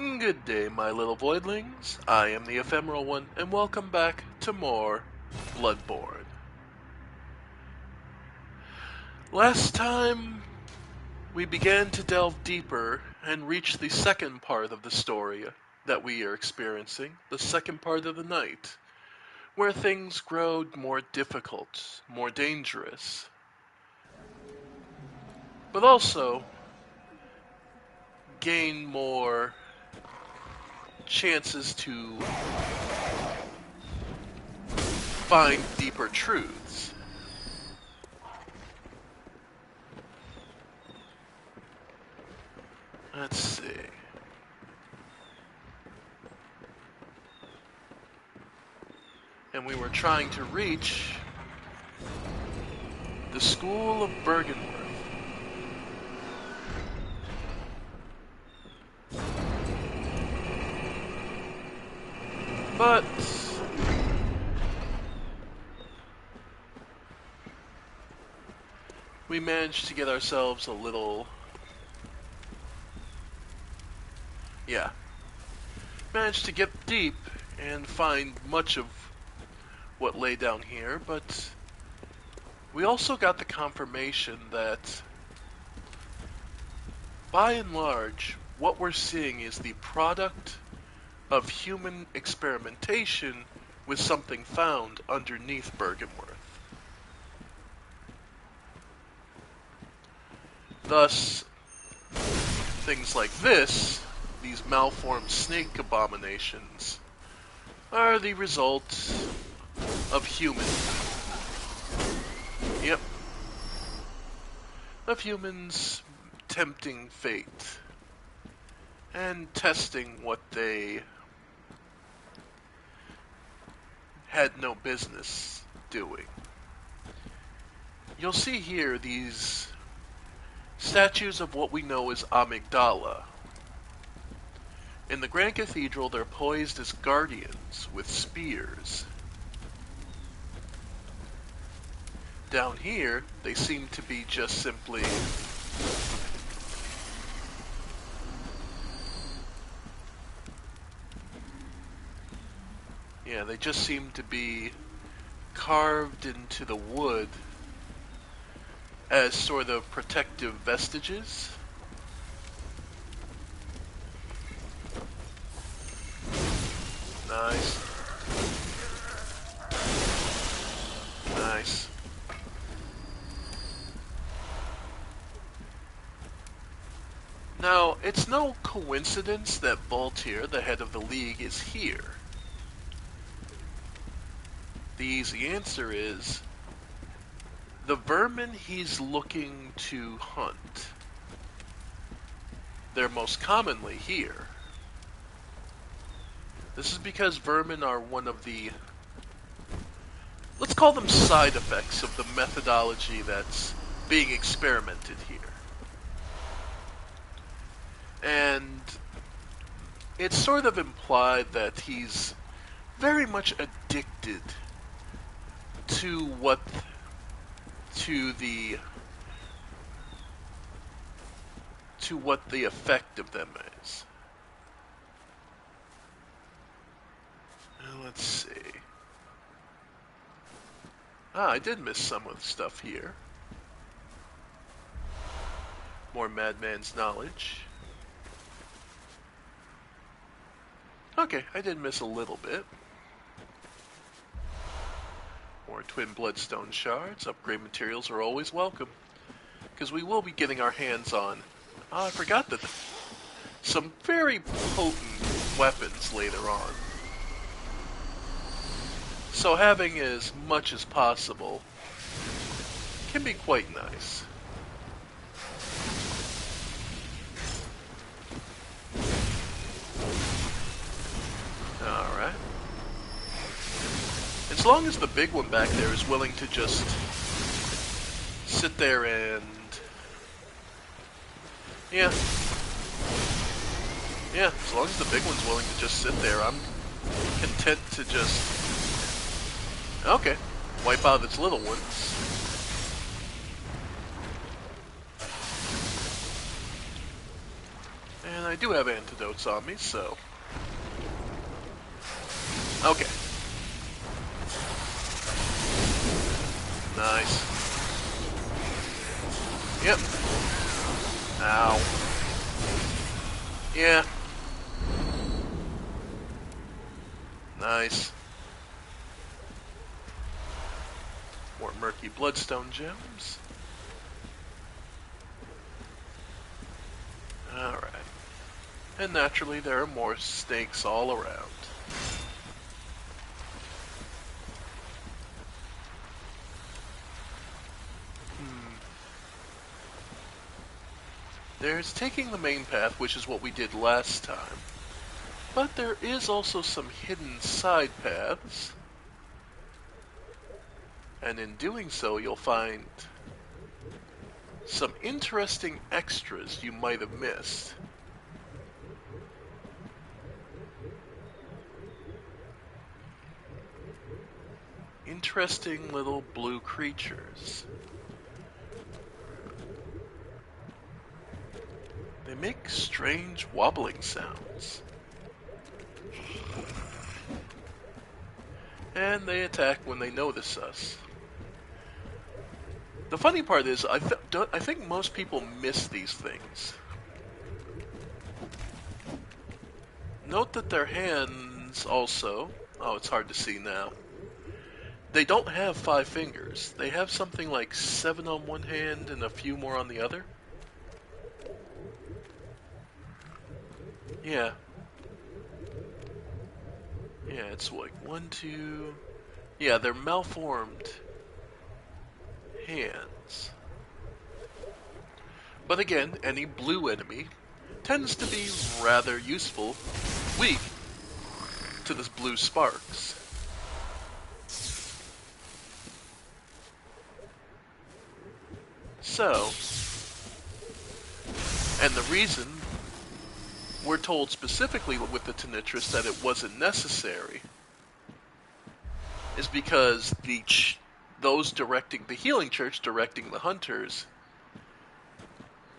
Good day, my little voidlings. I am the Ephemeral One, and welcome back to more Bloodborne. Last time, we began to delve deeper and reach the second part of the story that we are experiencing, the second part of the night, where things grow more difficult, more dangerous, but also gain more chances to find deeper truths. Let's see. And we were trying to reach the School of Bergenworth. But we managed to get ourselves a little... managed to get deep and find much of what lay down here, but we also got the confirmation that, by and large, what we're seeing is the product of human experimentation with something found underneath Bergenworth. Thus, things like this, these malformed snake abominations, are the result of humans tempting fate and testing what they had no business doing. You'll see here these statues of what we know as amygdala. In the Grand Cathedral, they're poised as guardians with spears. Down here, they seem to be just simply they just seem to be carved into the wood as sort of protective vestiges. Nice. Nice. Now, it's no coincidence that Voltaire, the head of the League, is here. The easy answer is, the vermin he's looking to hunt, they're most commonly here. This is because vermin are one of the, let's call them side effects of the methodology that's being experimented here. And it's sort of implied that he's very much addicted to what the effect of them is. Now, let's see. I did miss some of the stuff here. More Madman's knowledge. Okay, I did miss a little bit. More twin bloodstone shards. Upgrade materials are always welcome, because we will be getting our hands on, I forgot that, some very potent weapons later on. So having as much as possible can be quite nice. Alright. As long as the big one back there is willing to just sit there and... Yeah, as long as the big one's willing to just sit there, I'm content to just... Okay, wipe out its little ones. And I I do have antidotes on me, so... Okay. Nice. Yep. Ow. Yeah. Nice. More murky bloodstone gems. Alright. And naturally, there are more snakes all around. There's taking the main path, which is what we did last time. But there is also some hidden side paths. And in doing so, you'll find some interesting extras you might have missed. Interesting little blue creatures. They make strange wobbling sounds. And they attack when they notice us. The funny part is, I think most people miss these things. Note that their hands also... Oh, it's hard to see now. They don't have 5 fingers. They have something like 7 on one hand and a few more on the other. Yeah. Yeah, it's like 1, 2... Yeah, they're malformed hands. But again, any blue enemy tends to be rather useful, weak to this blue sparks. So, and the reason we're told specifically with the Tonitrus that it wasn't necessary is because those directing the healing church, directing the hunters,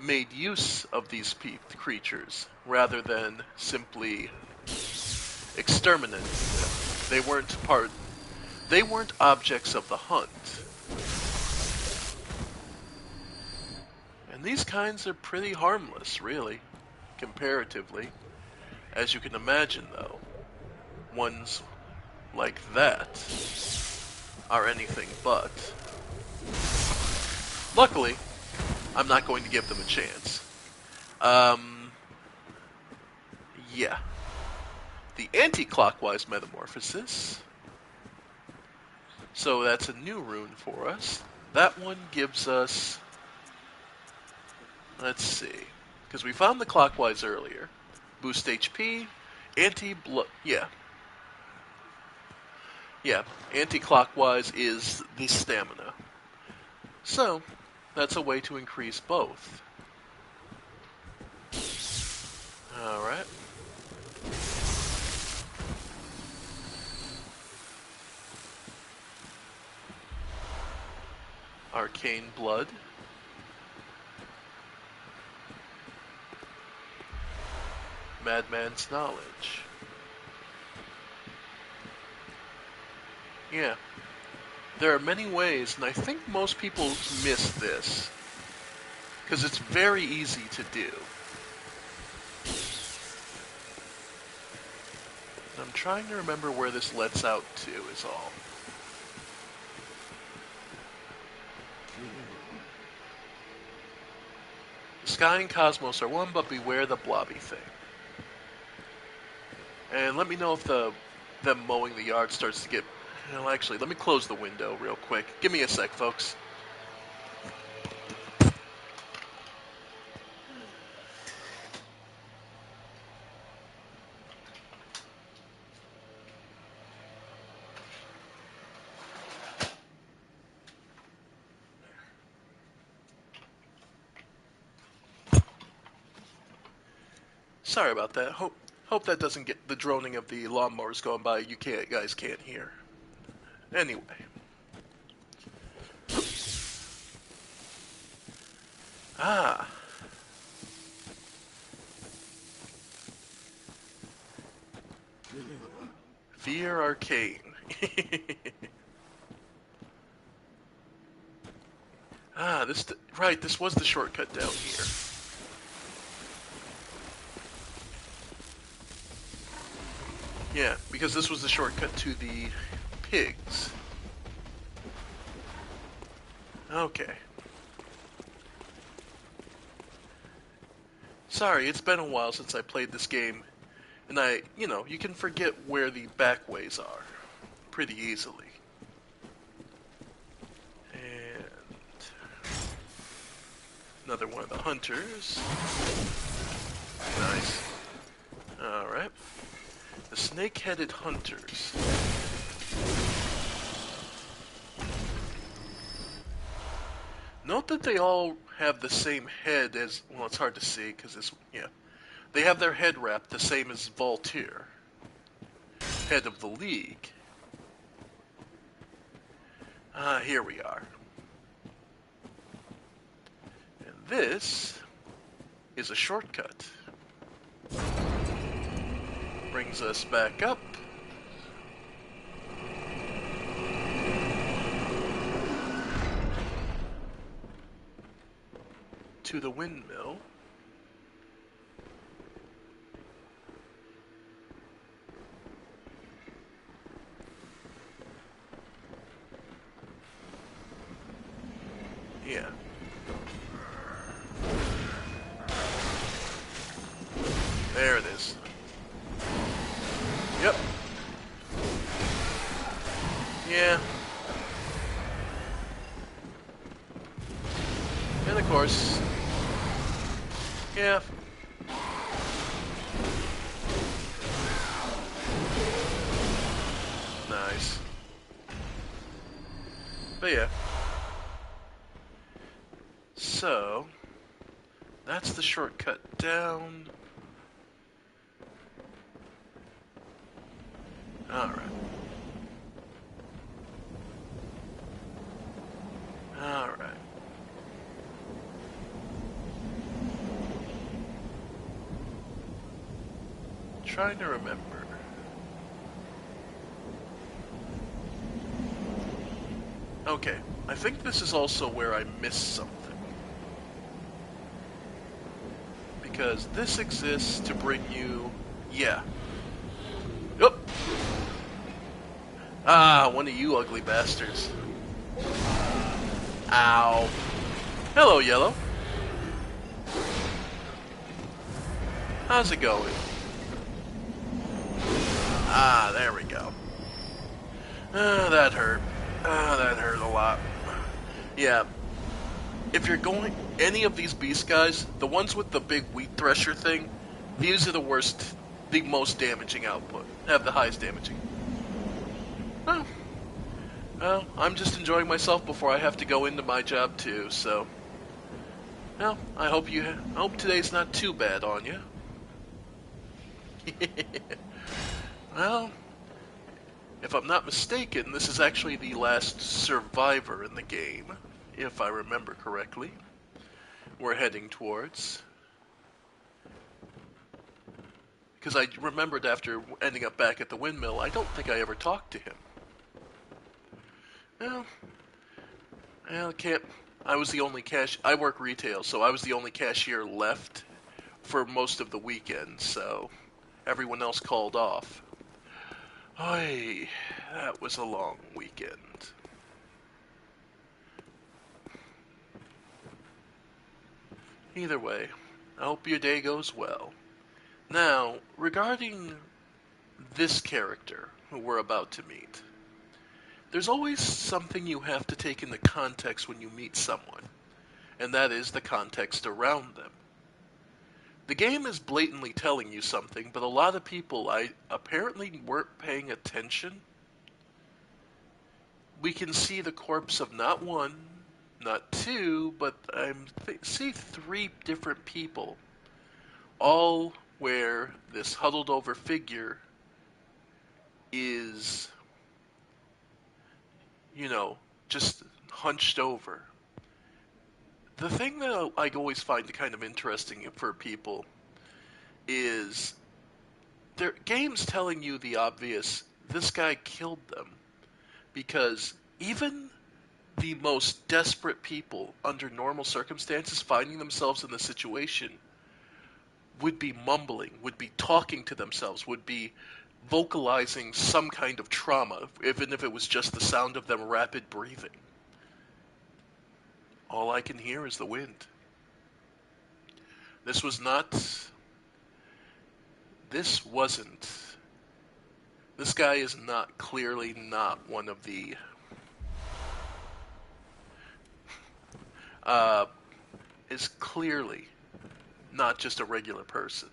made use of these creatures rather than simply exterminating them. They weren't objects of the hunt. And these kinds are pretty harmless, really, comparatively. As you can imagine, though, ones like that are anything but. Luckily, I'm not going to give them a chance. Yeah. The anti-clockwise metamorphosis. So that's a new rune for us. That one gives us... Let's see. Because we found the clockwise earlier. Boost HP, anti-blood... Yeah. Yeah, anti-clockwise is the stamina. So, that's a way to increase both. Alright. Arcane Blood. Madman's Knowledge. Yeah. There are many ways, and I think most people miss this. Because it's very easy to do. I'm trying to remember where this lets out to, is all. The sky and cosmos are one, but beware the blobby thing. And let me know if them mowing the yard starts to get... Well, actually, let me close the window real quick. Give me a sec, folks. Sorry about that. Hope that doesn't get the droning of the lawnmowers going by. You guys can't hear. Anyway. Ah. Fear Arcane. Right, this was the shortcut down here. Yeah, because this was the shortcut to the pigs. Okay. Sorry, it's been a while since I played this game, and you can forget where the back ways are pretty easily. And another one of the hunters. Nice. Alright. The snake-headed hunters. Note that they all have the same head as, well, it's hard to see because they have their head wrap the same as Voltaire, head of the League. Here we are. And this is a shortcut. Brings us back up. To the windmill. Yeah. There it is. Yep. Yeah. And of course, yeah. Nice. But yeah. So, that's the shortcut down. Alright. Alright. Trying to remember. Okay, I think this is also where I missed something. Because this exists to bring you... Yeah. Yep. Ah, one of you ugly bastards. Ow. Hello, Yellow. How's it going? Ah, there we go. That hurt. That hurt a lot. Yeah. If you're going... Any of these beast guys, the ones with the big wheat thresher thing, these are the worst, the most damaging output. Have the highest damaging. Oh. Well, I'm just enjoying myself before I have to go into my job too, so... Well, I hope today's not too bad on you. Well, if I'm not mistaken, this is actually the last survivor in the game, if I remember correctly. We're heading towards. Because I remembered after ending up back at the windmill, I don't think I ever talked to him. Well, I was the only I work retail, so I was the only cashier left for most of the weekend, so everyone else called off. Oy, that was a long weekend. Either way, I hope your day goes well. Now, regarding this character who we're about to meet, there's always something you have to take into context when you meet someone, and that is the context around them. The game is blatantly telling you something, but a lot of people apparently weren't paying attention. We can see the corpse of not one, not two, but I see three different people, all where this huddled over figure is, just hunched over. The thing that I always find kind of interesting for people is their game's telling you the obvious. This guy killed them because even the most desperate people under normal circumstances finding themselves in the situation would be mumbling, would be talking to themselves, would be vocalizing some kind of trauma, even if it was just the sound of them rapid breathing. All I can hear is the wind. This was not. This wasn't. This guy is not, clearly not one of the. Is clearly not just a regular person.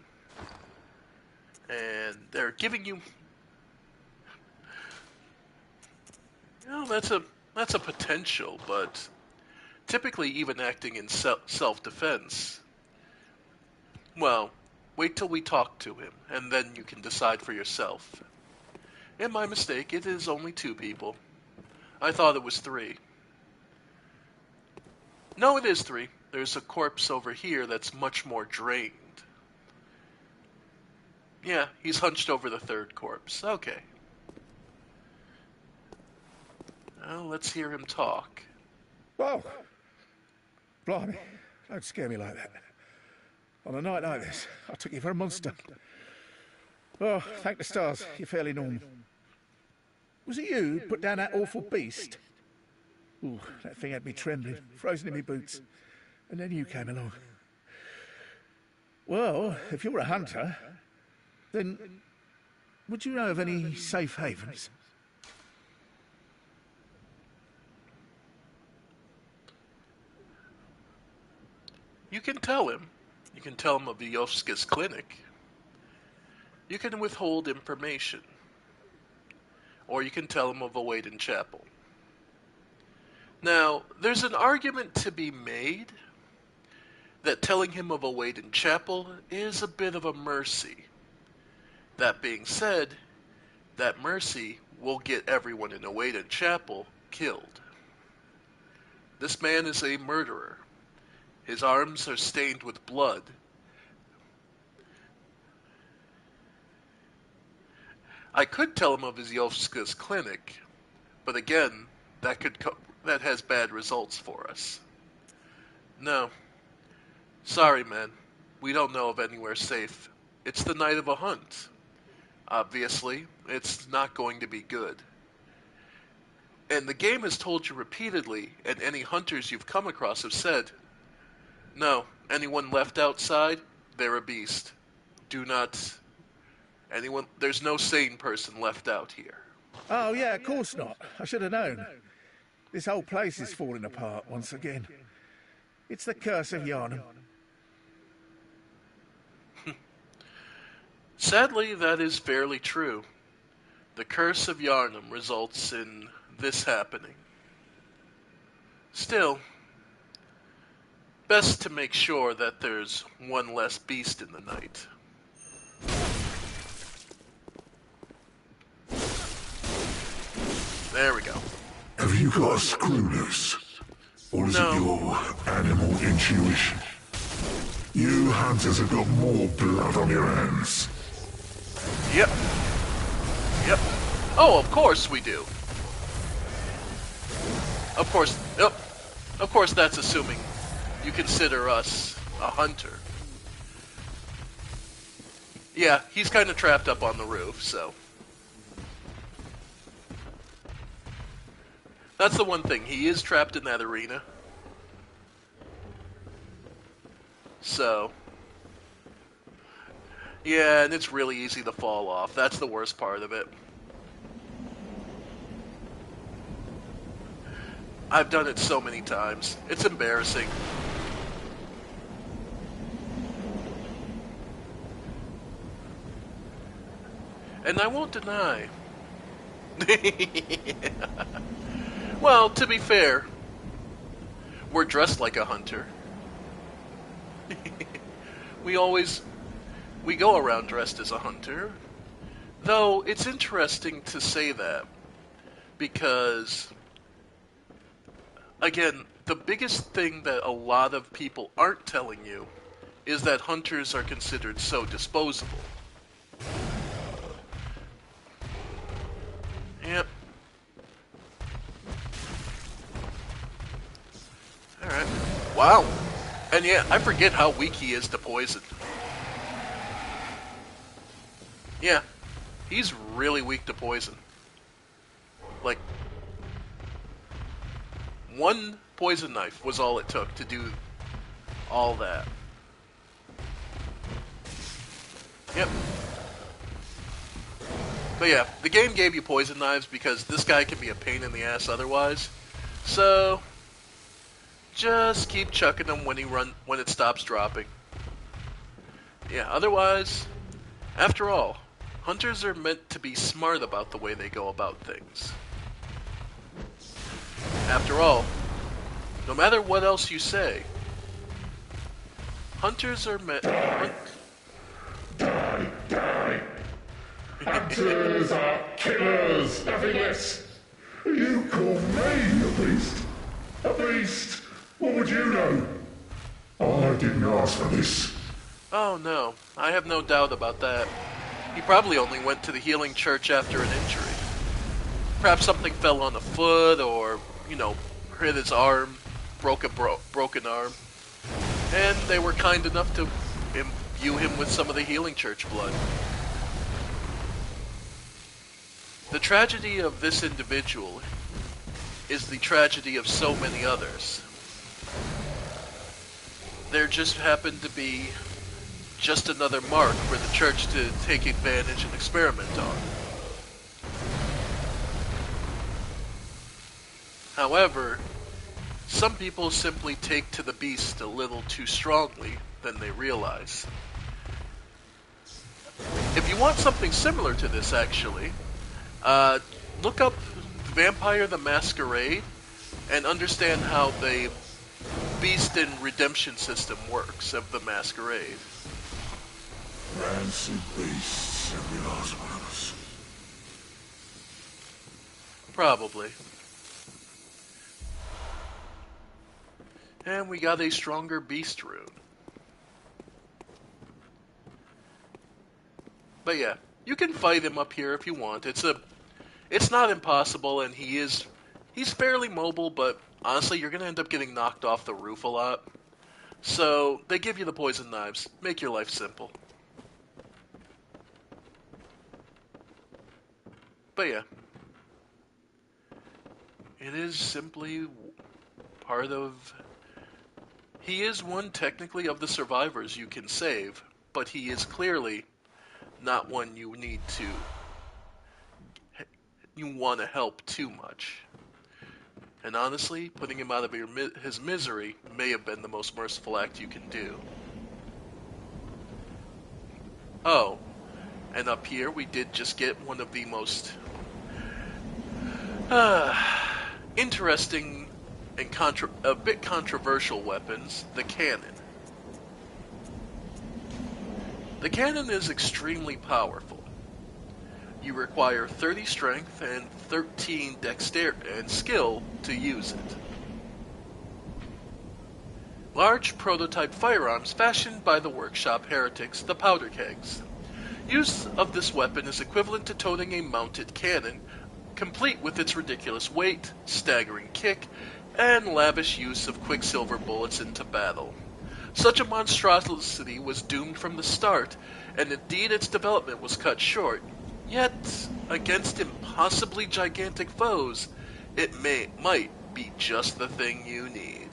And they're giving you. That's a potential, but typically even acting in self-defense. Well, wait till we talk to him, and then you can decide for yourself. And my mistake, it is only 2 people. I thought it was 3. No, it is 3. There's a corpse over here that's much more drained. Yeah, he's hunched over the 3rd corpse. Okay. Well, let's hear him talk. Whoa! Blimey, don't scare me like that. On a night like this, I took you for a monster. Oh, thank the stars, you're fairly normal. Was it you who put down that awful beast? Ooh, that thing had me trembling, frozen in my boots. And then you came along. Well, if you're a hunter, then would you know of any safe havens? You can tell him. You can tell him of Vyovska's clinic. You can withhold information. Or you can tell him of Awaden Chapel. Now, there's an argument to be made that telling him of Awaden Chapel is a bit of a mercy. That being said, that mercy will get everyone in Awaden Chapel killed. This man is a murderer. His arms are stained with blood. I could tell him of Vyovska's clinic, but again, that has bad results for us. No. Sorry, man. We don't know of anywhere safe. It's the night of a hunt. Obviously, it's not going to be good. And the game has told you repeatedly, and any hunters you've come across have said, no, anyone left outside, they're a beast. Do not... There's no sane person left out here. Oh, yeah, of course not. I should have known. This whole place is falling apart once again. It's the curse of Yharnam. Sadly, that is fairly true. The curse of Yharnam results in this happening. Still, best to make sure that there's one less beast in the night. There we go. Have you got a screw loose? Or is it your animal intuition? You hunters have got more blood on your hands. Yep. Oh, of course we do. Of course that's assuming you consider us a hunter. Yeah, he's kind of trapped up on the roof, so... That's the one thing. He is trapped in that arena. So... Yeah, and it's really easy to fall off. That's the worst part of it. I've done it so many times. It's embarrassing. And I won't deny. Well, to be fair, we're dressed like a hunter. We go around dressed as a hunter. Though, it's interesting to say that, because, again, the biggest thing that a lot of people aren't telling you is that hunters are considered so disposable. Yep. Alright. Wow. And yeah, I forget how weak he is to poison. Yeah. He's really weak to poison. Like, one poison knife was all it took to do all that. Yep. But yeah, the game gave you poison knives because this guy can be a pain in the ass otherwise. So, just keep chucking them when it stops dropping. Yeah, otherwise, after all, hunters are meant to be smart about the way they go about things. After all, no matter what else you say, hunters are meant... Die! Hunters are killers, nothing less. You call me a beast? A beast? What would you know? I didn't ask for this. Oh no, I have no doubt about that. He probably only went to the healing church after an injury. Perhaps something fell on a foot or, hit his arm, broken arm. And they were kind enough to imbue him with some of the healing church blood. The tragedy of this individual is the tragedy of so many others. There just happened to be just another mark for the church to take advantage and experiment on. However, some people simply take to the beast a little too strongly than they realize. If you want something similar to this, actually, look up Vampire the Masquerade and understand how the beast and redemption system works of the Masquerade. Rancid beasts, every last one of us. Probably. And we got a stronger beast rune. But yeah, you can fight him up here if you want. It's not impossible, and he's fairly mobile, but honestly, you're gonna end up getting knocked off the roof a lot. So they give you the poison knives. Make your life simple. But yeah, it is simply part of... He is one technically of the survivors you can save, but he is clearly not one you want to help too much. And honestly, putting him out of his misery may have been the most merciful act you can do. Oh, and up here we did just get one of the most interesting and a bit controversial weapons, the cannon. The cannon is extremely powerful. You require 30 strength and 13 dexterity and skill to use it. Large prototype firearms fashioned by the workshop heretics, the powder kegs. Use of this weapon is equivalent to toting a mounted cannon, complete with its ridiculous weight, staggering kick, and lavish use of quicksilver bullets into battle. Such a monstrosity was doomed from the start, and indeed its development was cut short. Yet, against impossibly gigantic foes, it might be just the thing you need.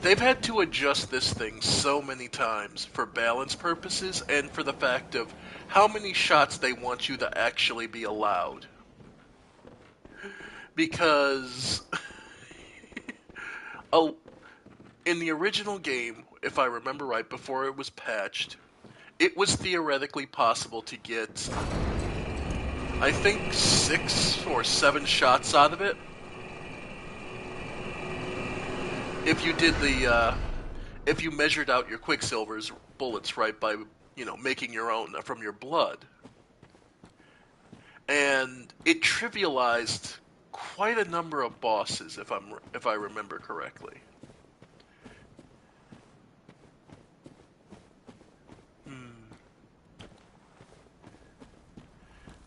They've had to adjust this thing so many times for balance purposes and for the fact of how many shots they want you to actually be allowed. Because in the original game, if I remember right, before it was patched, it was theoretically possible to get, I think, 6 or 7 shots out of it. If you did if you measured out your Quicksilver's bullets right by, making your own from your blood. And it trivialized quite a number of bosses, if I remember correctly.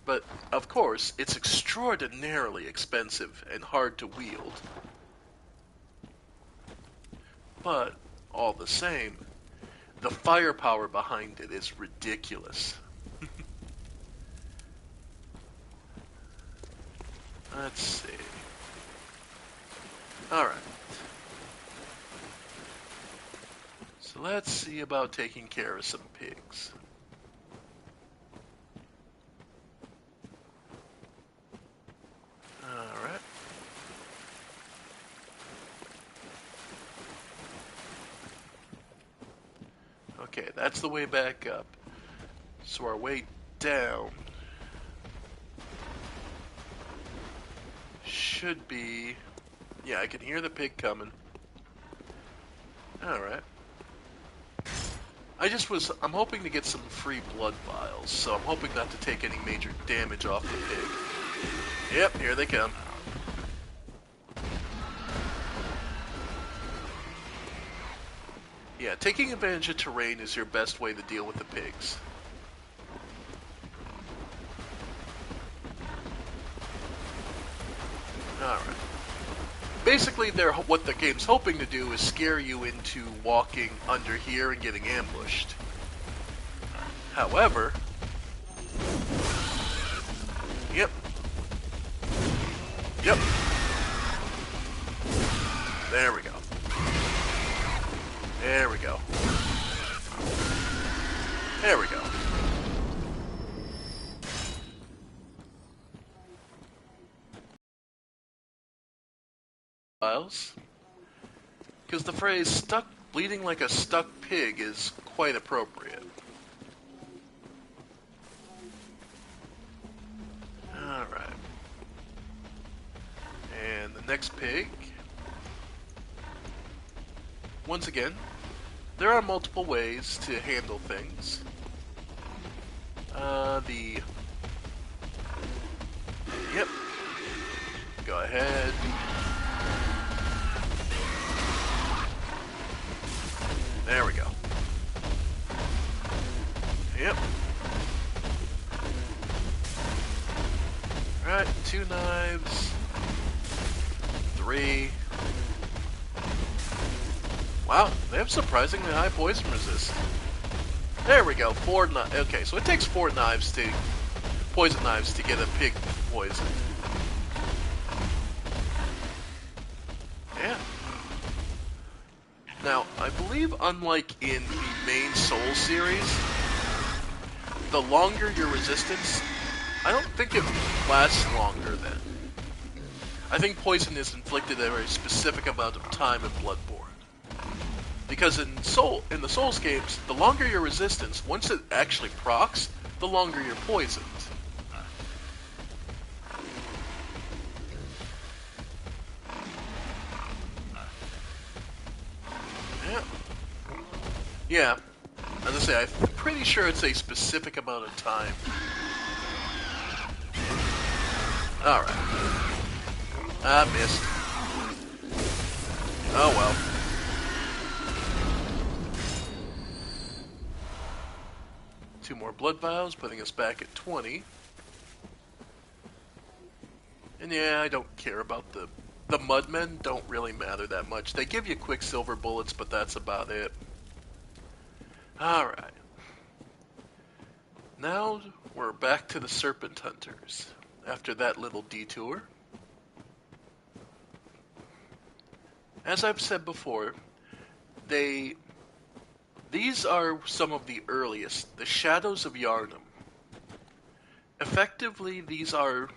But but of course, it's extraordinarily expensive and hard to wield. But, all the same, the firepower behind it is ridiculous. Let's see. Alright. So let's see about taking care of some pigs. Alright. Okay, that's the way back up. So our way down should be... Yeah, I can hear the pig coming. Alright. I'm hoping to get some free blood vials, so I'm hoping not to take any major damage off the pig. Yep, here they come. Yeah, taking advantage of terrain is your best way to deal with the pigs. Alright. Basically, what the game's hoping to do is scare you into walking under here and getting ambushed. However... Yep. Yep. There we go. There we go. There we go. Because the phrase bleeding like a stuck pig is quite appropriate. Alright. And the next pig. Once again, there are multiple ways to handle things. Yep. Go ahead. There we go. Yep. Alright, 2 knives. 3. Wow, they have surprisingly high poison resist. There we go, 4 knives. Okay, so it takes 4 poison knives to get a pig poisoned. Yeah. Now, I believe unlike in the main Soul series, the longer your resistance, I don't think it lasts longer then. I think poison is inflicted a very specific amount of time in Bloodborne. Because in the Souls games, the longer your resistance, once it actually procs, the longer you're poisoned. Yeah, as I say, I'm pretty sure it's a specific amount of time. Alright. I missed. Oh well. Two more blood vials, putting us back at 20. And yeah, I don't care about the mudmen, don't really matter that much. They give you quicksilver bullets, but that's about it. Alright. Now we're back to the Serpent Hunters. After that little detour. As I've said before, these are some of the earliest, the Shadows of Yharnam. Effectively, these are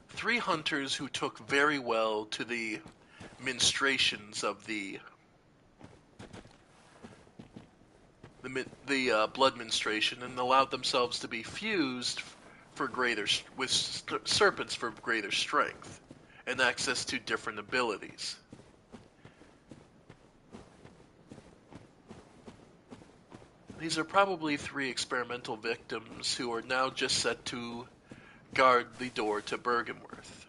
3 hunters who took very well to the minstrations of the blood minstration and allowed themselves to be fused with serpents for greater strength and access to different abilities. These are probably 3 experimental victims who are now just set to guard the door to Bergenworth.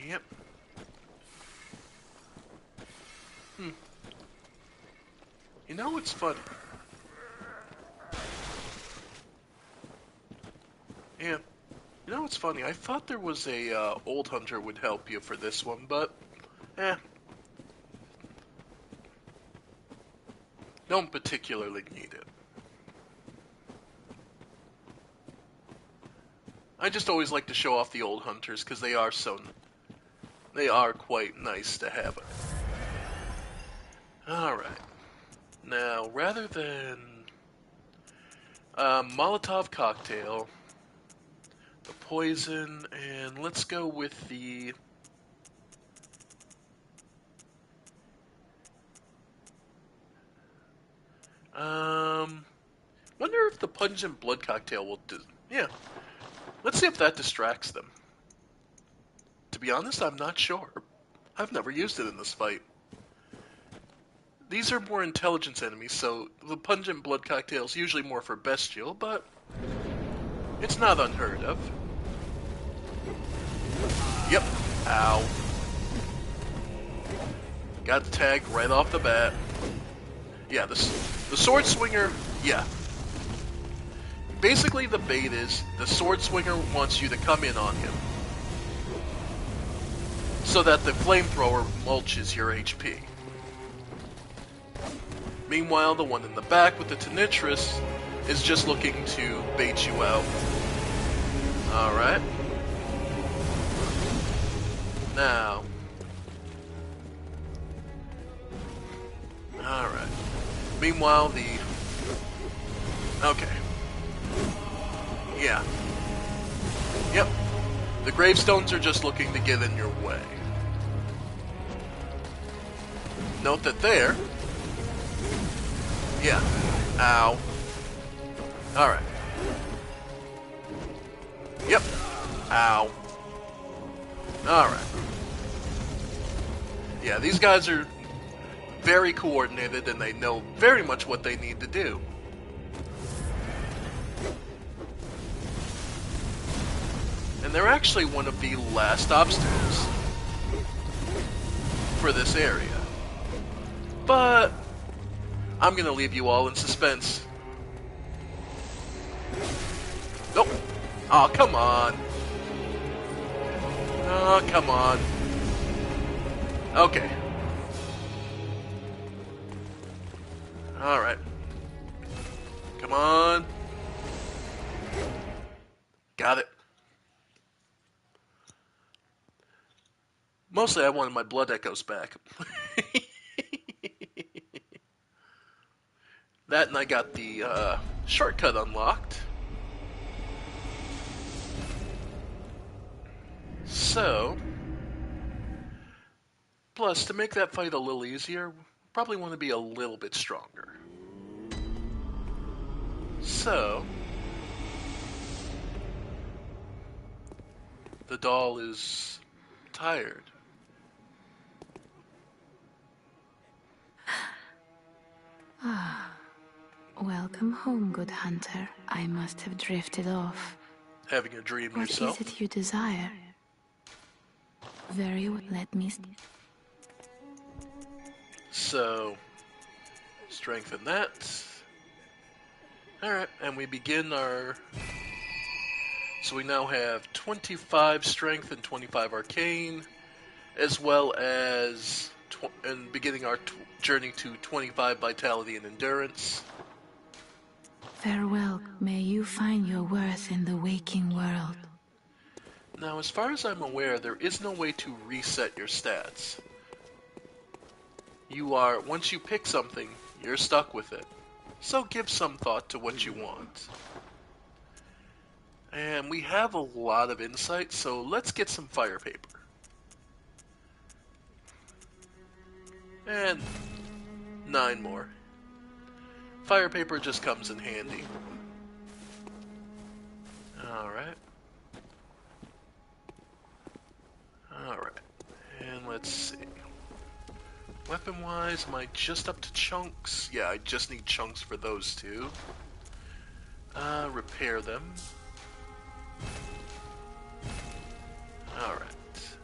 Yep. know what's funny? Yeah. You know what's funny? I thought there was a old hunter would help you for this one, but don't particularly need it. I just always like to show off the old hunters because they are quite nice to have. All right. Now, rather than Molotov cocktail, the poison, and let's go with the wonder if the pungent blood cocktail will do. Yeah, let's see if that distracts them. To be honest, I'm not sure. I've never used it in this fight. These are more intelligence enemies, so the pungent blood cocktail is usually more for bestial, but it's not unheard of. Yep. Ow. Got the tag right off the bat. Yeah, the sword swinger, yeah. Basically, the bait is the sword swinger wants you to come in on him so that the flamethrower mulches your HP. Meanwhile, the one in the back with the Tonitrus is just looking to bait you out. Alright. Now. Alright. Meanwhile, okay. Yeah. Yep. The gravestones are just looking to get in your way. Note that there. Yeah. Ow. Alright. Yep. Ow. Alright. Yeah, these guys are very coordinated and they know very much what they need to do. And they're actually one of the last obstacles for this area. But I'm gonna leave you all in suspense. Nope. Oh, come on. Oh, come on. Okay. Alright. Come on. Got it. Mostly I wanted my blood echoes back. That and I got the shortcut unlocked. So, plus to make that fight a little easier, probably want to be a little bit stronger. So, the doll is tired. Welcome home, good hunter. I must have drifted off. Having a dream What yourself? is it you desire? Very well, let me... So, strengthen that. Alright, and we begin our... So we now have 25 strength and 25 arcane, as well as and beginning our journey to 25 vitality and endurance. Farewell. May you find your worth in the waking world. Now, as far as I'm aware, there is no way to reset your stats. Once you pick something, you're stuck with it. So give some thought to what you want. And we have a lot of insight, so let's get some fire paper. And 9 more. Fire paper just comes in handy. Alright. Alright. And let's see. Weapon-wise, am I just up to chunks? Yeah, I just need chunks for those two. Repair them. Alright.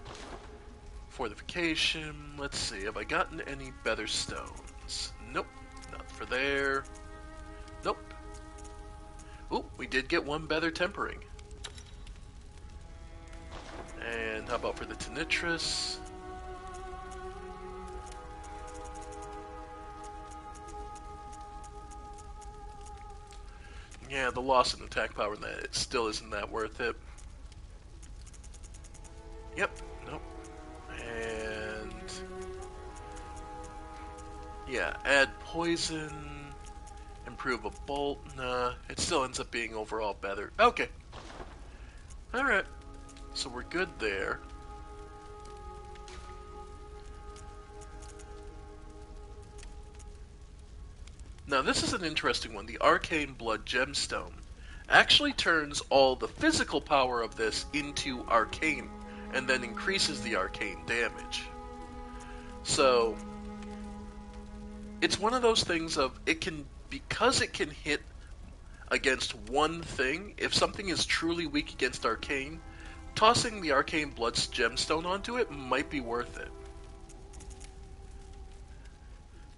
Fortification. Let's see, have I gotten any better stones? Nope, nothing. for there. Nope. Ooh, we did get one better tempering. And how about for the Tonitrus? Yeah, the loss in attack power in that, it still isn't that worth it. Yep, nope. And yeah, add poison, improve a bolt. Nah, it still ends up being overall better. Okay. Alright. So we're good there. Now this is an interesting one. The Arcane Blood Gemstone actually turns all the physical power of this into arcane, and then increases the arcane damage. So it's one of those things of, it can, because it can hit against one thing, if something is truly weak against arcane, tossing the Arcane Blood Gemstone onto it might be worth it.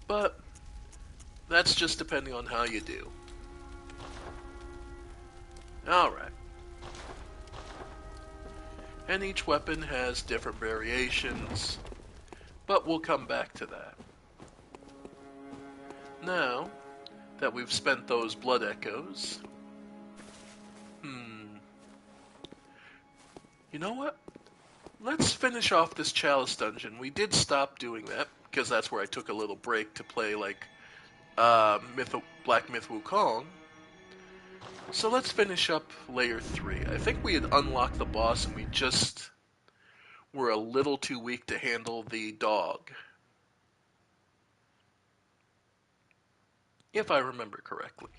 But that's just depending on how you do. Alright. And each weapon has different variations, but we'll come back to that. Now that we've spent those blood echoes, you know what? Let's finish off this Chalice dungeon. We did stop doing that, because that's where I took a little break to play, like, Black Myth Wukong. So let's finish up Layer 3. I think we had unlocked the boss and we just were a little too weak to handle the dog. If I remember correctly.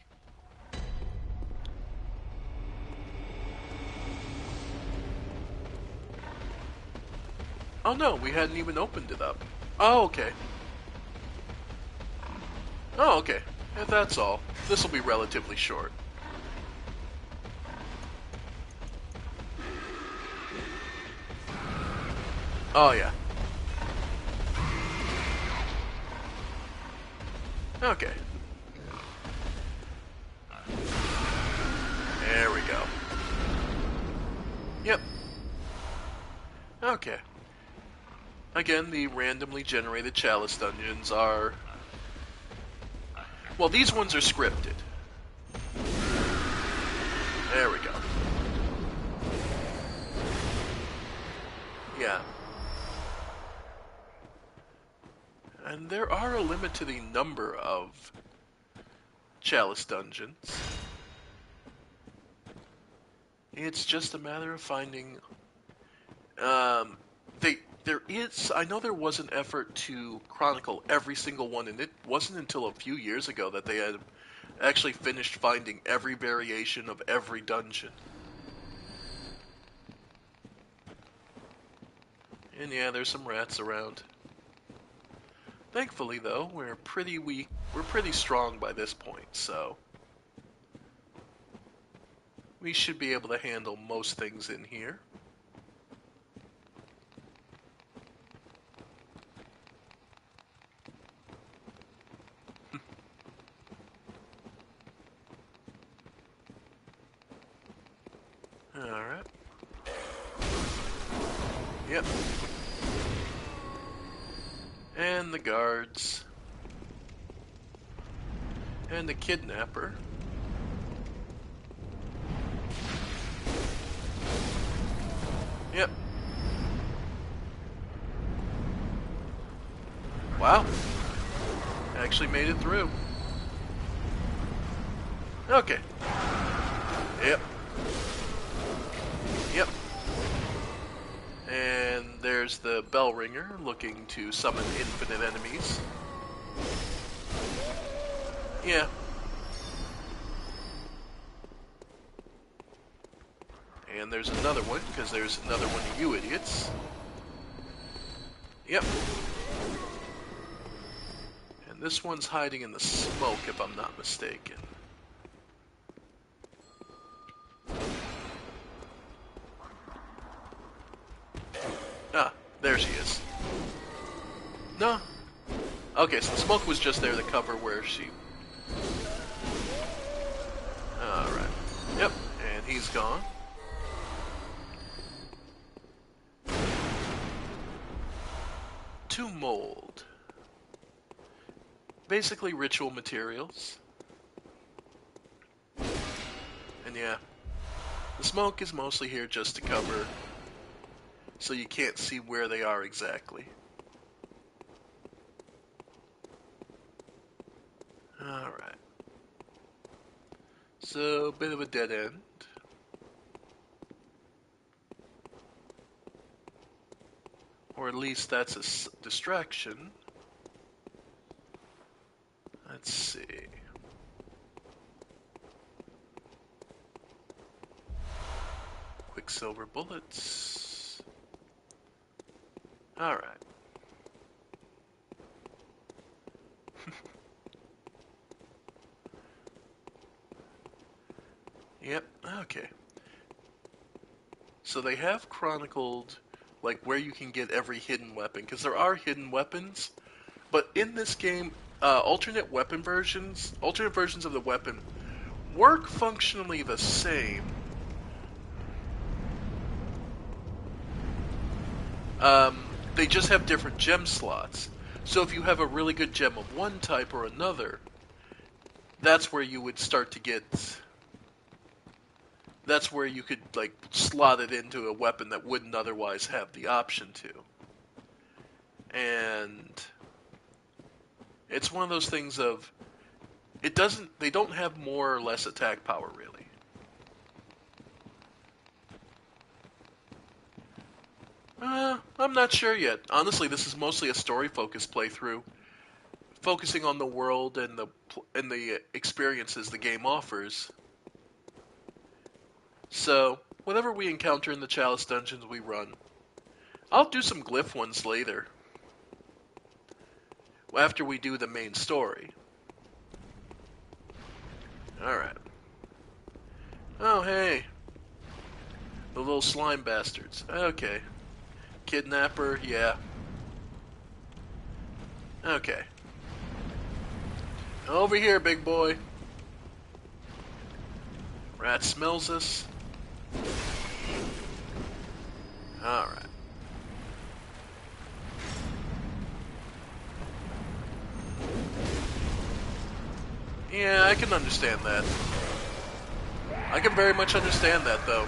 Oh no, we hadn't even opened it up. Oh, okay. Oh, okay. If that's all, this will be relatively short. Oh, yeah. Okay. There we go. Yep. Okay. Again, the randomly generated Chalice dungeons are... well, these ones are scripted. There we go. Yeah. And there are a limit to the number of Chalice dungeons. It's just a matter of finding... I know there was an effort to chronicle every single one, and it wasn't until a few years ago that they had actually finished finding every variation of every dungeon. And yeah, there's some rats around. Thankfully, though, we're pretty weak. We're pretty strong by this point, so we should be able to handle most things in here. Alright. Yep. And the guards. And the kidnapper. Yep. Wow. Actually made it through. Okay. Yep. Yep. And there's the bell ringer looking to summon infinite enemies. Yeah. And there's another one, because there's another one of you idiots. Yep. And this one's hiding in the smoke, if I'm not mistaken. Ah, there she is. No. Okay, so the smoke was just there to cover where she is gone. To mold. Basically ritual materials. And yeah, the smoke is mostly here just to cover, so you can't see where they are exactly. Alright. So, bit of a dead end. Or at least that's a distraction. Let's see. Quicksilver bullets. Alright. Yep, okay. So they have chronicled like where you can get every hidden weapon, because there are hidden weapons, but in this game, alternate versions of the weapon work functionally the same. They just have different gem slots. So if you have a really good gem of one type or another, that's where you would start to get. That's where you could like slot it into a weapon that wouldn't otherwise have the option to. And it's one of those things of they don't have more or less attack power really. I'm not sure yet. Honestly, this is mostly a story-focused playthrough, focusing on the world and the experiences the game offers. So, whatever we encounter in the Chalice dungeons we run, I'll do some glyph ones later, after we do the main story. Alright. Oh, hey. The little slime bastards. Okay. Kidnapper, yeah. Okay. Over here, big boy. Rat smells us. Alright. Yeah, I can understand that. I can very much understand that, though.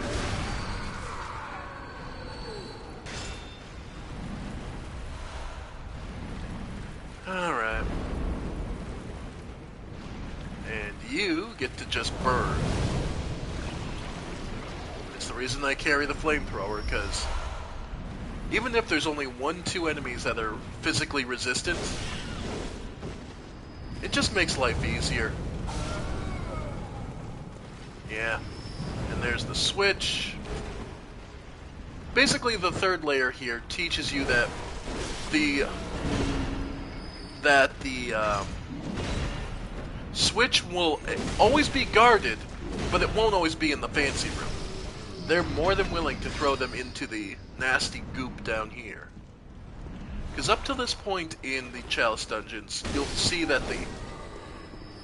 Alright. And you get to just burn. It's the reason I carry the flamethrower, because even if there's only 1-2 enemies that are physically resistant, it just makes life easier. Yeah. And there's the switch. Basically, the third layer here teaches you that the switch will always be guarded, but it won't always be in the fancy room. They're more than willing to throw them into the nasty goop down here. Because up to this point in the Chalice dungeons, you'll see that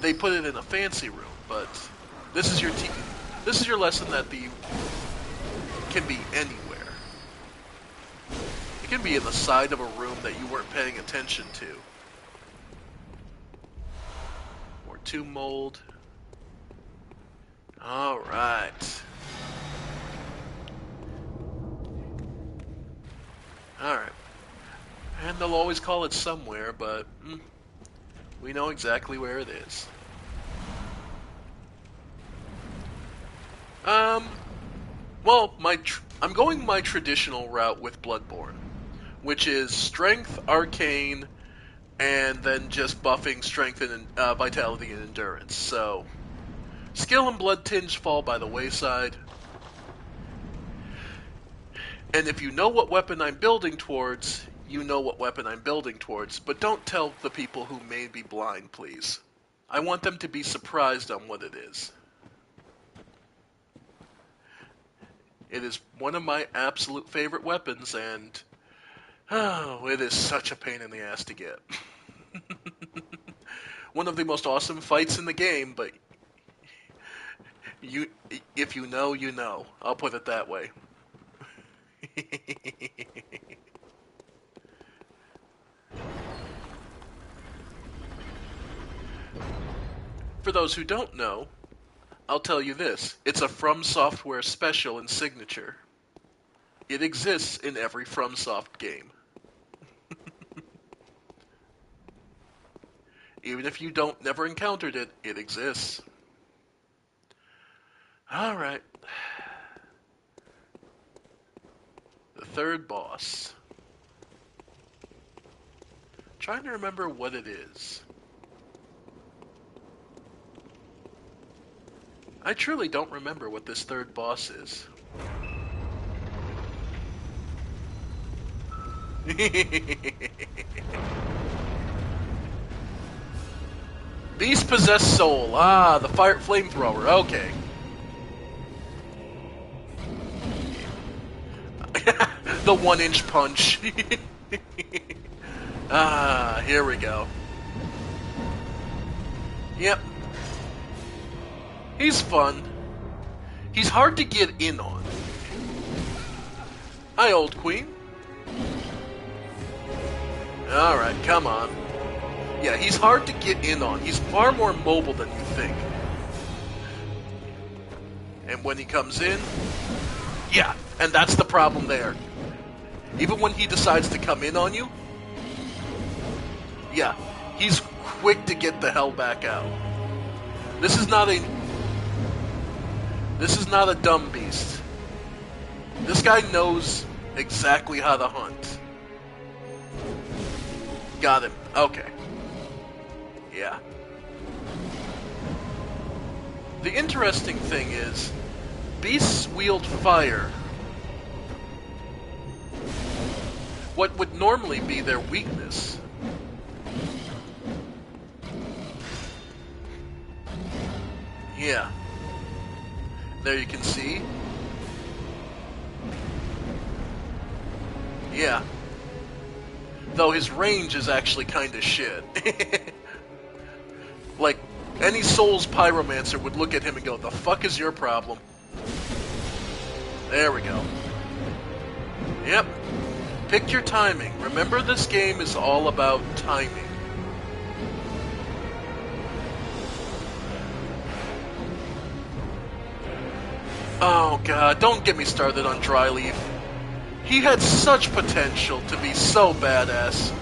they put it in a fancy room, but this is your lesson that the can be anywhere. It can be in the side of a room that you weren't paying attention to. More tomb mold. Alright. Alright. And they'll always call it somewhere, but we know exactly where it is. Well, I'm going my traditional route with Bloodborne, which is strength, arcane, and then just buffing strength and vitality and endurance. So, skill and blood tinge fall by the wayside. And if you know what weapon I'm building towards, you know what weapon I'm building towards, but don't tell the people who may be blind, please. I want them to be surprised on what it is. It is one of my absolute favorite weapons, and it is such a pain in the ass to get. One of the most awesome fights in the game, but If you know, you know. I'll put it that way. For those who don't know, I'll tell you this. It's a From Software special and signature. It exists in every FromSoft game. Even if you don't never encountered it, it exists. Alright. The third boss. Trying to remember what it is. I truly don't remember what this third boss is. Beast Possessed Soul. Ah, the fire flamethrower. Okay. The 1-inch punch. Ah, here we go. Yep. He's fun. He's hard to get in on. Hi, old queen. Alright, come on. Yeah, he's hard to get in on. He's far more mobile than you think. And when he comes in, yeah, and that's the problem there. Even when he decides to come in on you, yeah, he's quick to get the hell back out. This is not a dumb beast. This guy knows exactly how to hunt. Got him. Okay. Yeah. The interesting thing is, beasts wield fire. What would normally be their weakness. Yeah. There you can see. Yeah. Though his range is actually kinda shit. Like, any Souls pyromancer would look at him and go, the fuck is your problem? There we go. Yep. Pick your timing. Remember, this game is all about timing. Oh god, don't get me started on Dryleaf. He had such potential to be so badass.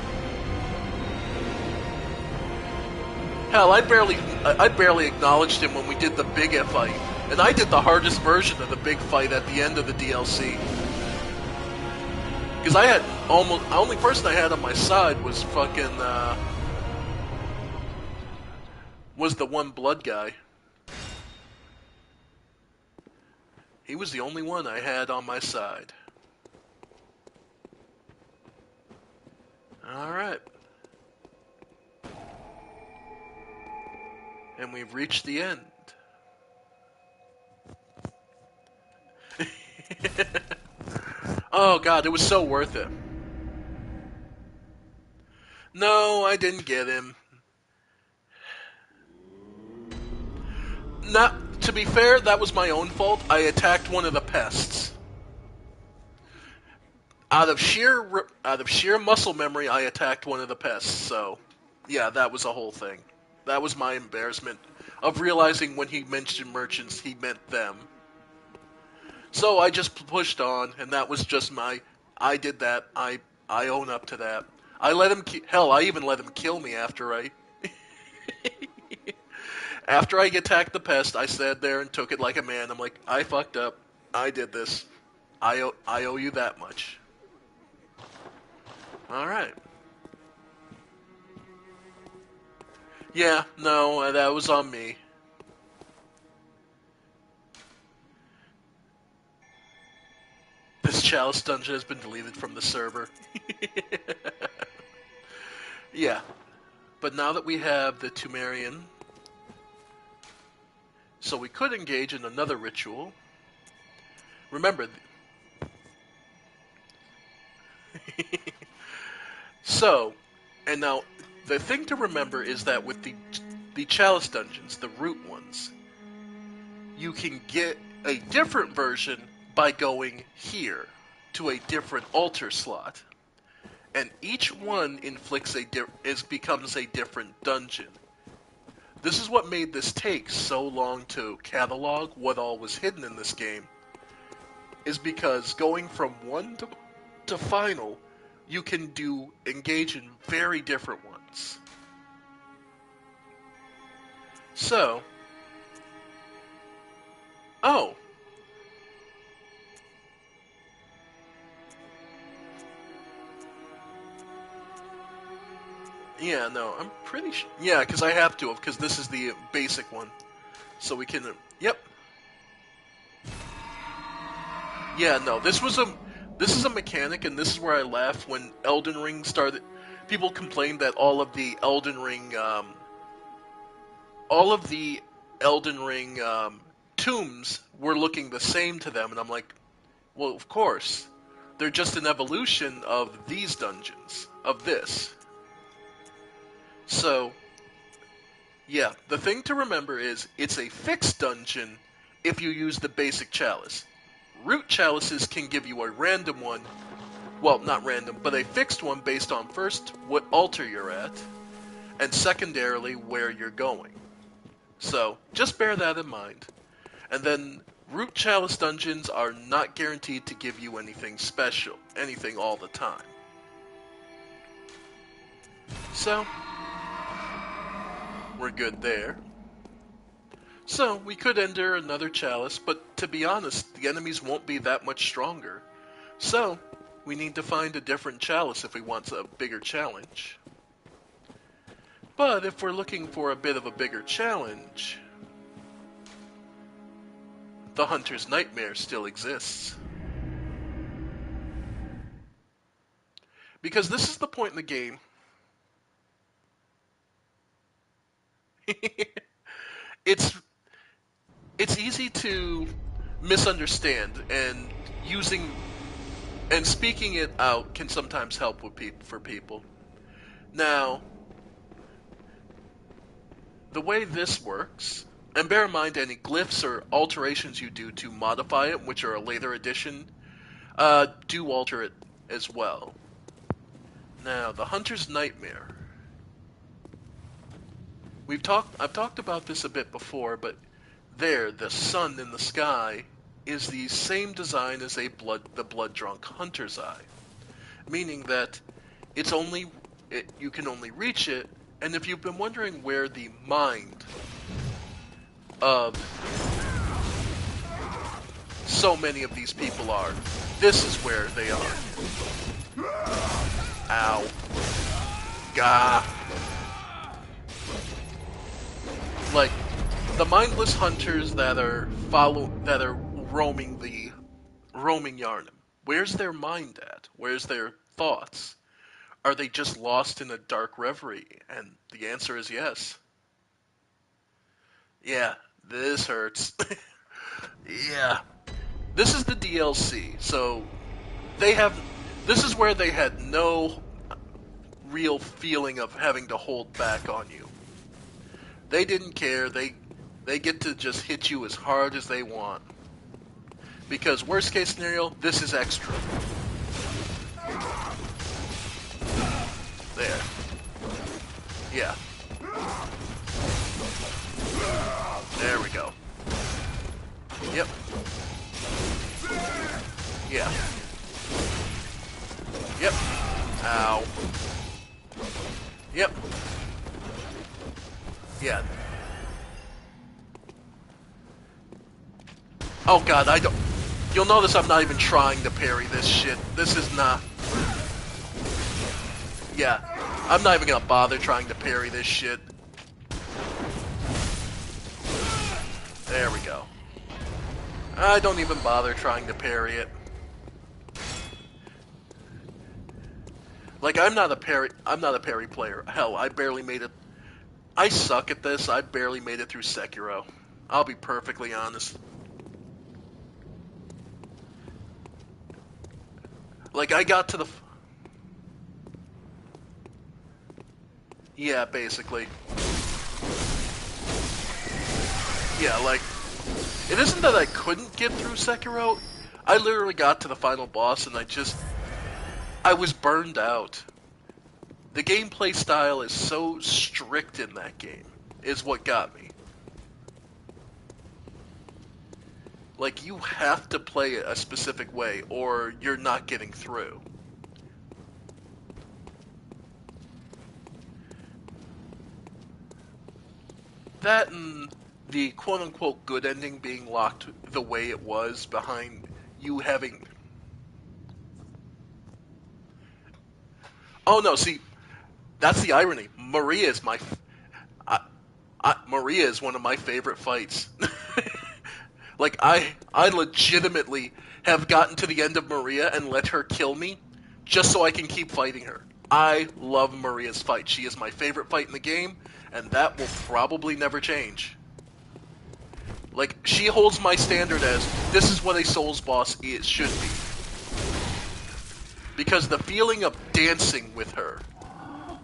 Hell, I barely acknowledged him when we did the big fight. And I did the hardest version of the big fight at the end of the DLC. Because I had the only person I had on my side was fucking, was the one blood guy. He was the only one I had on my side. Alright. And we've reached the end. Oh god, it was so worth it. No, I didn't get him. Not, to be fair, that was my own fault. I attacked one of the pests. Out of sheer muscle memory, I attacked one of the pests, so yeah, that was a whole thing. That was my embarrassment of realizing when he mentioned merchants, he meant them. So I just pushed on, and that was just I did that. I own up to that. I let him. Hell, I even let him kill me after I. After I attacked the pest, I sat there and took it like a man. I'm like, I fucked up. I did this. I owe you that much. All right. Yeah, no, that was on me. This chalice dungeon has been deleted from the server. Yeah. But now that we have the Tumerian, so we could engage in another ritual. Remember... So, and now, the thing to remember is that with the chalice dungeons, the root ones, you can get a different version by going here to a different altar slot. And each one becomes a different dungeon. This is what made this take so long to catalog what all was hidden in this game, is because going from one to final, you can engage in very different ones. So, oh. Yeah, no, I'm pretty sure. Yeah, because I have to, because this is the basic one. So we can, yep. Yeah, no, this is a mechanic, and this is where I laughed when Elden Ring started. People complained that all of the Elden Ring tombs were looking the same to them, and I'm like, well, of course. They're just an evolution of these dungeons, of this. So, yeah, the thing to remember is it's a fixed dungeon if you use the basic chalice. Root chalices can give you a random one, well, not random, but a fixed one based on first, what altar you're at, and secondarily, where you're going. So, just bear that in mind. And then, root chalice dungeons are not guaranteed to give you anything special, anything all the time. So, we're good there. So, we could enter another chalice, but to be honest, the enemies won't be that much stronger. So, we need to find a different chalice if we want a bigger challenge. But if we're looking for a bit of a bigger challenge, the Hunter's Nightmare still exists. Because this is the point in the game. It's easy to misunderstand, and speaking it out can sometimes help for people. Now, the way this works, and bear in mind any glyphs or alterations you do to modify it, which are a later addition, do alter it as well. Now, the Hunter's Nightmare. I've talked about this a bit before, but there, the sun in the sky is the same design as the blood-drunk hunter's eye, meaning that you can only reach it. And if you've been wondering where the mind of so many of these people are, this is where they are. Ow. Gah. Like, the mindless hunters that are roaming Yharnam. Where's their mind at? Where's their thoughts? Are they just lost in a dark reverie? And the answer is yes. Yeah, this hurts. Yeah. This is the DLC, so this is where they had no real feeling of having to hold back on you. They didn't care. They get to just hit you as hard as they want. Because worst case scenario, this is extra. There. Yeah. There we go. Yep. Yeah. Yep. Ow. Yep. Yeah. Oh god, you'll notice I'm not even trying to parry this shit. This is not... Yeah. I'm not even gonna bother trying to parry this shit. There we go. I don't even bother trying to parry it. Like, I'm not a parry player. Hell, I barely made it. I suck at this. I barely made it through Sekiro. I'll be perfectly honest. Like, I got to the... Yeah, basically. Yeah, like... It isn't that I couldn't get through Sekiro. I literally got to the final boss and I was burned out. The gameplay style is so strict in that game, is what got me. Like, you have to play it a specific way, or you're not getting through. That and the quote-unquote good ending being locked the way it was behind you having... Oh no, see, that's the irony. Maria is Maria is one of my favorite fights. Like, I legitimately have gotten to the end of Maria and let her kill me just so I can keep fighting her. I love Maria's fight. She is my favorite fight in the game, and that will probably never change. Like, she holds my standard as, this is what a Souls boss should be. Because the feeling of dancing with her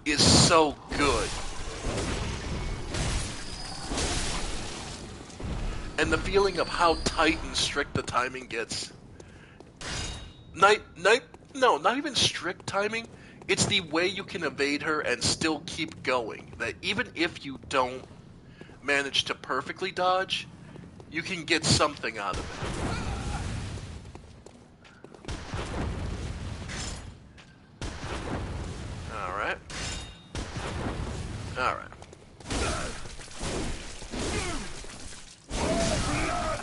is so good. And the feeling of how tight and strict the timing gets. No, not even strict timing. It's the way you can evade her and still keep going. That even if you don't manage to perfectly dodge, you can get something out of it. Alright. Alright.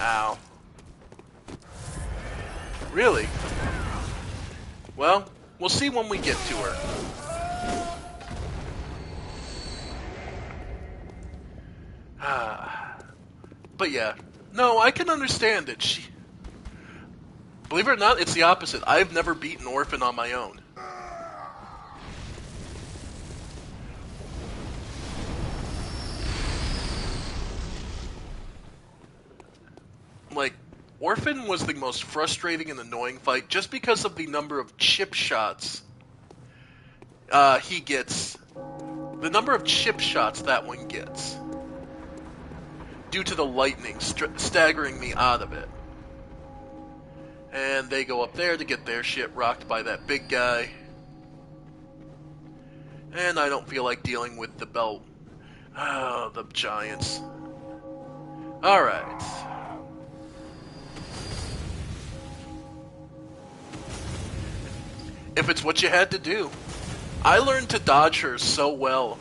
Ow. Really? Well, we'll see when we get to her. But yeah. No, I can understand it. Believe it or not, it's the opposite. I've never beaten Orphan on my own. Like, Orphan was the most frustrating and annoying fight just because of the number of chip shots he gets. The number of chip shots that one gets. Due to the lightning staggering me out of it. And they go up there to get their shit rocked by that big guy. And I don't feel like dealing with the belt. Oh, the giants. Alright. If it's what you had to do. I learned to dodge her so well.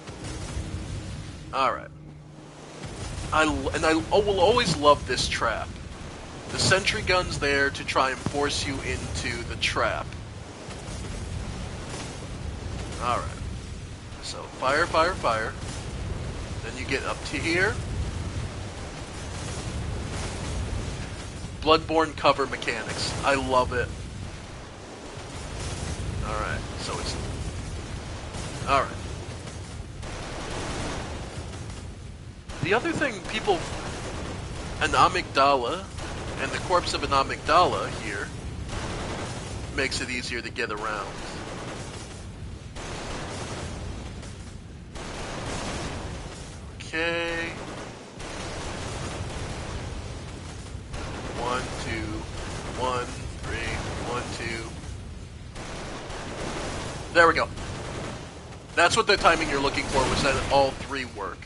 Alright. I will always love this trap. The sentry gun's there to try and force you into the trap. Alright. So, fire, fire, fire. Then you get up to here. Bloodborne cover mechanics. I love it. Alright, so it's... Alright. The other thing people... An amygdala, and the corpse of an amygdala here, makes it easier to get around. Okay. 1, 2, 1, 3, 1, 2. There we go. That's what the timing you're looking for, was that all three work.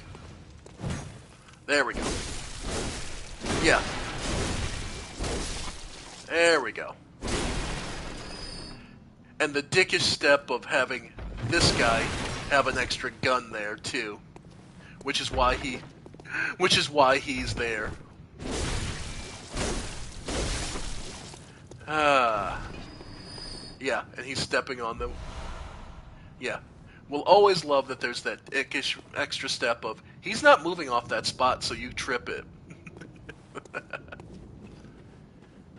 There we go. Yeah. There we go. And the dickish step of having this guy have an extra gun there too, which is why he's there. Yeah, and he's stepping on them. Yeah. We'll always love that there's that dickish extra step of, he's not moving off that spot, so you trip it.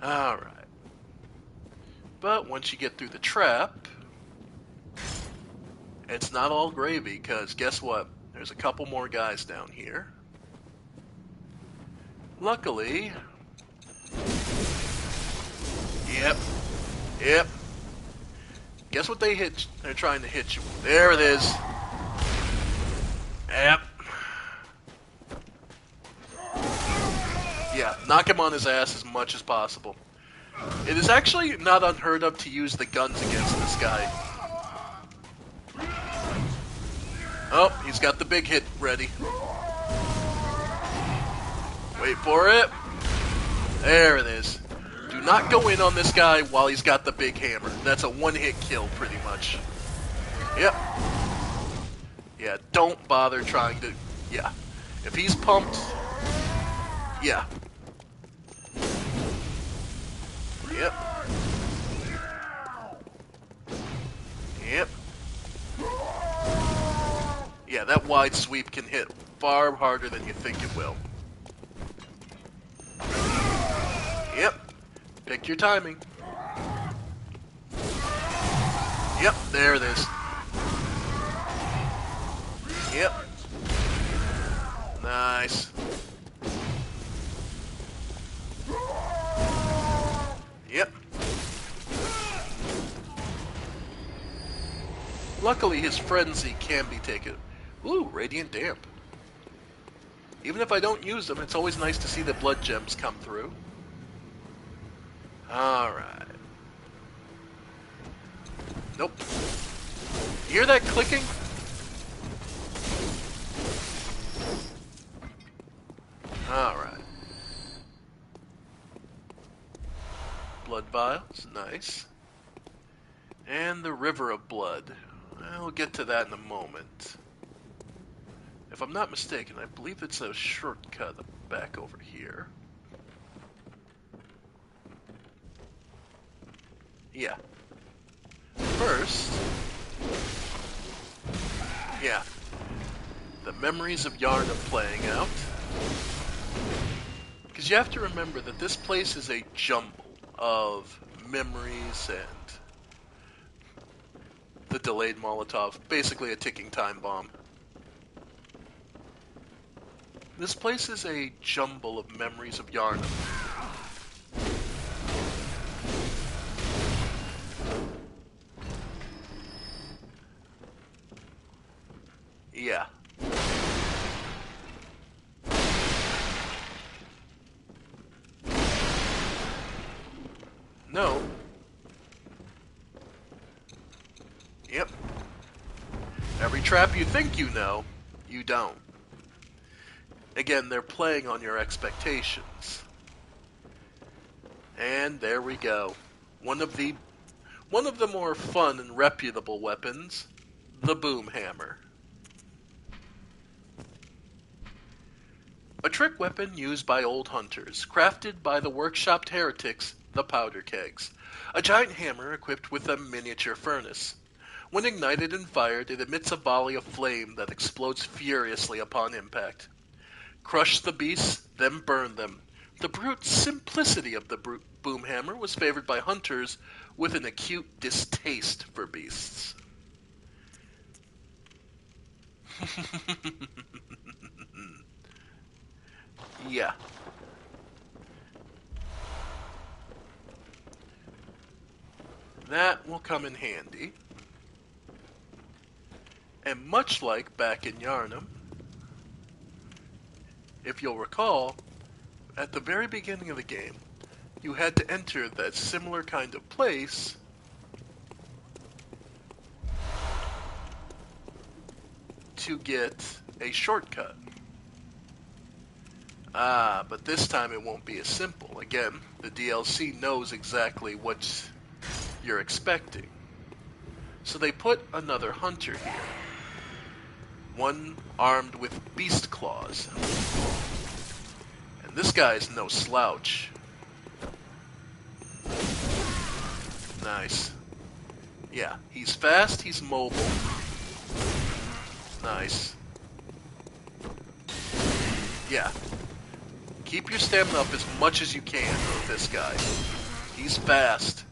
Alright. But once you get through the trap, it's not all gravy, because guess what? There's a couple more guys down here. Luckily... Yep. Guess what they're trying to hit you with. There it is. Yep. Yeah, knock him on his ass as much as possible. It is actually not unheard of to use the guns against this guy. Oh, he's got the big hit ready. Wait for it. There it is. Do not go in on this guy while he's got the big hammer. That's a one-hit kill, pretty much. Yep. Yeah, don't bother trying to... Yeah. If he's pumped... Yeah. Yep. Yep. Yeah, that wide sweep can hit far harder than you think it will. Yep. Pick your timing. Yep, there it is. Yep. Nice. Yep. Luckily, his frenzy can be taken. Ooh, radiant damp. Even if I don't use them, it's always nice to see the blood gems come through. Alright. Nope. You hear that clicking? Alright. Blood vials, nice. And the river of blood. We'll get to that in a moment. If I'm not mistaken, I believe it's a shortcut back over here. Yeah. First... Yeah. The memories of Yarnum playing out. Because you have to remember that this place is a jumble of memories and the delayed Molotov, basically a ticking time bomb. This place is a jumble of memories of Yarnum. Yeah. No. Yep. Every trap you think you know, you don't. Again, they're playing on your expectations. And there we go. One of the more fun and reputable weapons, the boom hammer. A trick weapon used by old hunters, crafted by the workshopped heretics, the powder kegs. A giant hammer equipped with a miniature furnace. When ignited and fired, it emits a volley of flame that explodes furiously upon impact. Crush the beasts, then burn them. The brute simplicity of the boom hammer was favored by hunters with an acute distaste for beasts. Yeah. That will come in handy. And much like back in Yarnum, if you'll recall, at the very beginning of the game, you had to enter that similar kind of place to get a shortcut. But this time it won't be as simple. Again, the DLC knows exactly what you're expecting. So they put another hunter here. One armed with beast claws. And this guy's no slouch. Nice. Yeah, he's fast, he's mobile. Nice. Yeah. Keep your stamina up as much as you can with this guy. He's fast.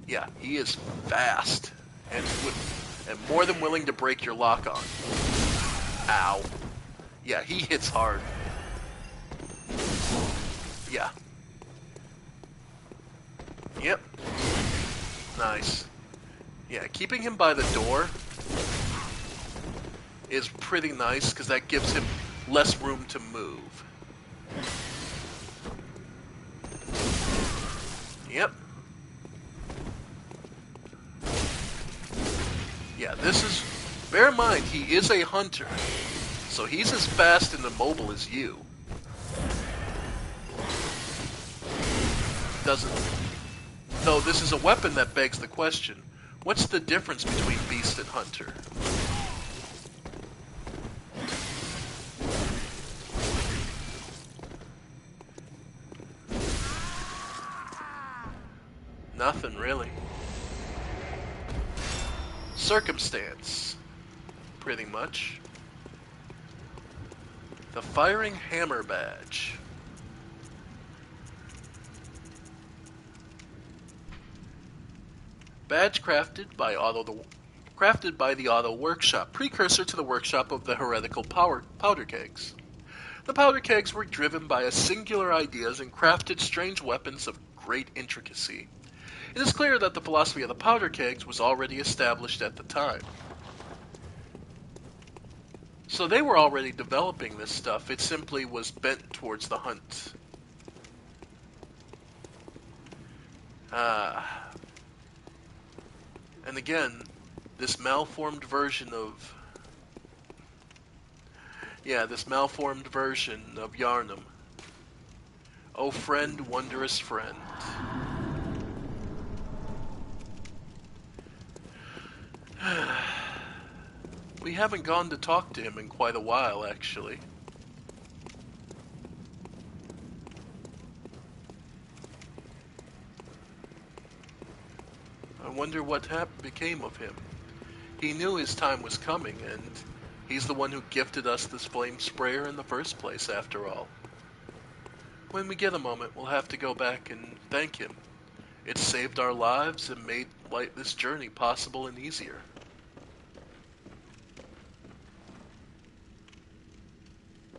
Yeah, he is fast. And more than willing to break your lock on. Ow. Yeah, he hits hard. Yeah. Yep. Nice. Yeah, keeping him by the door is pretty nice because that gives him less room to move. Yep. Yeah, this is... Bear in mind, he is a hunter. So he's as fast and immobile as you. Doesn't... Though this is a weapon that begs the question, what's the difference between beast and hunter? Nothing, really. Circumstance. Pretty much. The Firing Hammer Badge. Badge crafted by the Auto Workshop, precursor to the workshop of the heretical powder kegs. The powder kegs were driven by a singular ideas and crafted strange weapons of great intricacy. It is clear that the philosophy of the powder kegs was already established at the time. So they were already developing this stuff, it simply was bent towards the hunt. And again, this malformed version of... this malformed version of Yharnam. Oh friend, wondrous friend. We haven't gone to talk to him in quite a while, actually. I wonder what became of him. He knew his time was coming, and he's the one who gifted us this flame sprayer in the first place, after all. When we get a moment, we'll have to go back and thank him. It saved our lives and made this journey possible and easier.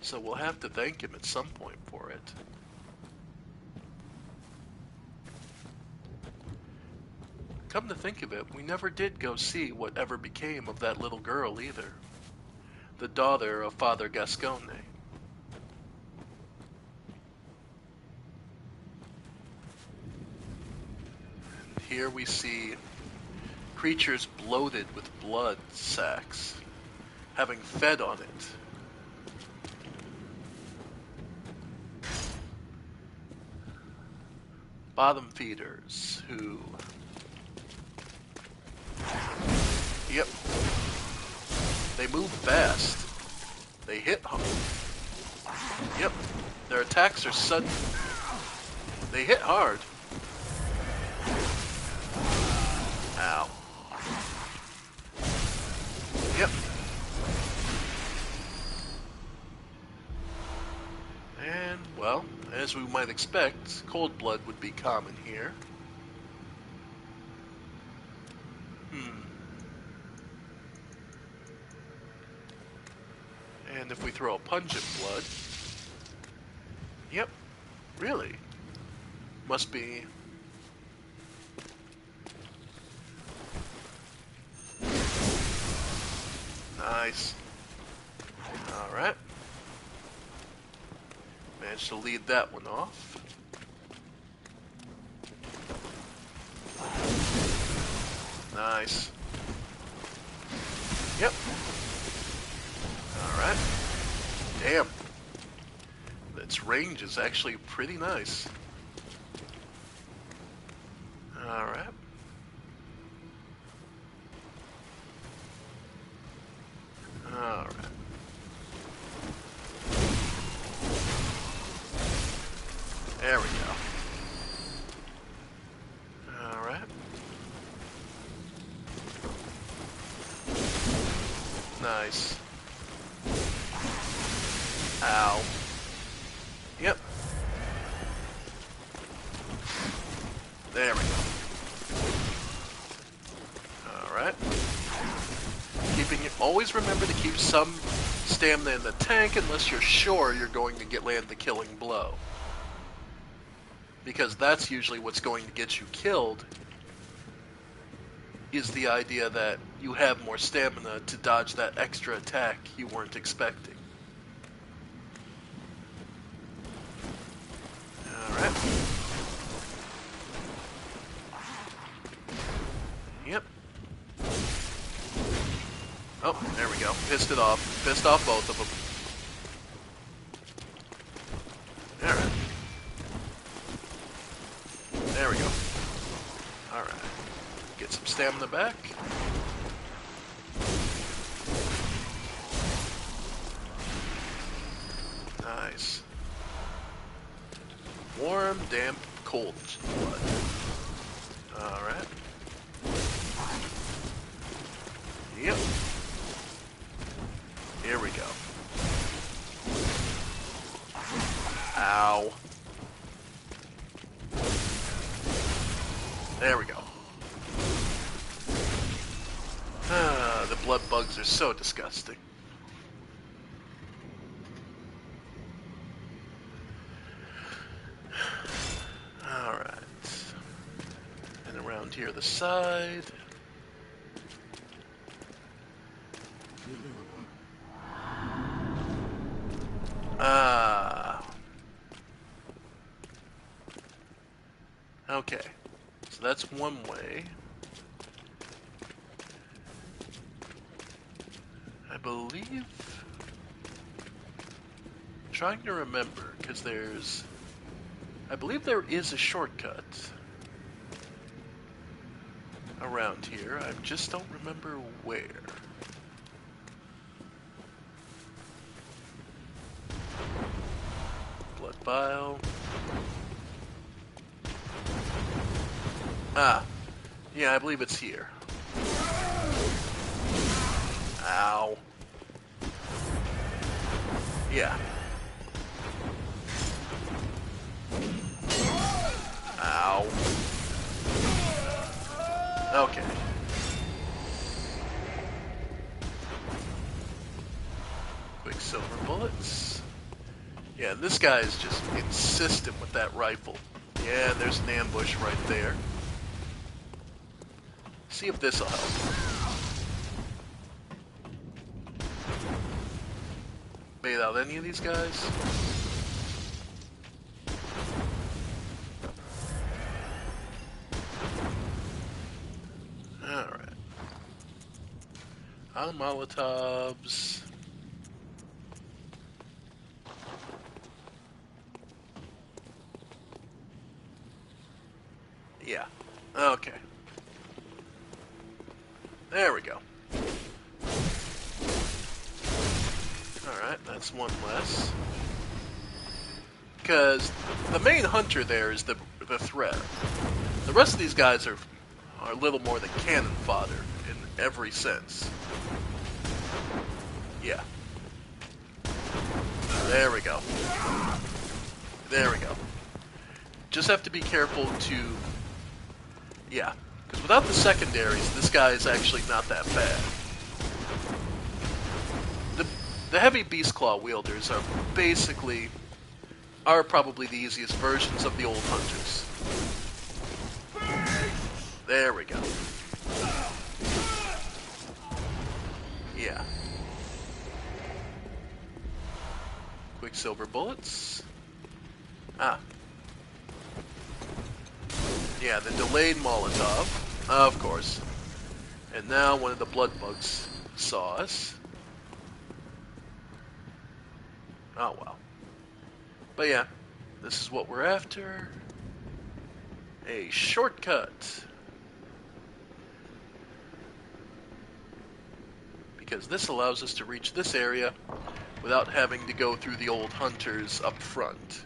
So we'll have to thank him at some point for it. Come to think of it, we never did go see whatever became of that little girl either. The daughter of Father Gascone. And here we see creatures bloated with blood sacs, having fed on it. Bottom feeders who... Yep. They move fast. They hit hard. Yep. Their attacks are sudden. They hit hard. Ow. Yep. And, well, as we might expect, cold blood would be common here. And if we throw a pungent blood... Yep. Really? Must be... Nice. Alright. Managed to lead that one off. Nice. Yep. Alright. Damn. Its range is actually pretty nice. Alright. Alright. There we go. Alright. Nice. Ow. Yep. There we go. Alright. Always remember to keep some stamina in the tank unless you're sure you're going to land the killing blow. Because that's usually what's going to get you killed, is the idea that you have more stamina to dodge that extra attack you weren't expecting. Yep. Oh, there we go. Pissed it off. Pissed off both of them. Alright. There we go. Alright. Get some stamina back. Nice. Warm, damp, cold blood. Alright. Yep. Here we go. Ow. There we go. The blood bugs are so disgusting. Alright. And around here the side. Okay. So that's one way. I believe... I'm trying to remember, because there's... I believe there is a shortcut around here. I just don't remember where. Blood vial. Ah. Yeah, I believe it's here. Ow. Yeah. Ow. Okay. Quicksilver bullets. Yeah, this guy is just insistent with that rifle. Yeah, there's an ambush right there. See if this'll help. Bait out any of these guys? Alright. On Molotovs. Yeah. Okay. There we go. Alright, that's one less. Because the main hunter there is the threat. The rest of these guys are little more than cannon fodder in every sense. Yeah. There we go. There we go. Just have to be careful to... Yeah. Because without the secondaries, this guy is actually not that bad. The heavy beast claw wielders are basically... are probably the easiest versions of the old hunters. There we go. Yeah. Quicksilver bullets. Ah. Yeah, the delayed Molotov. Of course. And now one of the blood bugs saw us. Oh well. But yeah, this is what we're after. A shortcut. Because this allows us to reach this area without having to go through the old hunters up front.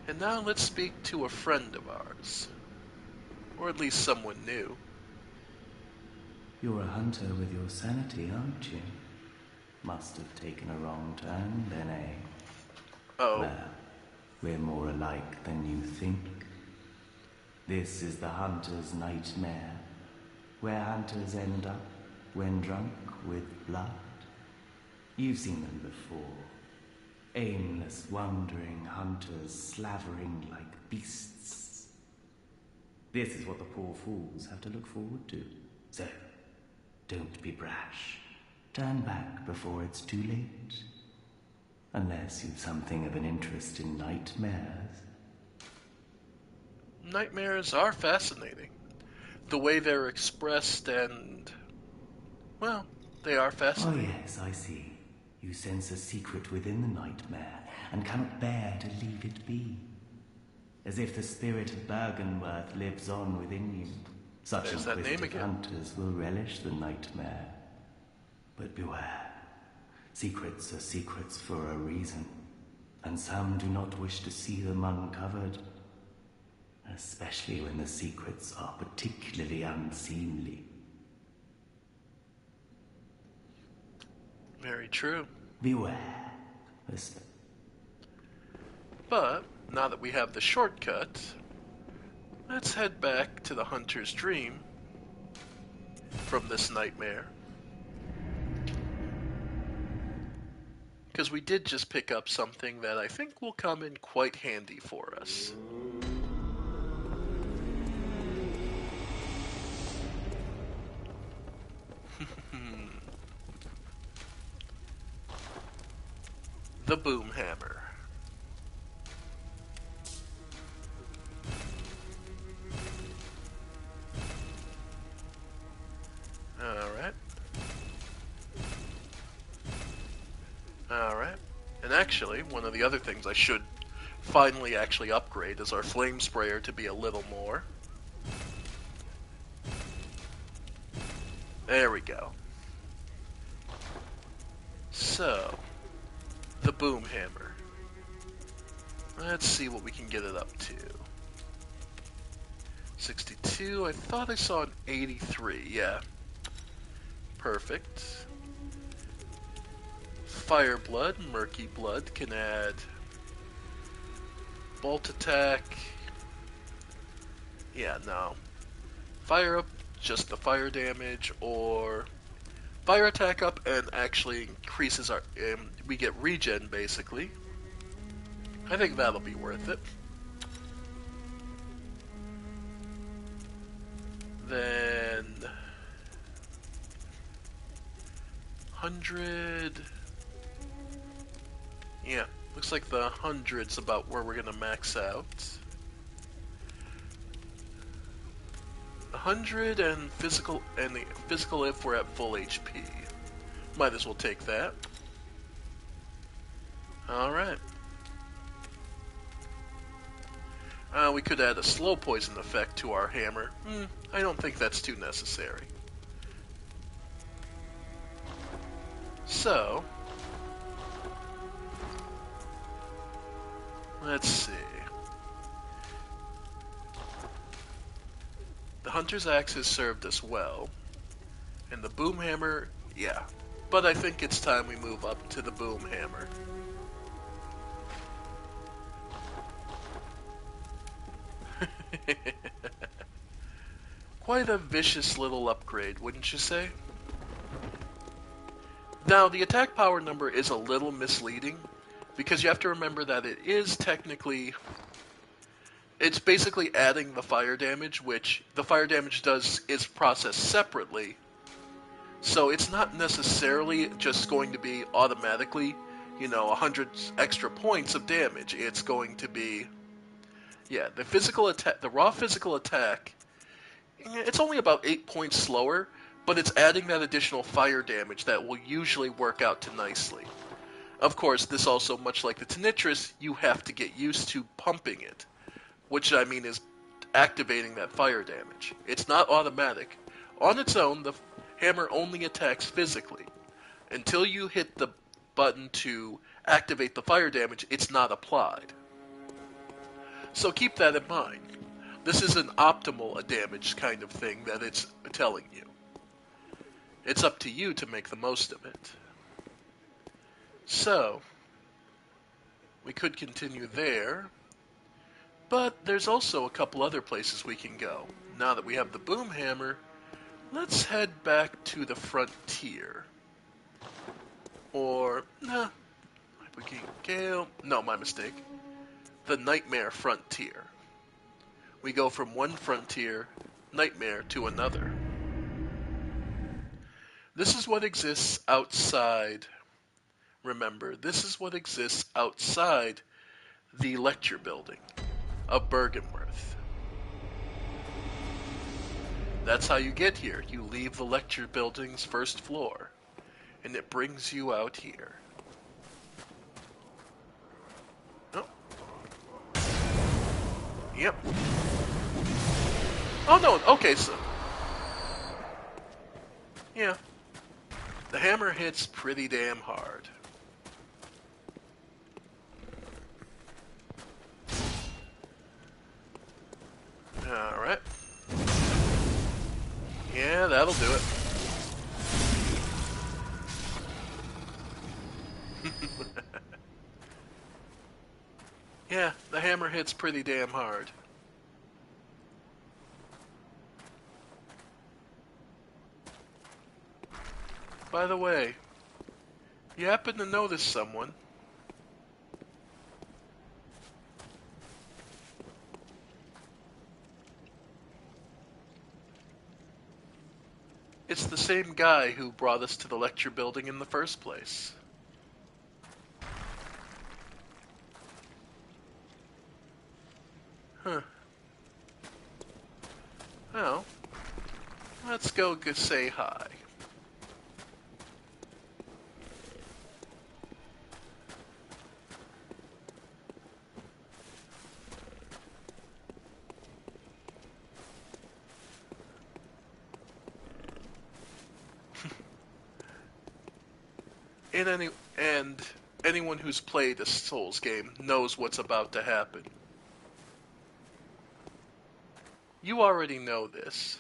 And now let's speak to a friend of ours. Or at least someone new. You're a hunter with your sanity, aren't you? Must have taken a wrong turn then, eh? Oh. Well, we're more alike than you think. This is the hunter's nightmare, where hunters end up when drunk with blood. You've seen them before. Aimless, wandering hunters slavering like beasts. This is what the poor fools have to look forward to. So, don't be brash. Turn back before it's too late. Unless you've something of an interest in nightmares. Nightmares are fascinating. the way they're expressed and, well, they are Oh fascinating. yes, I see. You sense a secret within the nightmare and cannot bear to leave it be. As if the spirit of Bergenworth lives on within you. Such There's that name inquisitive again. hunters will relish the nightmare. But beware. Secrets are secrets for a reason, and some do not wish to see them uncovered. Especially when the secrets are particularly unseemly. Very true. Beware. Listen. But, now that we have the shortcut, let's head back to the hunter's dream from this nightmare. Because we did just pick up something that I think will come in quite handy for us. The boom hammer. Alright. Alright. And actually, one of the other things I should finally actually upgrade is our flame sprayer to be a little more. There we go. So, the boom hammer. Let's see what we can get it up to. 62, I thought I saw an 83, yeah. Perfect. Fire blood, murky blood can add bolt attack. Yeah, no. Fire up, just the fire damage, or fire attack up and actually increases our, we get regen basically. I think that'll be worth it. Then 100. Yeah, looks like the 100's about where we're gonna max out. 100 and the physical if we're at full HP. Might as well take that. Alright. We could add a slow poison effect to our hammer. I don't think that's too necessary. So, let's see. The Hunter's Axe has served us well. And the Boom Hammer, yeah. But I think it's time we move up to the Boom Hammer. Quite a vicious little upgrade, wouldn't you say? Now, the attack power number is a little misleading, because you have to remember that it is technically... It's basically adding the fire damage, which the fire damage is processed separately. So it's not necessarily just going to be automatically, 100 extra points of damage. It's going to be... Yeah, the physical attack, the raw physical attack, it's only about 8 points slower, but it's adding that additional fire damage that will usually work out to nicely. Of course, this also, much like the Tinnitrus, you have to get used to pumping it, which I mean is activating that fire damage. It's not automatic. On its own, the hammer only attacks physically. Until you hit the button to activate the fire damage, it's not applied. So keep that in mind. This is an optimal damage kind of thing that it's telling you. It's up to you to make the most of it. So, we could continue there, but there's also a couple other places we can go. Now that we have the Boom Hammer, let's head back to the Frontier. Or, we can go, no, my mistake. The Nightmare Frontier. We go from one frontier, nightmare, to another. This is what exists outside. Remember, this is what exists outside the lecture building of Bergenworth. That's how you get here. You leave the lecture building's first floor, and it brings you out here. Oh. Yep. Oh no, okay, so... Yeah. The hammer hits pretty damn hard. Alright. Yeah, that'll do it. Yeah, the hammer hits pretty damn hard. By the way, you happen to notice someone? It's the same guy who brought us to the lecture building in the first place. Huh. Well, let's go say hi. And anyone who's played a Souls game knows what's about to happen. You already know this.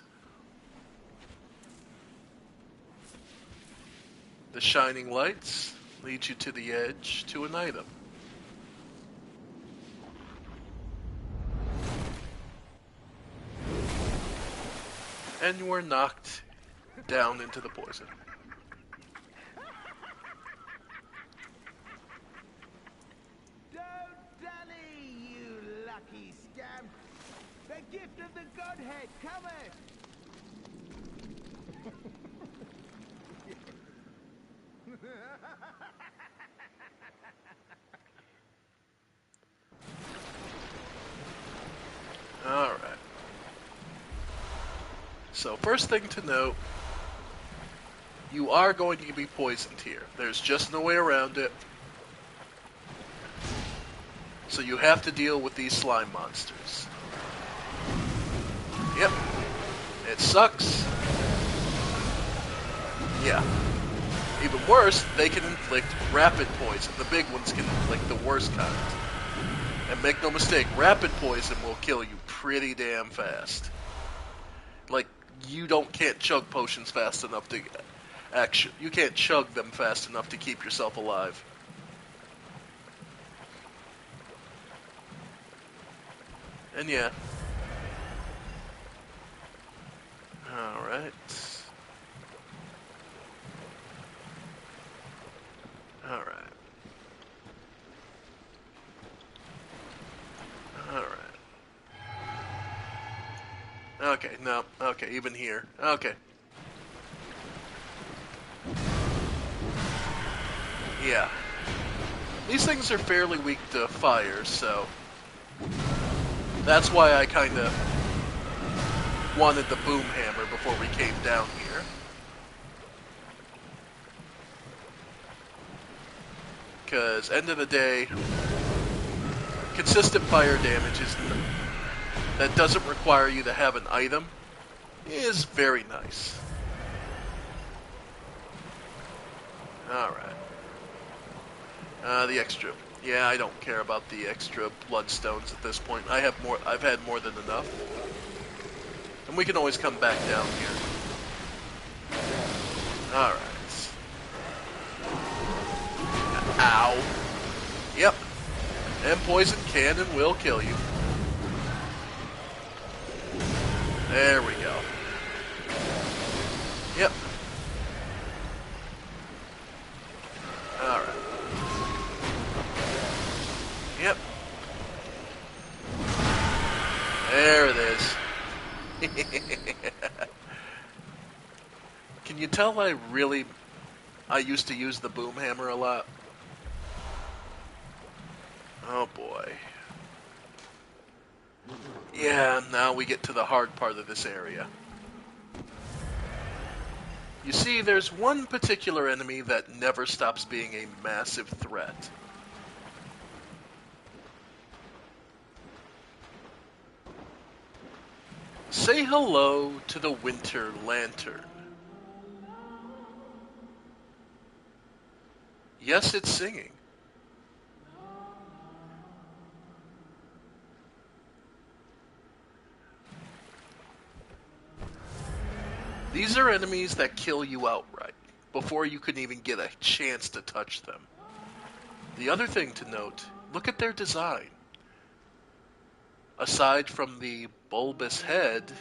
The shining lights lead you to the edge to an item. And you are knocked down into the poison. Don't dally, you lucky scamp! The gift of the Godhead cometh! Alright. So first thing to note, you are going to be poisoned here. There's just no way around it. So you have to deal with these slime monsters. Yep. It sucks. Yeah. Even worse, they can inflict rapid poison. The big ones can inflict the worst kind. And make no mistake, rapid poison will kill you pretty damn fast. Like, you can't chug potions fast enough to... Actually, you can't chug them fast enough to keep yourself alive. And yeah. Alright. Alright. Alright. Okay, no. Okay, even here. Okay. Yeah. These things are fairly weak to fire, so... That's why I kinda wanted the boom hammer before we came down here. Because, end of the day, consistent fire damage that doesn't require you to have an item is very nice. Alright. The extra. Yeah, I don't care about the extra bloodstones at this point. I've had more than enough. And we can always come back down here. Alright. Ow. Yep. And poison can and will kill you. There we go. Yep. Alright. Yep. There it is. Can you tell I used to use the boom hammer a lot? Oh boy. Yeah, now we get to the hard part of this area. You see, there's one particular enemy that never stops being a massive threat. Say hello to the Winter Lantern. Yes, it's singing. These are enemies that kill you outright, before you can even get a chance to touch them. The other thing to note, look at their design. Aside from the bulbous head,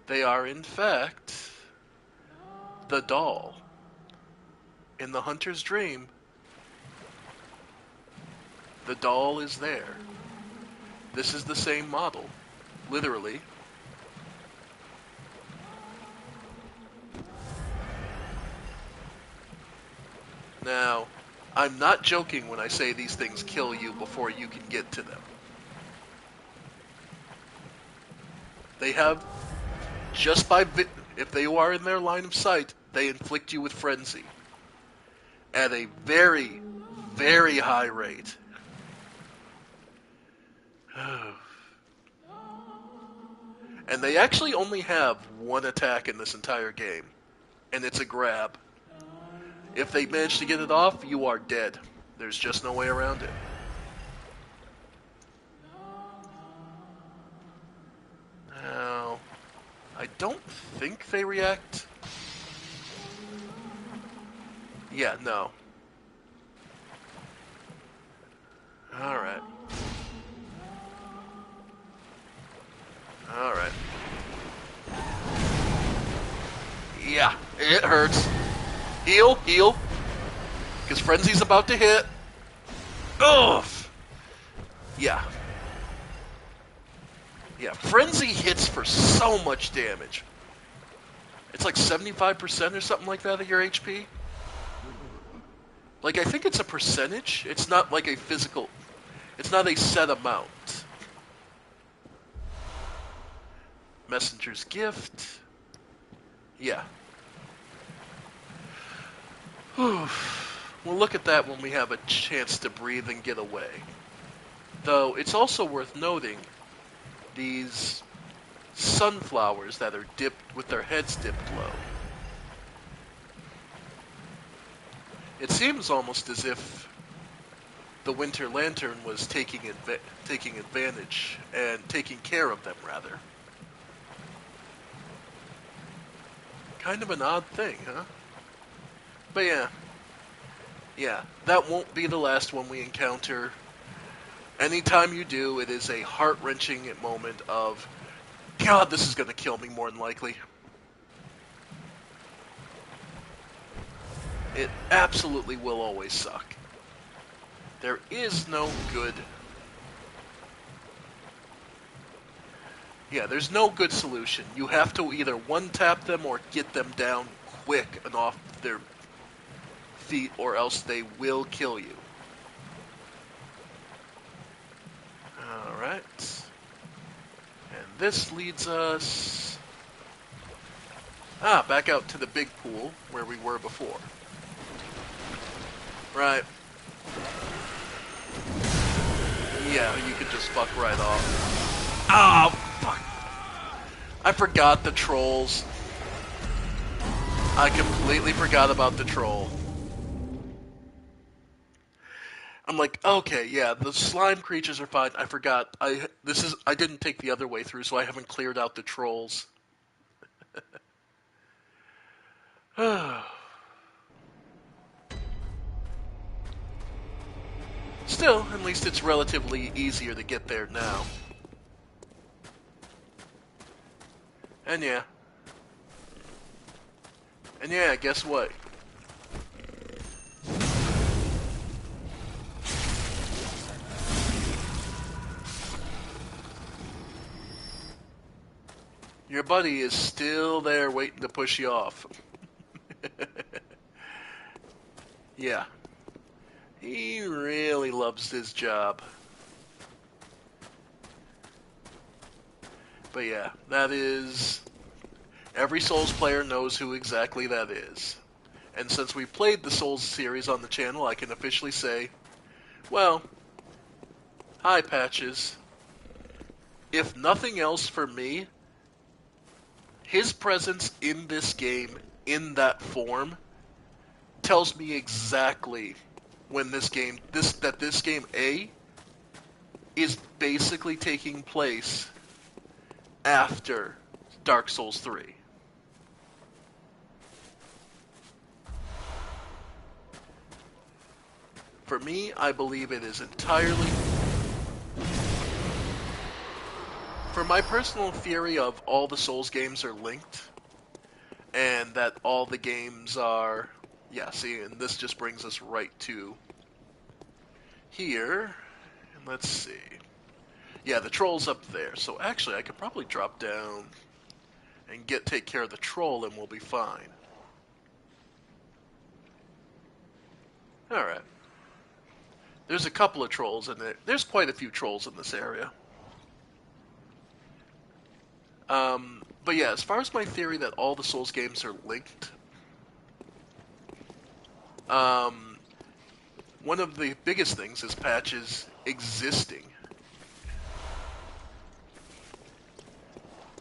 they are in fact the doll. In the hunter's dream, the doll is there. This is the same model, literally. Now, I'm not joking when I say these things kill you before you can get to them. They have, just by, if they are in their line of sight, they inflict you with frenzy. At a very, very high rate. And they actually only have one attack in this entire game. And it's a grab. If they manage to get it off, you are dead. There's just no way around it. Now, I don't think they react. Yeah, no. Alright. Alright. Yeah, it hurts. Heal, heal. Because Frenzy's about to hit. Ugh! Yeah. Yeah, Frenzy hits for so much damage. It's like 75% or something like that of your HP. Like, I think it's a percentage. It's not like a physical... It's not a set amount. Messenger's Gift. Yeah. Whew. We'll look at that when we have a chance to breathe and get away. Though, it's also worth noting these sunflowers that are dipped with their heads dipped low. It seems almost as if the Winter Lantern was taking advantage and taking care of them, rather. Kind of an odd thing, huh? But yeah. Yeah, that won't be the last one we encounter. Anytime you do, it is a heart-wrenching moment of, God, this is going to kill me more than likely. It absolutely will always suck. There is no good... Yeah, there's no good solution. You have to either one-tap them or get them down quick and off their feet, or else they will kill you. Alright. And this leads us... back out to the big pool, where we were before. Right. Yeah, you could just fuck right off. Oh, fuck. I forgot the trolls. I completely forgot about the troll. I'm like, okay, yeah, the slime creatures are fine. I forgot. I didn't take the other way through, so I haven't cleared out the trolls. Still, at least it's relatively easier to get there now. And yeah. And yeah, guess what? Your buddy is still there waiting to push you off. Yeah. He really loves his job. But yeah, that is Every Souls player knows who exactly that is. And since we played the Souls series on the channel, I can officially say, well, hi Patches. If nothing else for me, his presence in this game, in that form, tells me exactly when this game A is basically taking place after Dark Souls 3. For me, I believe it is entirely... For my personal theory of all the Souls games are linked, and that all the games are... Yeah, see, and this just brings us right to here. And let's see. Yeah, the troll's up there. So actually, I could probably drop down and take care of the troll, and we'll be fine. Alright. There's a couple of trolls in there. There's quite a few trolls in this area. But yeah, as far as my theory that all the Souls games are linked, one of the biggest things is Patches existing.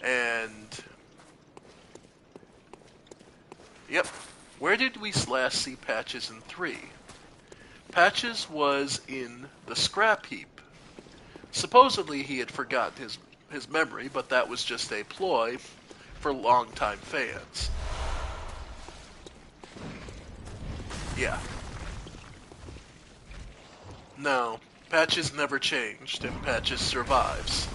And... Yep. Where did we last see Patches in 3? Patches was in the scrap heap. Supposedly he had forgotten his memory, but that was just a ploy for longtime fans. Yeah. No, Patches never changed, and Patches survives.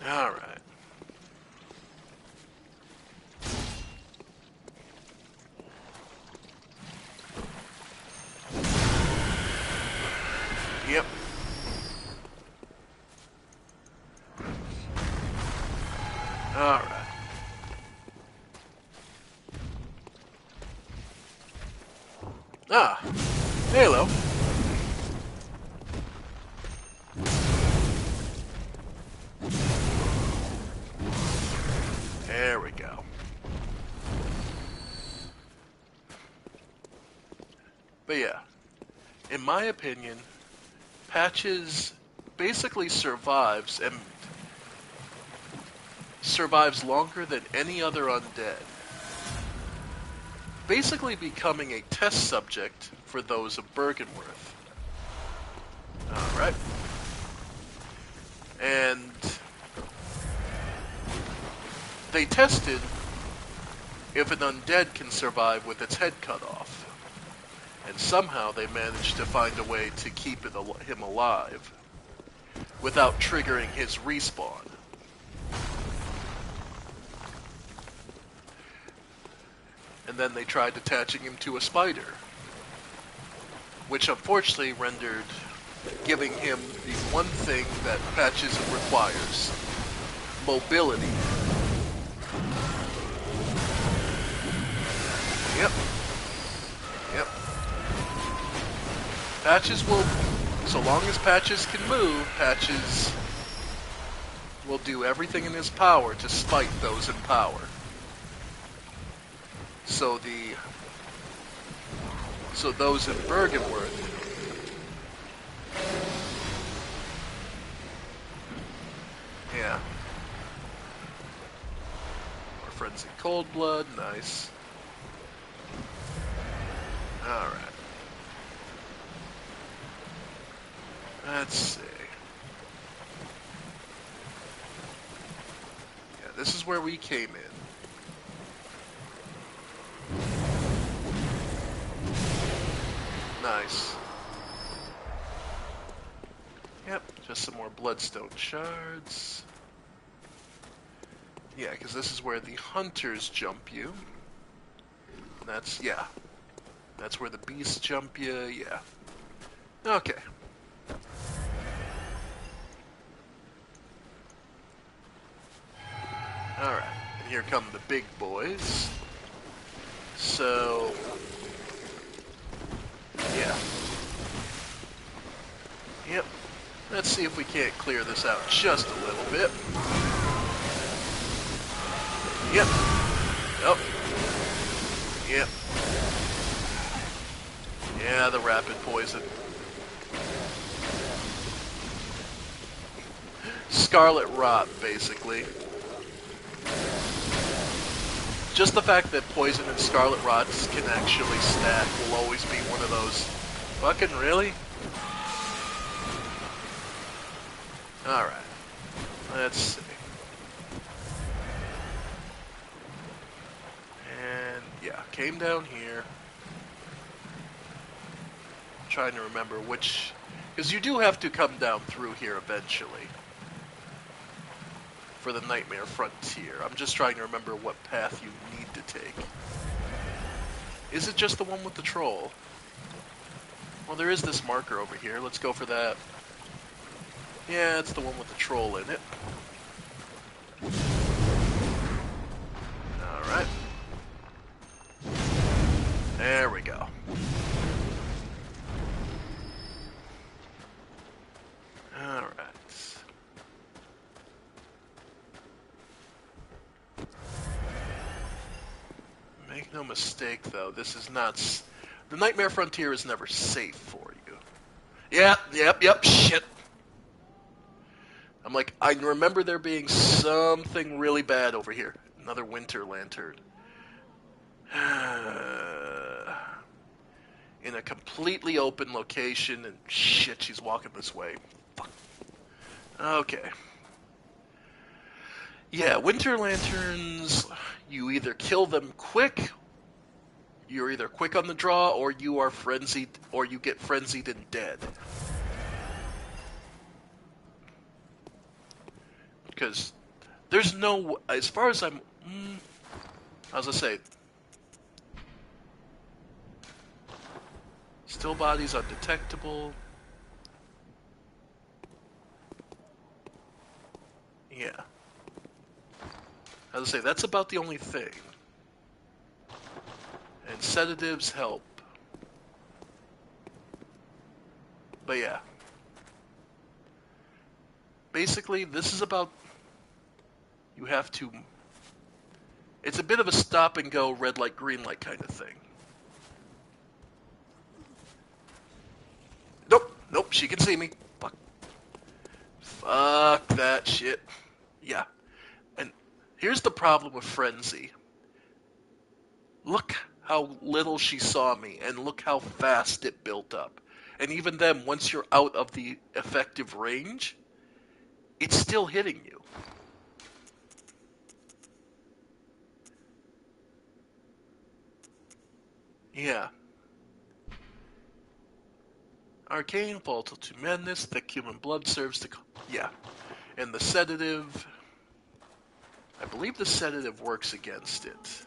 Alright. Yep. Alright. Ah. Hello. There we go. But yeah, in my opinion, Patches basically survives, and survives longer than any other undead. Basically becoming a test subject for those of Bergenworth. Alright. And they tested if an undead can survive with its head cut off. And somehow they managed to find a way to keep him alive without triggering his respawn. And then they tried attaching him to a spider, which unfortunately rendered giving him the one thing that Patches requires: mobility. Yep. Yep. Patches will, so long as Patches can move, Patches will do everything in his power to spite those in power. So those in Bergenworth, yeah. Our friends in Cold Blood, nice. Alright. Let's see. Yeah, this is where we came in. Nice. Yep, just some more bloodstone shards. Yeah, because this is where the hunters jump you. And that's, yeah. That's where the beasts jump you, yeah. Okay. Alright, and here come the big boys. So... yeah. Yep. Let's see if we can't clear this out just a little bit. Yep. Yep. Yep. Yeah, the rapid poison. Scarlet rot, basically. Just the fact that poison and scarlet rots can actually stack will always be one of those. Fucking really? Alright. Let's see. And yeah, came down here. I'm trying to remember which. Because you do have to come down through here eventually. For the Nightmare Frontier. I'm just trying to remember what path you need to take. Is it just the one with the troll? Well, there is this marker over here. Let's go for that. Yeah, it's the one with the troll in it. Alright. There we go. Alright. Make no mistake, though, this is not... The Nightmare Frontier is never safe for you. Yep, shit. I'm like, I remember there being something really bad over here. Another winter lantern. In a completely open location, and shit, she's walking this way. Fuck. Okay. Yeah, winter lanterns, you either kill them quick, you're either quick on the draw, or you are frenzied, or you get frenzied and dead. Because there's no, as far as I'm, how's I say, still bodies undetectable. Yeah. As I say, that's about the only thing. And sedatives help. But yeah. Basically, this is about... You have to... It's a bit of a stop and go, red light, green light kind of thing. Nope, she can see me. Fuck that shit. Yeah. And here's the problem with Frenzy. Look how little she saw me, and look how fast it built up. And even then, once you're out of the effective range, it's still hitting you. Yeah. Arcane, volatile to madness, thick human blood serves to... Yeah. And the sedative... I believe the sedative works against it.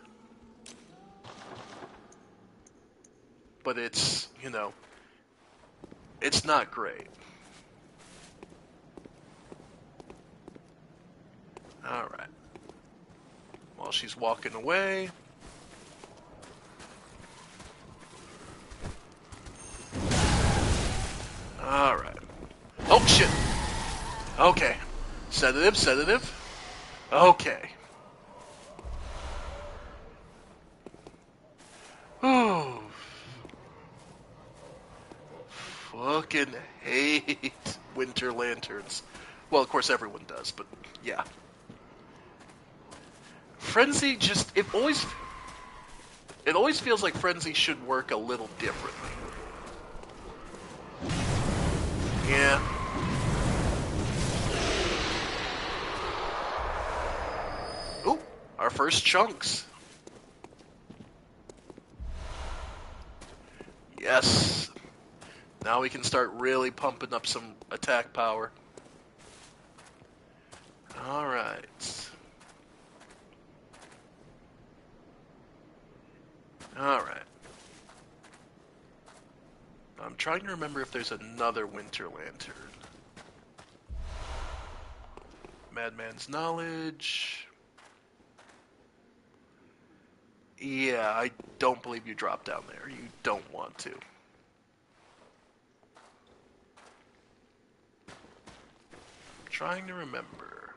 But it's, you know... It's not great. Alright. While she's walking away... Alright. Oh, shit! Okay. Sedative. Okay. Oh. Fucking hate winter lanterns. Well, of course everyone does, but yeah. Frenzy just... It always feels like Frenzy should work a little differently. Yeah. Ooh, our first chunks. Yes. Now we can start really pumping up some attack power. Alright. Alright. I'm trying to remember if there's another Winter Lantern. Madman's Knowledge. Yeah, I don't believe you drop down there. You don't want to. Trying to remember.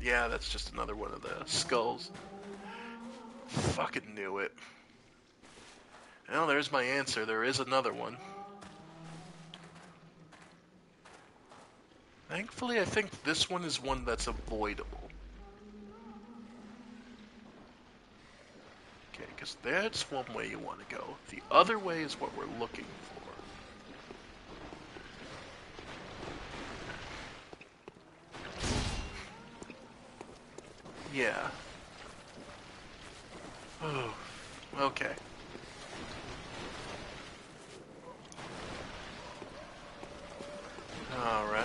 Yeah, that's just another one of the skulls. Fucking knew it. Well, there's my answer. There is another one. Thankfully, I think this one is one that's avoidable. Okay, because that's one way you want to go. The other way is what we're looking for. Yeah. Oh, okay. Alright.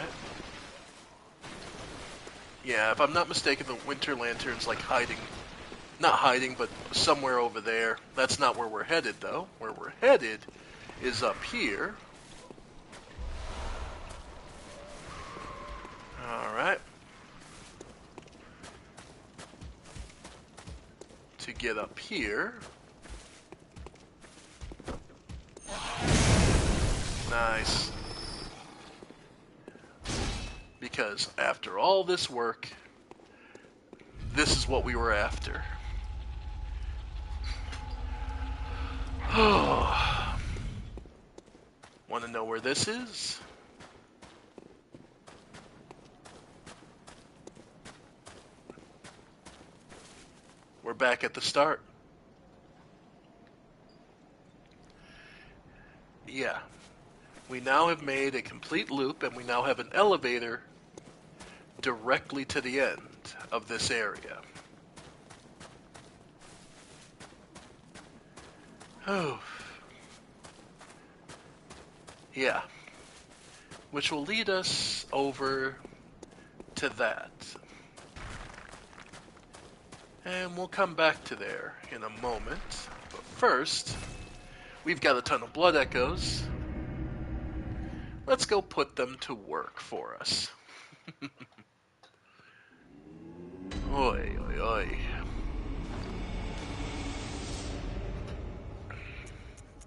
Yeah, if I'm not mistaken, the Winter Lantern's like hiding. Not hiding, but somewhere over there. That's not where we're headed, though. Where we're headed is up here. Alright. To get up here. Nice. Because after all this work, this is what we were after. Oh. Want to know where this is? We're back at the start. Yeah. We now have made a complete loop, and we now have an elevator directly to the end of this area. Oh. Yeah. Which will lead us over to that. And we'll come back to there in a moment. But first, we've got a ton of blood echoes. Let's go put them to work for us. Oi, oi, oi.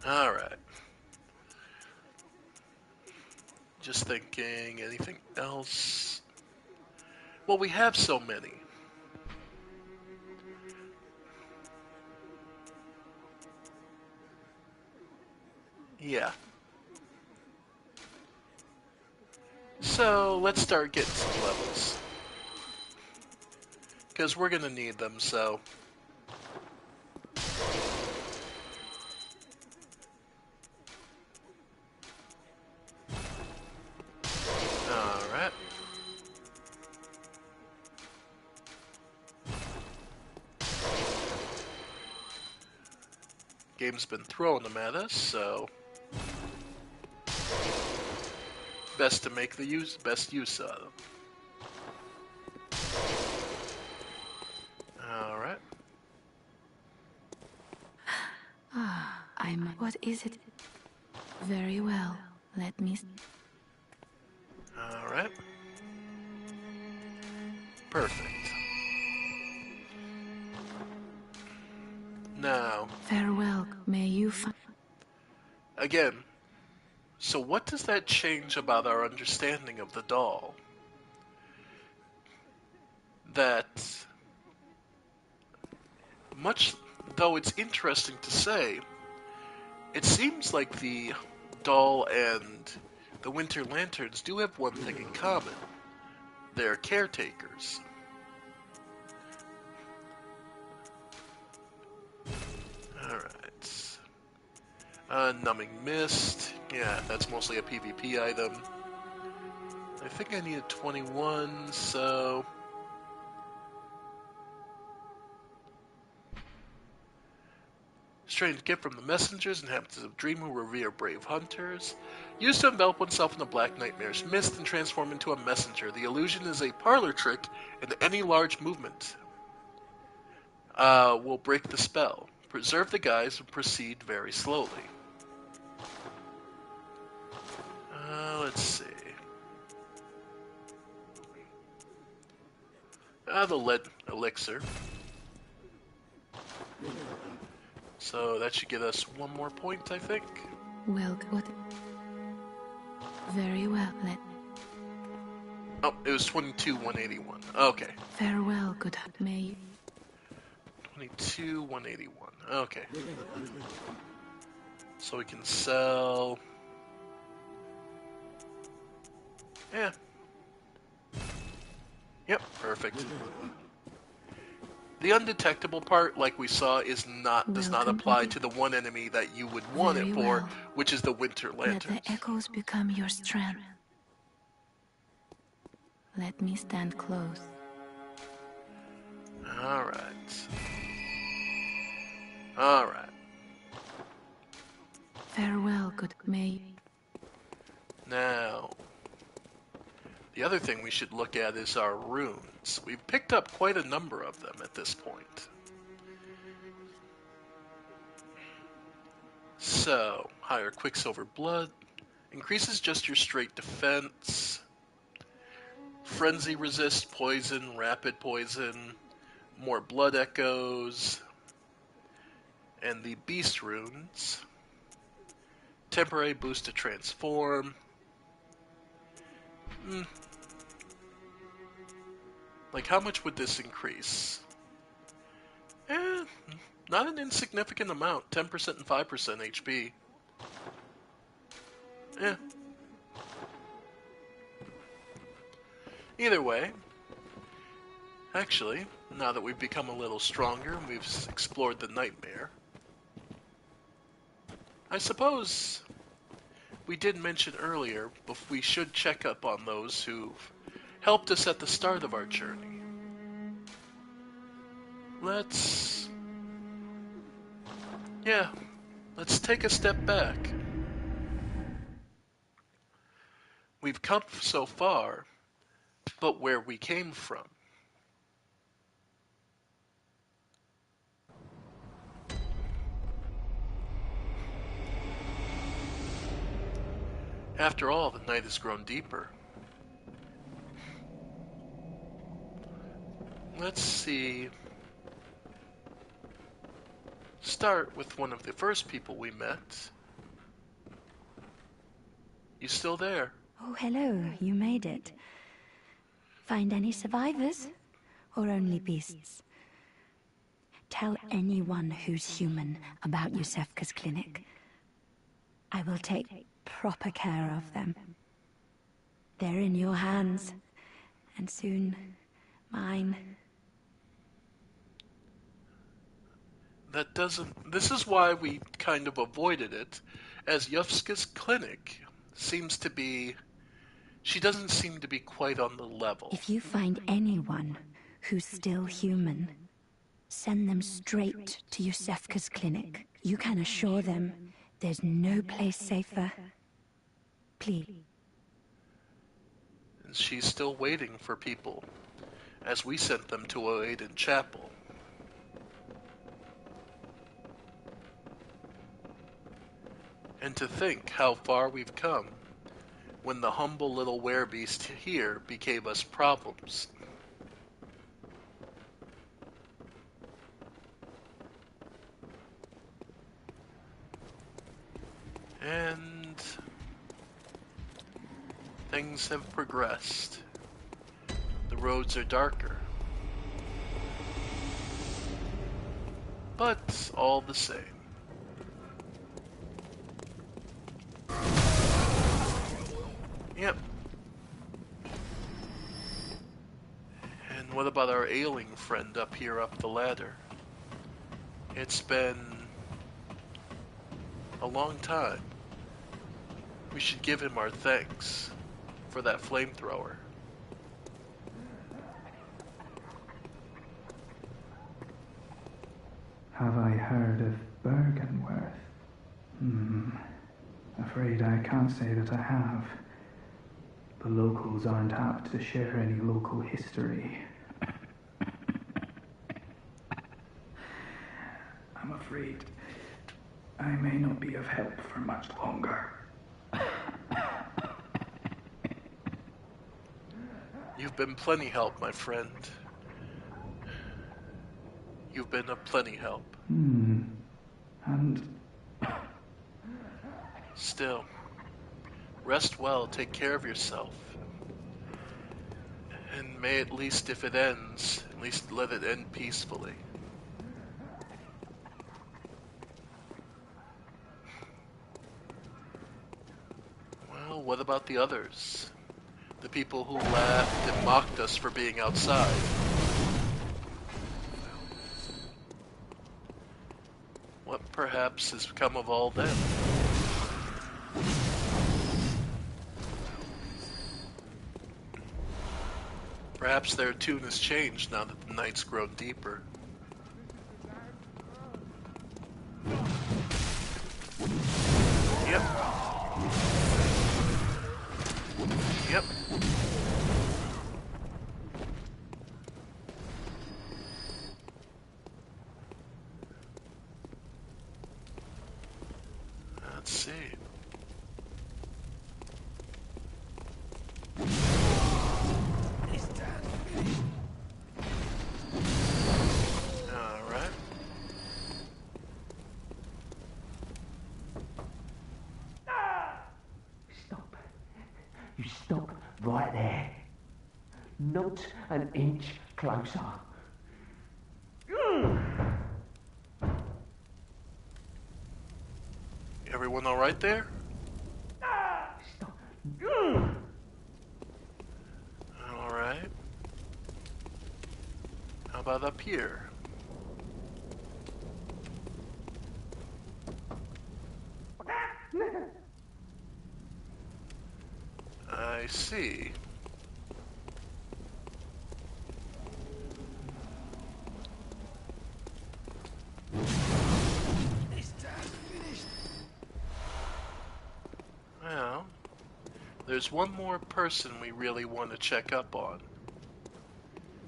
Alright. Just thinking, anything else? Well, we have so many. Yeah. So, let's start getting some levels. Because we're gonna need them, so... Alright. Game's been throwing them at us, so... Best to make the best use of them. Alright. What is it? Very well. Let me... Alright. Perfect. Now, Farewell. May you find... again, so what does that change about our understanding of the doll? That, much though it's interesting to say, it seems like the doll and the Winter Lanterns do have one thing in common. They're caretakers. Alright. Numbing Mist. Yeah, that's mostly a PvP item. I think I needed 21, so... Strange gift from the messengers, inhabitants of Dream who revere brave hunters. Used to envelop oneself in the black nightmare's mist and transform into a messenger. The illusion is a parlor trick, and any large movement will break the spell. Preserve the guise and proceed very slowly. Let's see. The lead elixir. So that should get us one more point, I think. Well, what? Very well. Oh, it was 22,181. Okay. Farewell, good may 22,181. Okay. So we can sell... Yeah. Yep, perfect. The undetectable part, like we saw, does not Welcome, apply Edie. to the one enemy that you would want Very it for, well. which is the Winter Let Lanterns. the echoes become your strength. Let me stand close. Alright. Alright. Farewell, good may. Now, the other thing we should look at is our runes. We've picked up quite a number of them at this point. So, higher Quicksilver Blood, increases just your straight defense, Frenzy resist poison, rapid poison, more blood echoes, and the beast runes. Temporary boost to transform. Like, how much would this increase? Not an insignificant amount. 10% and 5% HP. Either way, actually, now that we've become a little stronger and we've explored the nightmare, I suppose we did mention earlier, but we should check up on those who've helped us at the start of our journey. Let's take a step back. We've come so far, but where we came from. After all, the night has grown deeper. Let's see. Start with one of the first people we met. You still there? Oh, hello. You made it. Find any survivors? Or only beasts? Tell anyone who's human about Yusefka's clinic. I will take proper care of them. They're in your hands. And soon, mine. This is why we kind of avoided it, as Yufska's clinic seems to be... She doesn't seem to be quite on the level. If you find anyone who's still human, send them straight to Yusefka's clinic. You can assure them there's no place safer. Please. And she's still waiting for people, as we sent them to Oaden Chapel. And to think how far we've come when the humble little werebeast here became us problems. And things have progressed. The roads are darker. But all the same. Yep. And what about our ailing friend up here up the ladder? It's been a long time. We should give him our thanks for that flamethrower. Have I heard of Bergenworth? Afraid I can't say that I have. The locals aren't apt to share any local history. I'm afraid I may not be of help for much longer. You've been plenty help, my friend. You've been of plenty help. And still, rest well, take care of yourself. And may at least if it ends, at least let it end peacefully. Well, what about the others? The people who laughed and mocked us for being outside. What perhaps has become of all them? Perhaps their tune has changed now that the night's grown deeper. Yep. Yep. Let's see. Alright. Stop. You stop right there. Not an inch closer. Everyone alright there? Stop. Alright. How about up here? I see. Well, there's one more person we really want to check up on.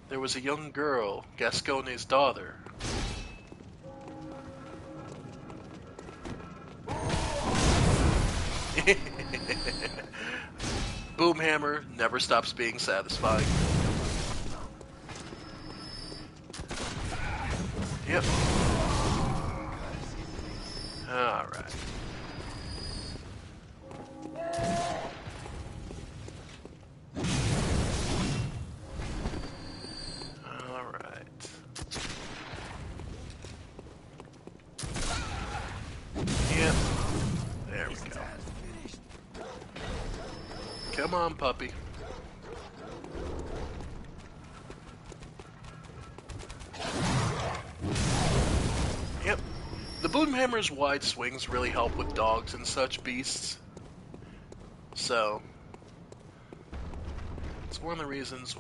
There was a young girl, Gascone's daughter. Boomhammer never stops being satisfying. Yep. Alright. Alright. Yep. There we go. Come on, puppy. Yep. The Boomhammer's wide swings really help with dogs and such beasts. So, it's one of the reasons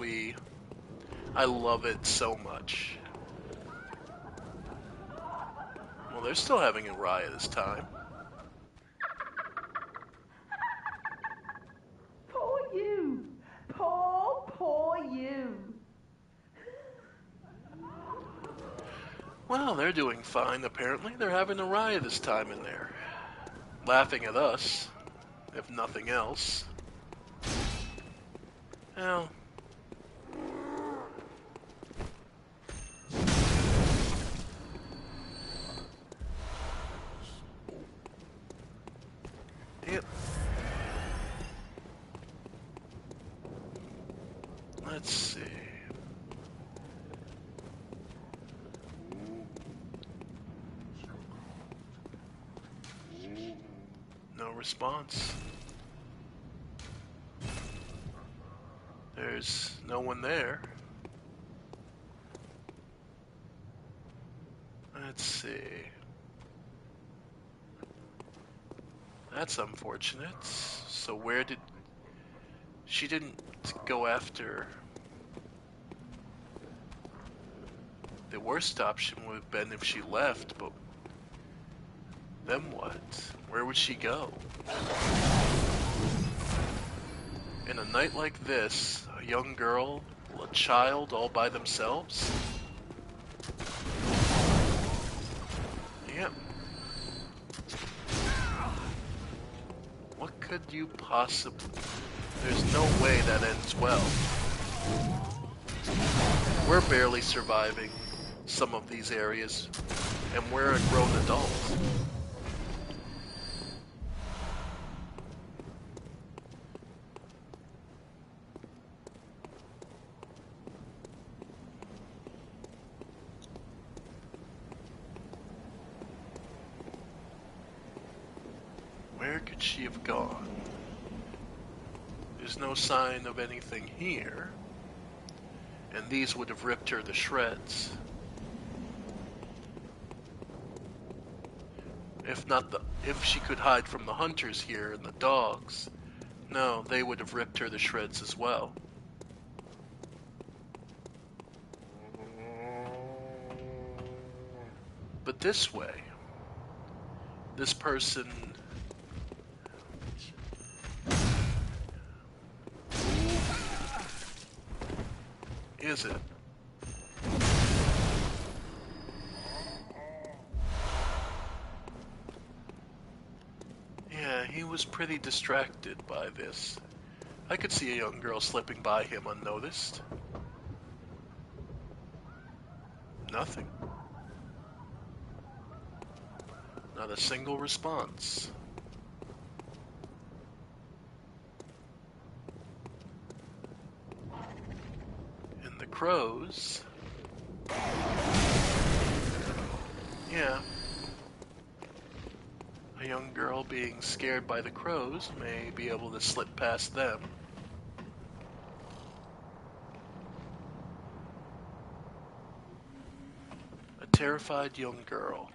I love it so much. Well, they're still having a riot this time. Poor you. Poor you. Well, they're doing fine, apparently. They're having a riot this time in there. Laughing at us, if nothing else. Well, yep. Let's see. No response. There's no one there. Let's see. That's unfortunate. So where did... She didn't go after... The worst option would have been if she left, but... Then what? Where would she go? In a night like this, a young girl, a child all by themselves? Yep. What could you possibly... There's no way that ends well. We're barely surviving some of these areas, and we're a grown adult. where could she have gone? There's no sign of anything here, and these would have ripped her to shreds. If she could hide from the hunters here and the dogs, no, they would have ripped her to shreds as well. But this way, this person... Is it? Yeah, he was pretty distracted by this. I could see a young girl slipping by him unnoticed. Nothing. Not a single response. And the crows... Yeah. A young girl being scared by the crows may be able to slip past them. A terrified young girl.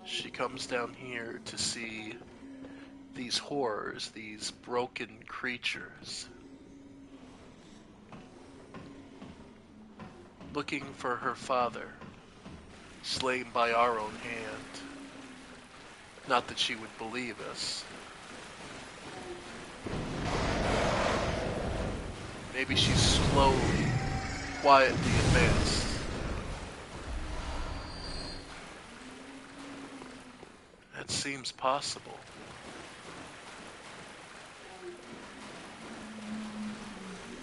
She comes down here to see these horrors, these broken creatures. Looking for her father, slain by our own hand. Not that she would believe us. Maybe she's slowly, quietly advanced. That seems possible.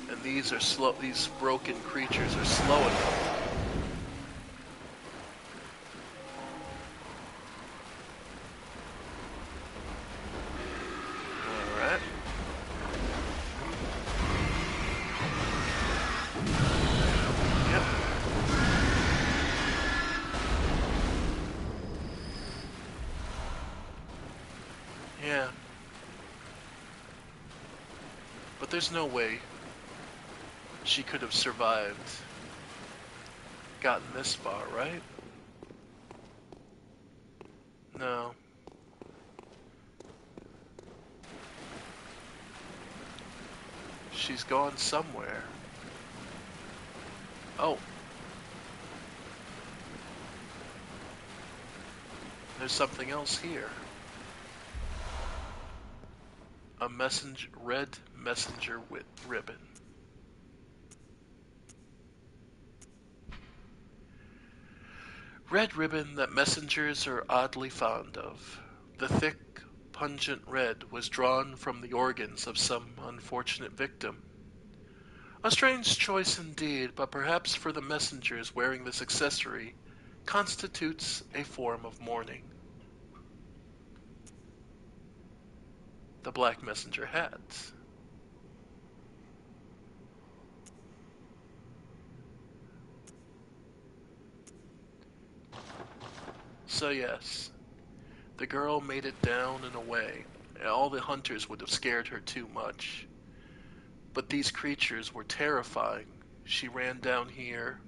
And these broken creatures are slow enough. Alright. Yep. Yeah. But there's no way she could have survived, gotten this far, right? No. She's gone somewhere. Oh. There's something else here. A red messenger with ribbon. Red ribbon that messengers are oddly fond of. The thick, pungent red was drawn from the organs of some unfortunate victim. A strange choice indeed, but perhaps for the messengers wearing this accessory constitutes a form of mourning. The black messenger hats. So yes, the girl made it down and away. All the hunters would have scared her too much. But these creatures were terrifying. She ran down here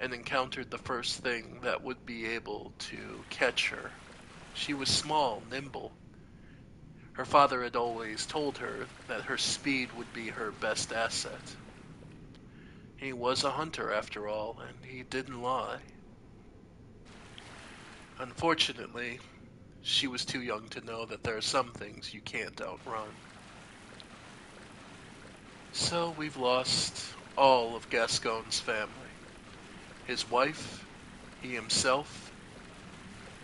and encountered the first thing that would be able to catch her. She was small, nimble. Her father had always told her that her speed would be her best asset. He was a hunter after all, and he didn't lie. Unfortunately, she was too young to know that there are some things you can't outrun. So we've lost all of Gascoigne's family. His wife, he himself,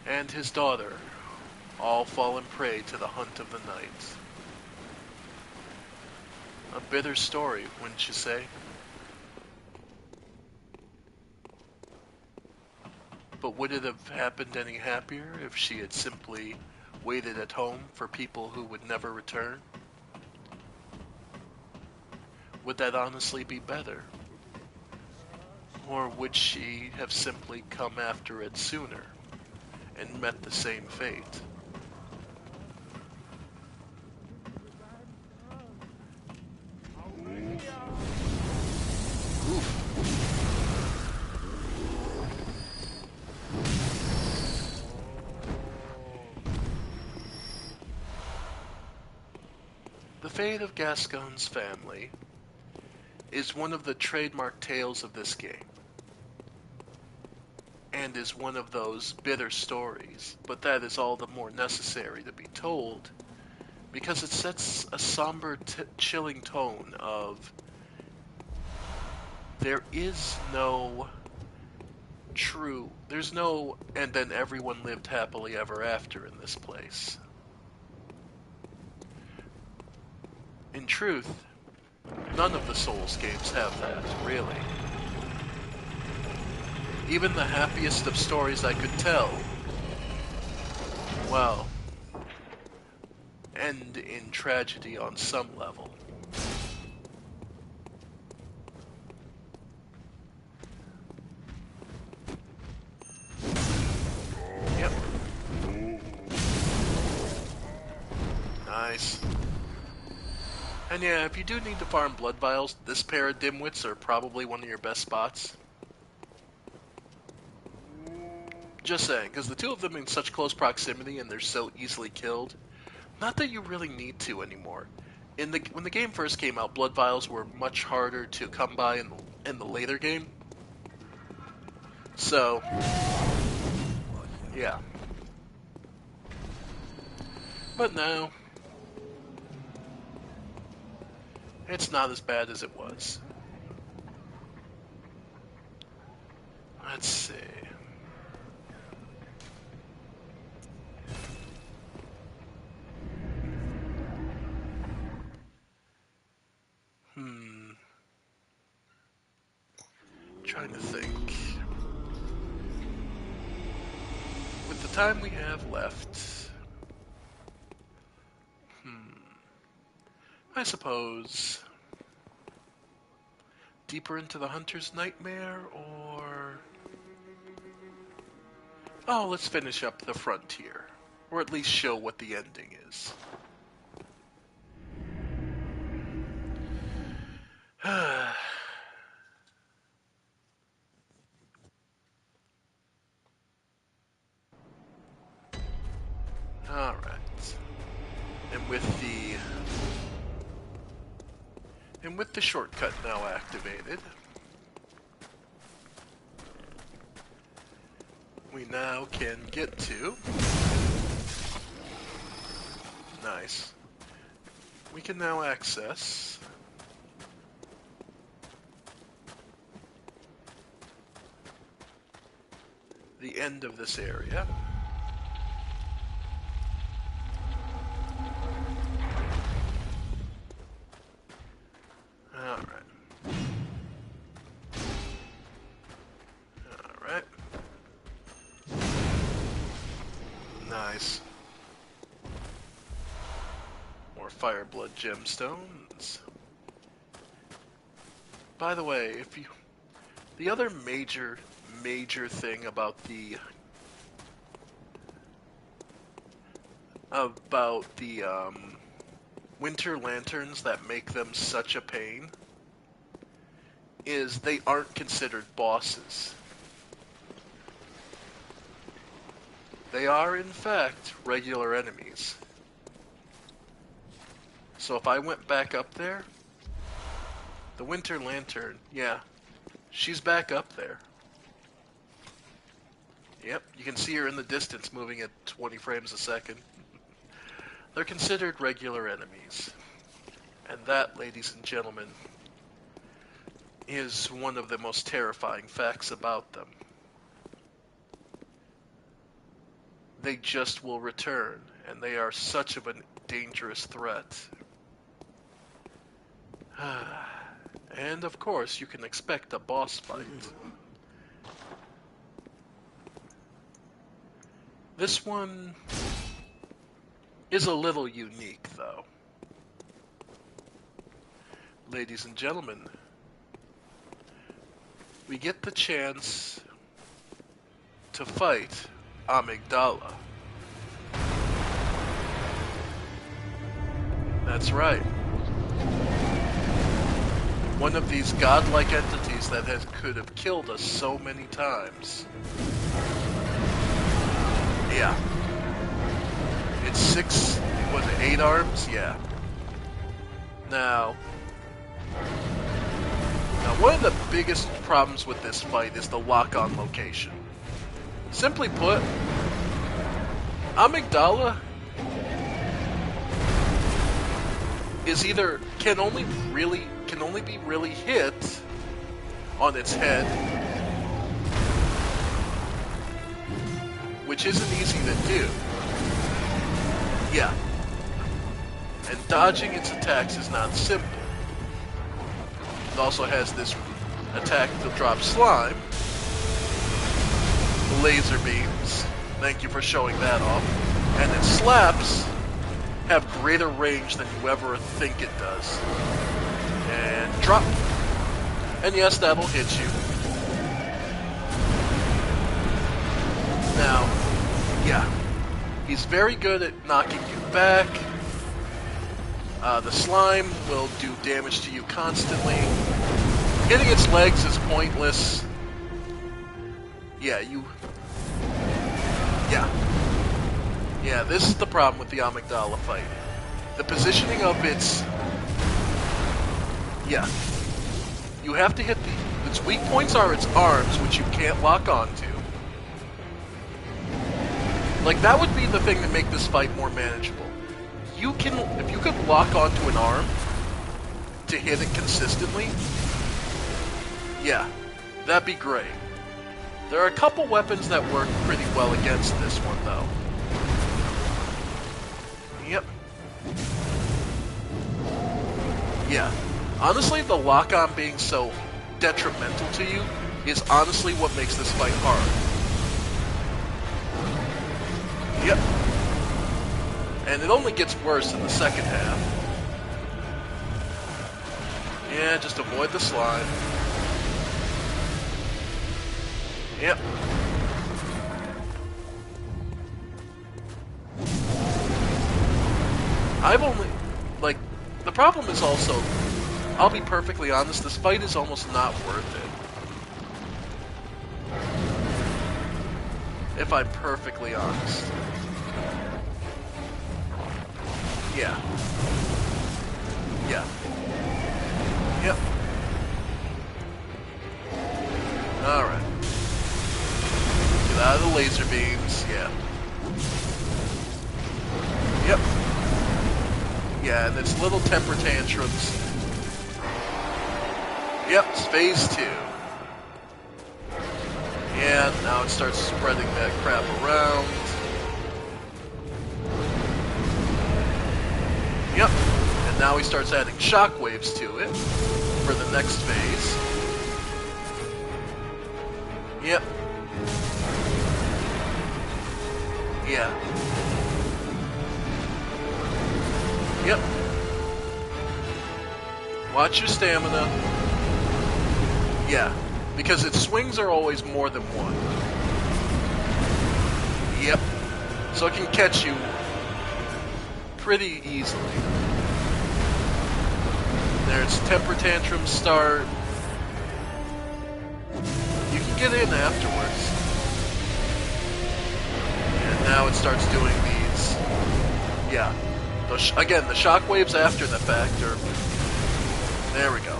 and his daughter all fallen prey to the hunt of the night. A bitter story, wouldn't you say? But would it have happened any happier if she had simply waited at home for people who would never return? Would that honestly be better? Or would she have simply come after it sooner and met the same fate? The fate of Gascoigne's family is one of the trademark tales of this game, and is one of those bitter stories, but that is all the more necessary to be told, because it sets a somber, chilling tone of there is no there's no, and then everyone lived happily ever after in this place. In truth, none of the Souls games have that, really. Even the happiest of stories I could tell, well, end in tragedy on some level. Yep. Nice. And yeah, if you do need to farm blood vials, this pair of dimwits are probably one of your best spots. Just saying, because the two of them in such close proximity and they're so easily killed. Not that you really need to anymore. When the game first came out, blood vials were much harder to come by in the later game. So, yeah. But now, it's not as bad as it was. Let's see. Trying to think. With the time we have left, I suppose deeper into the Hunter's Nightmare, or... Oh, let's finish up the Frontier. Or at least show what the ending is. Alright. And with the shortcut now activated, we now can get to... Nice. We can now access... the end of this area. Alright. Nice. More Fireblood gemstones. By the way, the other major thing about the winter lanterns that make them such a pain is they aren't considered bosses. They are, in fact, regular enemies. So if I went back up there, the Winter Lantern, yeah, she's back up there. Yep, you can see her in the distance moving at 20 frames a second. They're considered regular enemies. And that, ladies and gentlemen, is one of the most terrifying facts about them. They just will return, and they are such of a dangerous threat. And of course, you can expect a boss fight. This one is a little unique, though. Ladies and gentlemen, we get the chance to fight Amygdala. That's right. One of these godlike entities that could have killed us so many times. Yeah. It's 6, was it 8 arms? Yeah. Now, one of the biggest problems with this fight is the lock-on location. Simply put, Amygdala is either can only be really hit on its head, which isn't easy to do. Yeah. And dodging its attacks is not simple. It also has this attack to drop slime. The laser beams. Thank you for showing that off. And its slaps have greater range than you ever think it does. And drop. And yes, that'll hit you. Now, yeah. He's very good at knocking you back. The slime will do damage to you constantly. Hitting its legs is pointless. Yeah, Yeah, this is the problem with the Amygdala fight. The positioning of its... Yeah. You have to hit its weak points are its arms, which you can't lock onto. Like, that would be the thing to make this fight more manageable. If you could lock onto an arm to hit it consistently, yeah, that'd be great. There are a couple weapons that work pretty well against this one, though. Yep. Yeah. Honestly, the lock-on being so detrimental to you is honestly what makes this fight hard. Yep. And it only gets worse in the second half. Yeah, just avoid the slime. Yep. I've only... Like, the problem is also... I'll be perfectly honest, this fight is almost not worth it. If I'm perfectly honest. Yeah. Yeah. Yep. Alright. Get out of the laser beams. Yeah. Yep. Yeah, and its little temper tantrums. Yep, it's phase 2. Yeah, now it starts spreading that crap around. Yep, and now he starts adding shockwaves to it for the next phase. Yep. Yeah. Yep. Watch your stamina. Yeah, because its swings are always more than one. Yep. So it can catch you pretty easily. There's temper tantrums start. You can get in afterwards. And now it starts doing these. Yeah. Again, the shockwaves after the fact are... There we go.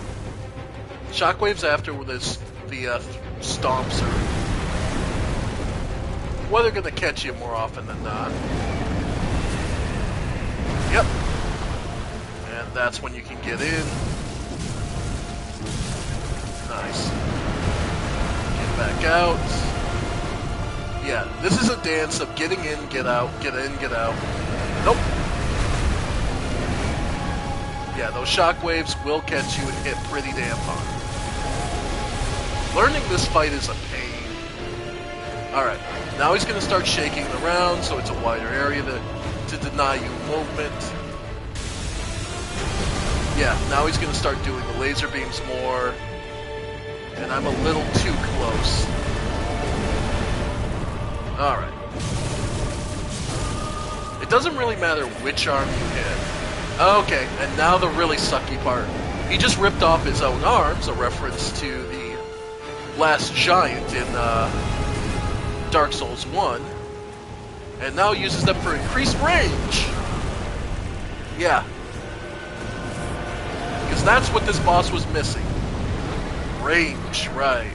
Shockwaves after the stomps are... Well, they're gonna catch you more often than not. Yep. And that's when you can get in. Nice. Get back out. Yeah, this is a dance of getting in, get out, get in, get out. Nope. Yeah, those shockwaves will catch you and hit pretty damn hard. Learning this fight is a pain. Alright, now he's going to start shaking around so it's a wider area to deny you movement. Yeah, now he's going to start doing the laser beams more. And I'm a little too close. Alright. It doesn't really matter which arm you hit. Okay, and now the really sucky part. He just ripped off his own arms, a reference to the last giant in Dark Souls 1. And now uses them for increased range. Yeah. Because that's what this boss was missing. Range, right.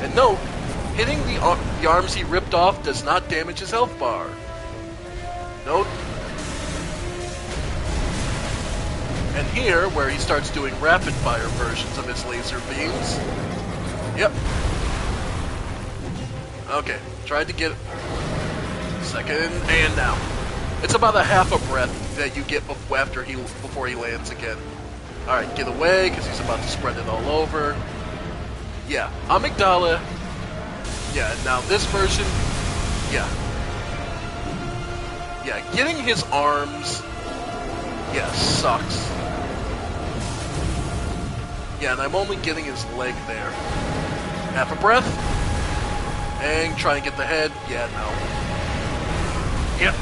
And note, hitting the arms he ripped off does not damage his health bar. Note. And here, where he starts doing rapid-fire versions of his laser beams. Yep. Okay, tried to get it. Second, and now. It's about a half a breath that you get before he lands again. Alright, get away, because he's about to spread it all over. Yeah, amygdala. Yeah, now this version, yeah. Yeah, getting his arms, yeah, sucks. Yeah, and I'm only getting his leg there. Half a breath. And try and get the head. Yeah, no. Yep.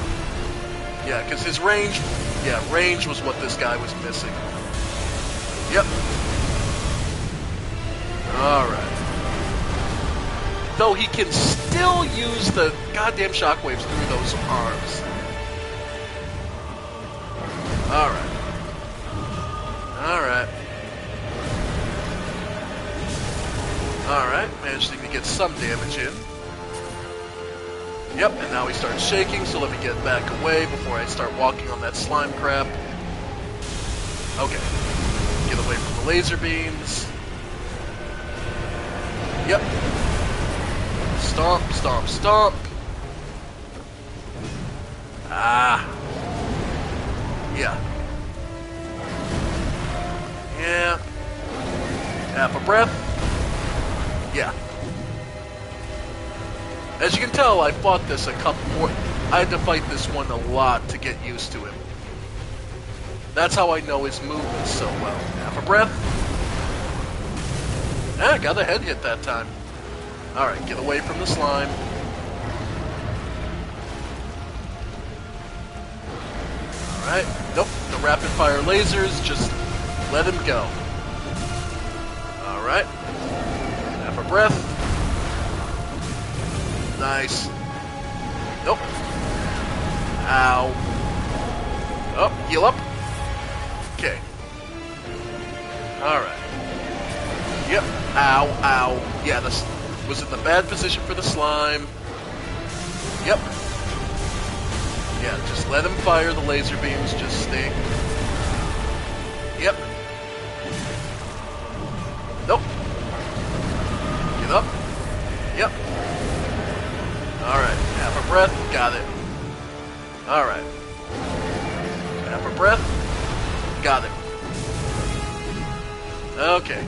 Yeah, because his range, range was what this guy was missing. Yep. Alright. Though he can still use the goddamn shockwaves through those arms. Alright. Alright. Alright, managing to get some damage in. Yep, and now he starts shaking, so let me get back away before I start walking on that slime crap. Okay. Get away from the laser beams. Yep. Stomp, stomp, stomp. Ah. Yeah. Yeah. Half a breath. Yeah. As you can tell, I fought this a couple more. I had to fight this one a lot to get used to him. That's how I know his movements so well. Half a breath. Ah, got a head hit that time. Alright, get away from the slime. Alright, nope, the rapid fire lasers, just let him go. Alright. Half a breath. Nice. Nope. Ow. Oh, heal up. Okay. Alright. Yep. Ow, ow. Yeah, this was in the bad position for the slime. Yep. Yeah, just let him fire the laser beams. Just stay. Yep. Nope. Get up. Yep. Alright, half a breath, got it. Alright. Half a breath, got it. Okay.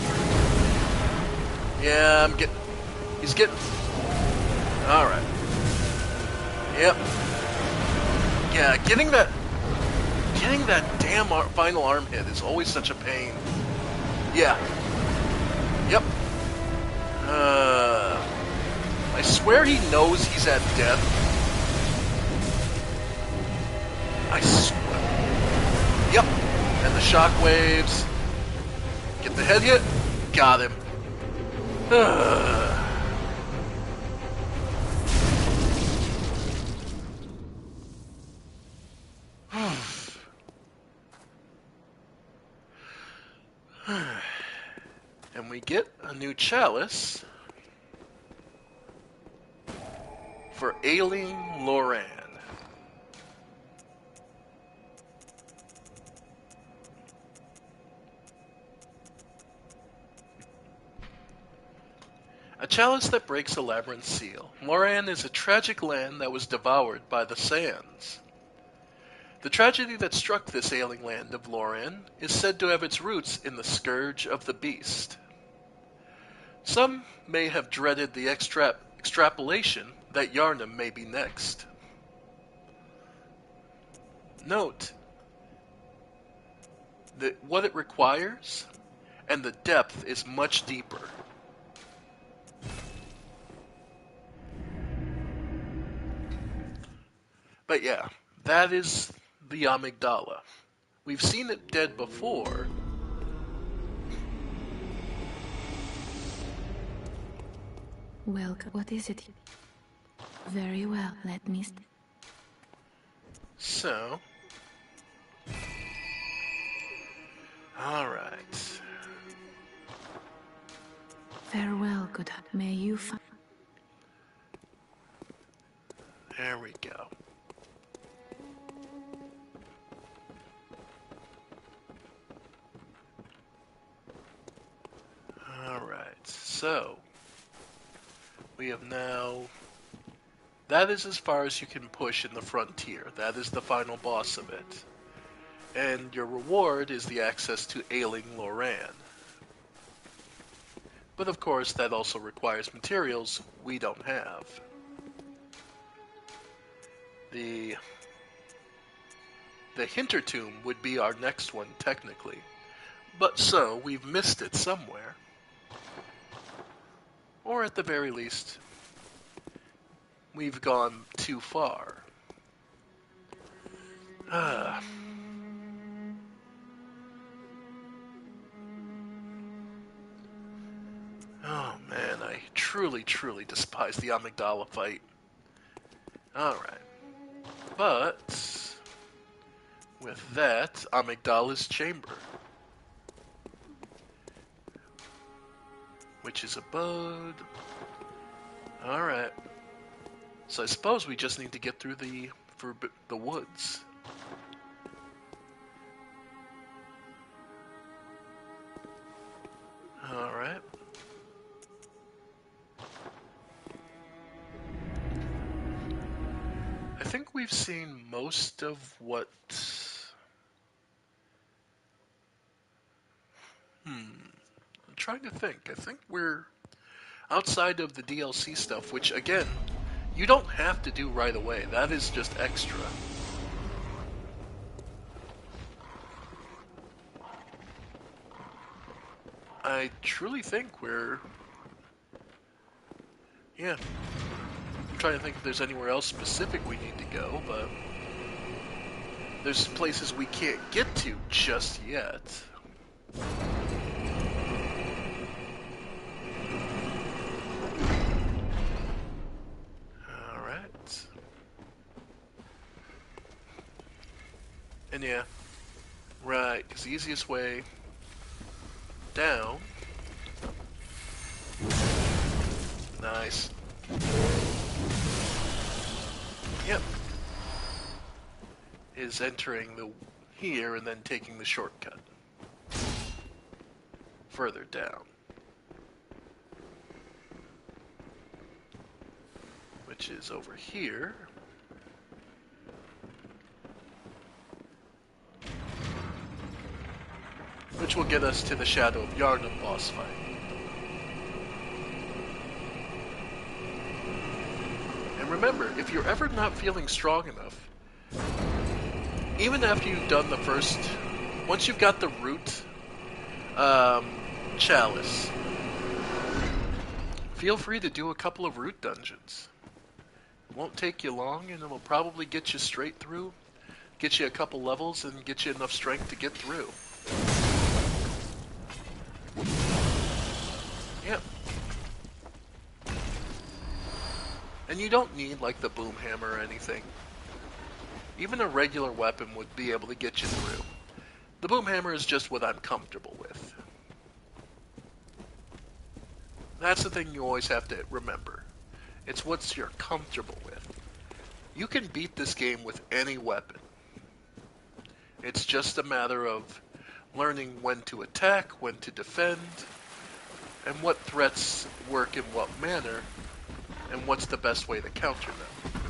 Yeah, he's getting... Alright. Yep. Yeah, getting that damn final arm hit is always such a pain. Yeah. Yep. I swear he knows he's at death. I swear. Yep. And the shockwaves. Get the head hit. Got him. And we get a new chalice for ailing Loran. A chalice that breaks a labyrinth seal. Loran is a tragic land that was devoured by the sands. The tragedy that struck this ailing land of Loran is said to have its roots in the scourge of the beast. Some may have dreaded the extrapolation that Yharnam may be next. Note that what it requires and the depth is much deeper. But yeah, that is the amygdala. We've seen it dead before. Welcome. What is it? Very well, let me... So... Alright. Farewell, good... May you find... There we go. Alright, so... We have now... That is as far as you can push in the frontier. That is the final boss of it. And your reward is the access to Ailing Loran. But of course, that also requires materials we don't have. The Hintertomb would be our next one, technically. But so, we've missed it somewhere. Or at the very least, we've gone too far. Oh man, I truly, truly despise the amygdala fight. Alright. But, with that, amygdala's chamber. Witch's abode. Alright. So I suppose we just need to get through the woods. Alright. I think we've seen most of what... I'm trying to think. I think we're outside of the DLC stuff, which, again, you don't have to do right away. That is just extra. I truly think we're... Yeah. I'm trying to think if there's anywhere else specific we need to go, but... There's places we can't get to just yet. Alright. And yeah. Right, because the easiest way down... Nice. Yep. Is entering the here and then taking the shortcut. Further down. Which is over here. Which will get us to the Shadow of Yharnam boss fight. And remember, if you're ever not feeling strong enough, even after you've done the first... Once you've got the root chalice, feel free to do a couple of root dungeons. It won't take you long, and it will probably get you straight through, get you a couple levels, and get you enough strength to get through. Yep. And you don't need, like, the boom hammer or anything. Even a regular weapon would be able to get you through. The boom hammer is just what I'm comfortable with. That's the thing you always have to remember. It's what you're comfortable with. You can beat this game with any weapon. It's just a matter of learning when to attack, when to defend, and what threats work in what manner, and what's the best way to counter them.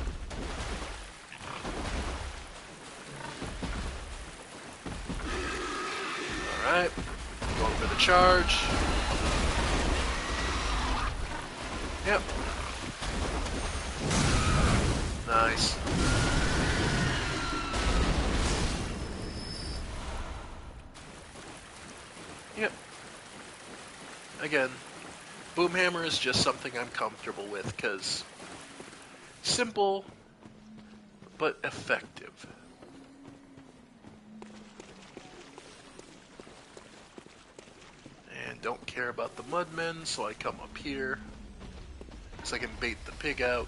Alright, going for the charge. Yep. Nice. Yep. Again, Boomhammer is just something I'm comfortable with, because simple, but effective. And don't care about the mudmen, so I come up here. So I can bait the pig out.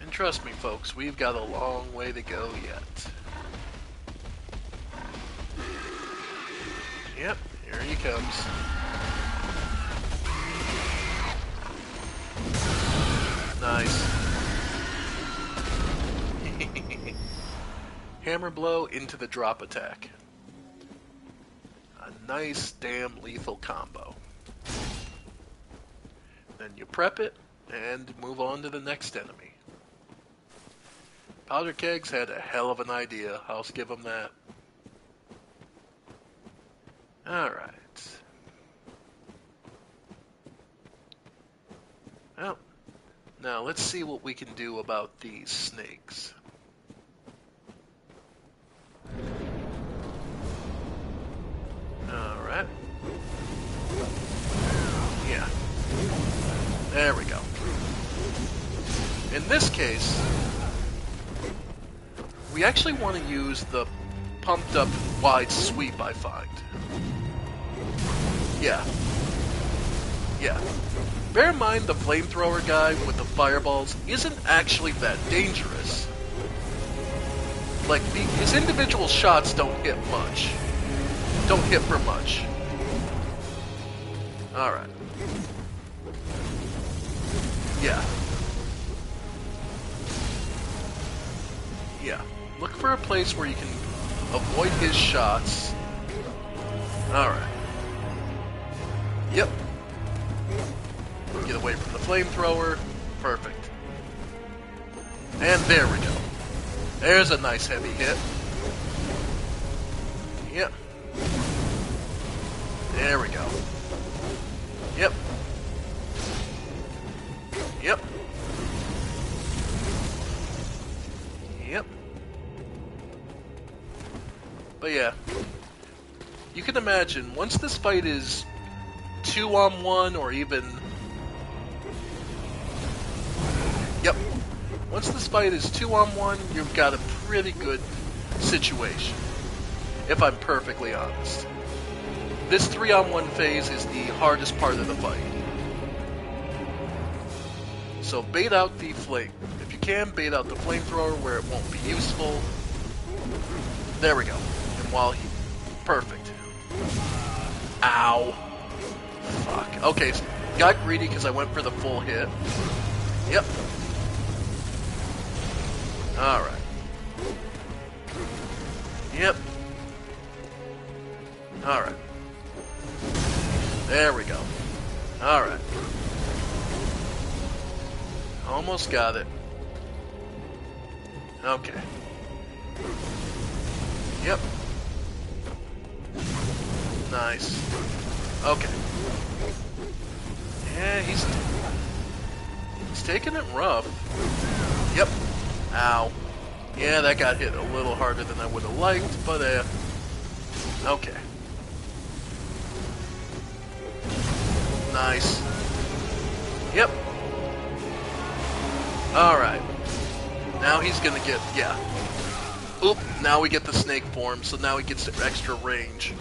And trust me, folks, we've got a long way to go yet. Yep, here he comes. Nice. Hammer blow into the drop attack. A nice damn lethal combo. Then you prep it and move on to the next enemy. Powder Kegs had a hell of an idea. I'll give him that. Alright. Well, now let's see what we can do about these snakes. Alright. Yeah. There we go. In this case, we actually want to use the pumped up wide sweep, I find. Yeah. Yeah. Bear in mind the flamethrower guy with the fireballs isn't actually that dangerous. Like, his individual shots don't hit much. Don't hit for much. Alright. Yeah. Yeah. Look for a place where you can avoid his shots. Alright. Yep. Get away from the flamethrower. Perfect. And there we go. There's a nice heavy hit. Yep. There we go. Yep. Yep. Yep. But yeah. You can imagine, once this fight is 2-on-1 or even... Yep. Once this fight is 2-on-1, you've got a pretty good situation. If I'm perfectly honest. This 3-on-1 phase is the hardest part of the fight. So bait out the flame. If you can, bait out the flamethrower where it won't be useful. There we go. And while he... Perfect. Ow. Fuck. Okay, so got greedy because I went for the full hit. Yep. Alright. Yep. Alright. There we go. Alright. Almost got it. Okay. Yep. Nice. Okay. Yeah, he's taking it rough. Yep. Ow. Yeah, that got hit a little harder than I would have liked, but okay. Nice. Yep. Alright. Now he's gonna get, yeah. Oop, now we get the snake form, so now he gets extra range.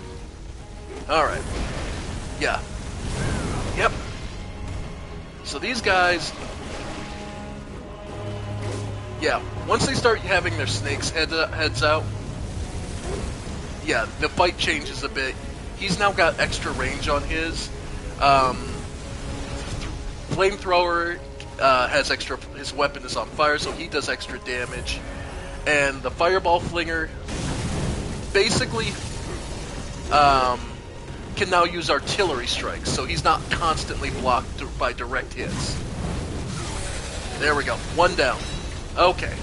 Alright. Yeah. Yep. So these guys... Yeah, once they start having their snakes heads out, yeah, the fight changes a bit. He's now got extra range on his. Flamethrower has extra... His weapon is on fire, so he does extra damage. And the fireball flinger basically can now use artillery strikes, so he's not constantly blocked by direct hits. There we go. One down. Okay.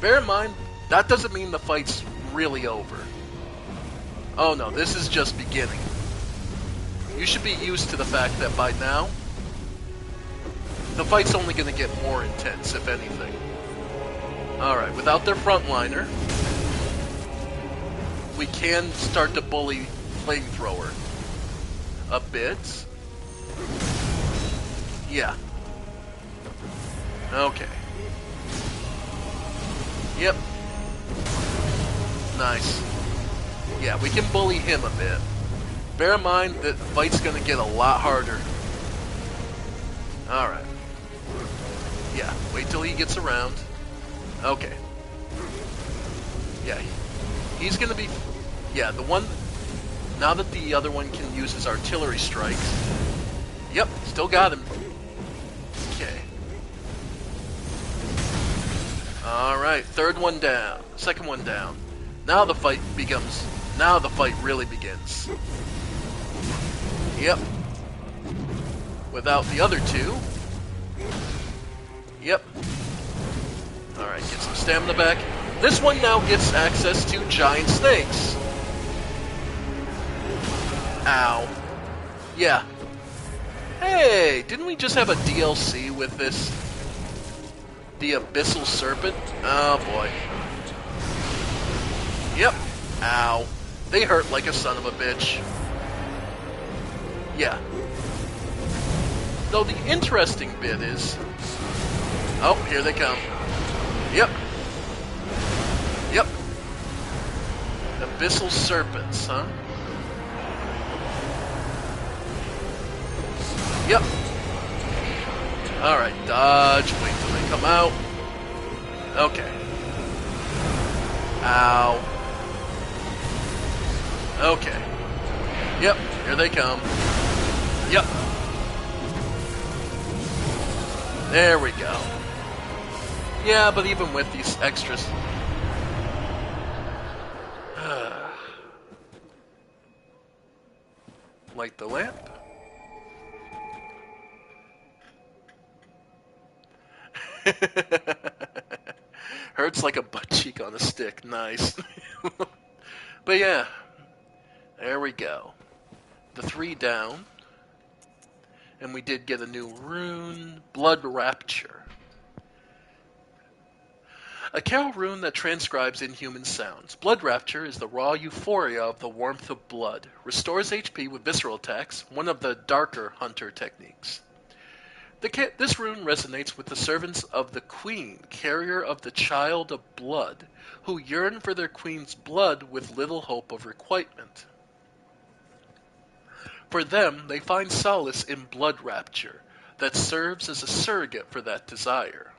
Bear in mind, that doesn't mean the fight's really over. Oh no, this is just beginning. You should be used to the fact that by now, the fight's only going to get more intense, if anything. Alright, without their frontliner, we can start to bully Flamethrower a bit. Yeah. Okay. Yep. Nice. Yeah, we can bully him a bit. Bear in mind that the fight's gonna get a lot harder. Alright. Yeah, wait till he gets around. Okay. Yeah, he's gonna be... Yeah, the one... Now that the other one can use his artillery strikes... Yep, still got him. Okay. Alright, third one down. Second one down. Now the fight becomes... Now the fight really begins. Yep. Without the other two. Yep. Alright, get some stamina back. This one now gets access to giant snakes. Ow. Yeah. Hey, didn't we just have a DLC with this? The Abyssal Serpent? Oh boy. Yep. Ow. They hurt like a son of a bitch. Yeah. Though the interesting bit is... Oh, here they come. Yep. Yep. Abyssal Serpents, huh? Yep. Alright, dodge, wait till they come out. Okay. Ow. Okay. Yep, here they come. Yep. There we go. Yeah, but even with these extras... Light the lamp. Hurts like a butt cheek on a stick. Nice. But yeah, there we go. The 3 down. And we did get a new rune, Blood Rapture. A carol rune that transcribes inhuman sounds. Blood Rapture is the raw euphoria of the warmth of blood. Restores HP with visceral attacks, one of the darker hunter techniques. This rune resonates with the servants of the Queen, carrier of the child of blood, who yearn for their queen's blood with little hope of requitement. For them, they find solace in blood rapture that serves as a surrogate for that desire.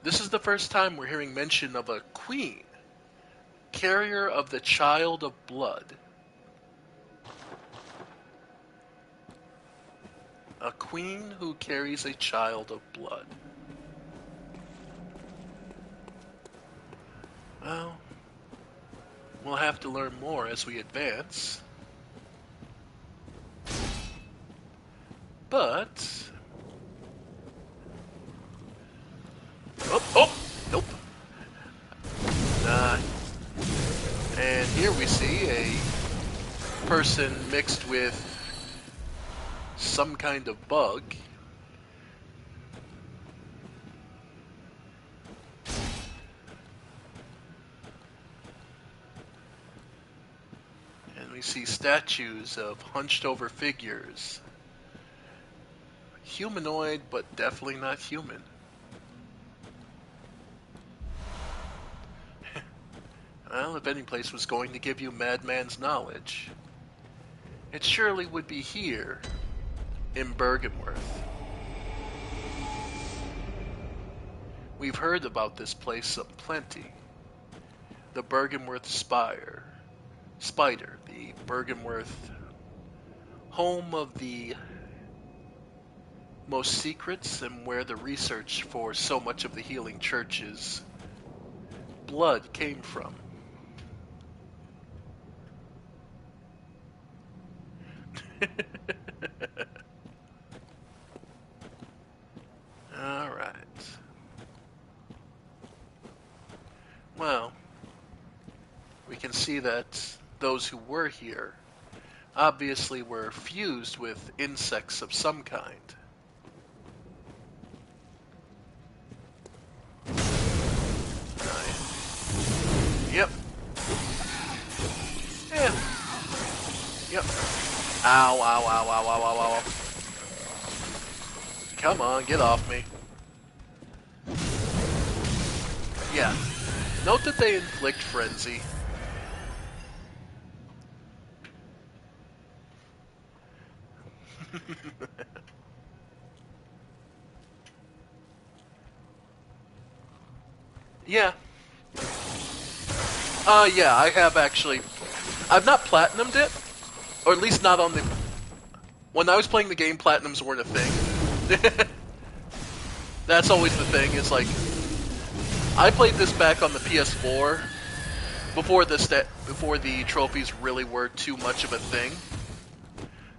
This is the first time we're hearing mention of a queen, carrier of the child of blood. A queen who carries a child of blood. Well, we'll have to learn more as we advance. But... Oh! Nope. And here we see a person mixed with some kind of bug. And we see statues of hunched over figures. Humanoid, but definitely not human. Well, if any place was going to give you madman's knowledge, it surely would be here in Bergenworth. We've heard about this place aplenty. The Bergenworth Spider, the Bergenworth home of the most secrets and where the research for so much of the healing church's blood came from. Alright. Well, we can see that those who were here obviously were fused with insects of some kind. Yep. Yeah. Yep. Ow, ow, ow, ow, ow, ow, ow. Come on, get off me. Yeah. Note that they inflict frenzy. Yeah. Yeah, I have actually. I've not platinumed it, or at least not on the. When I was playing the game, platinums weren't a thing. That's always the thing. It's like I played this back on the PS4 before before the trophies really were too much of a thing.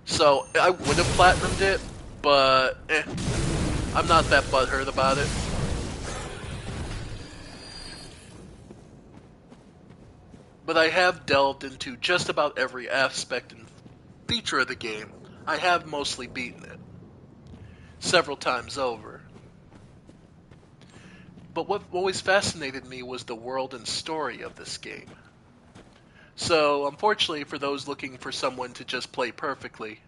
So I would have platinumed it, but I'm not that butthurt about it. But I have delved into just about every aspect and feature of the game. I have mostly beaten it several times over. But what always fascinated me was the world and story of this game. So, unfortunately, for those looking for someone to just play perfectly,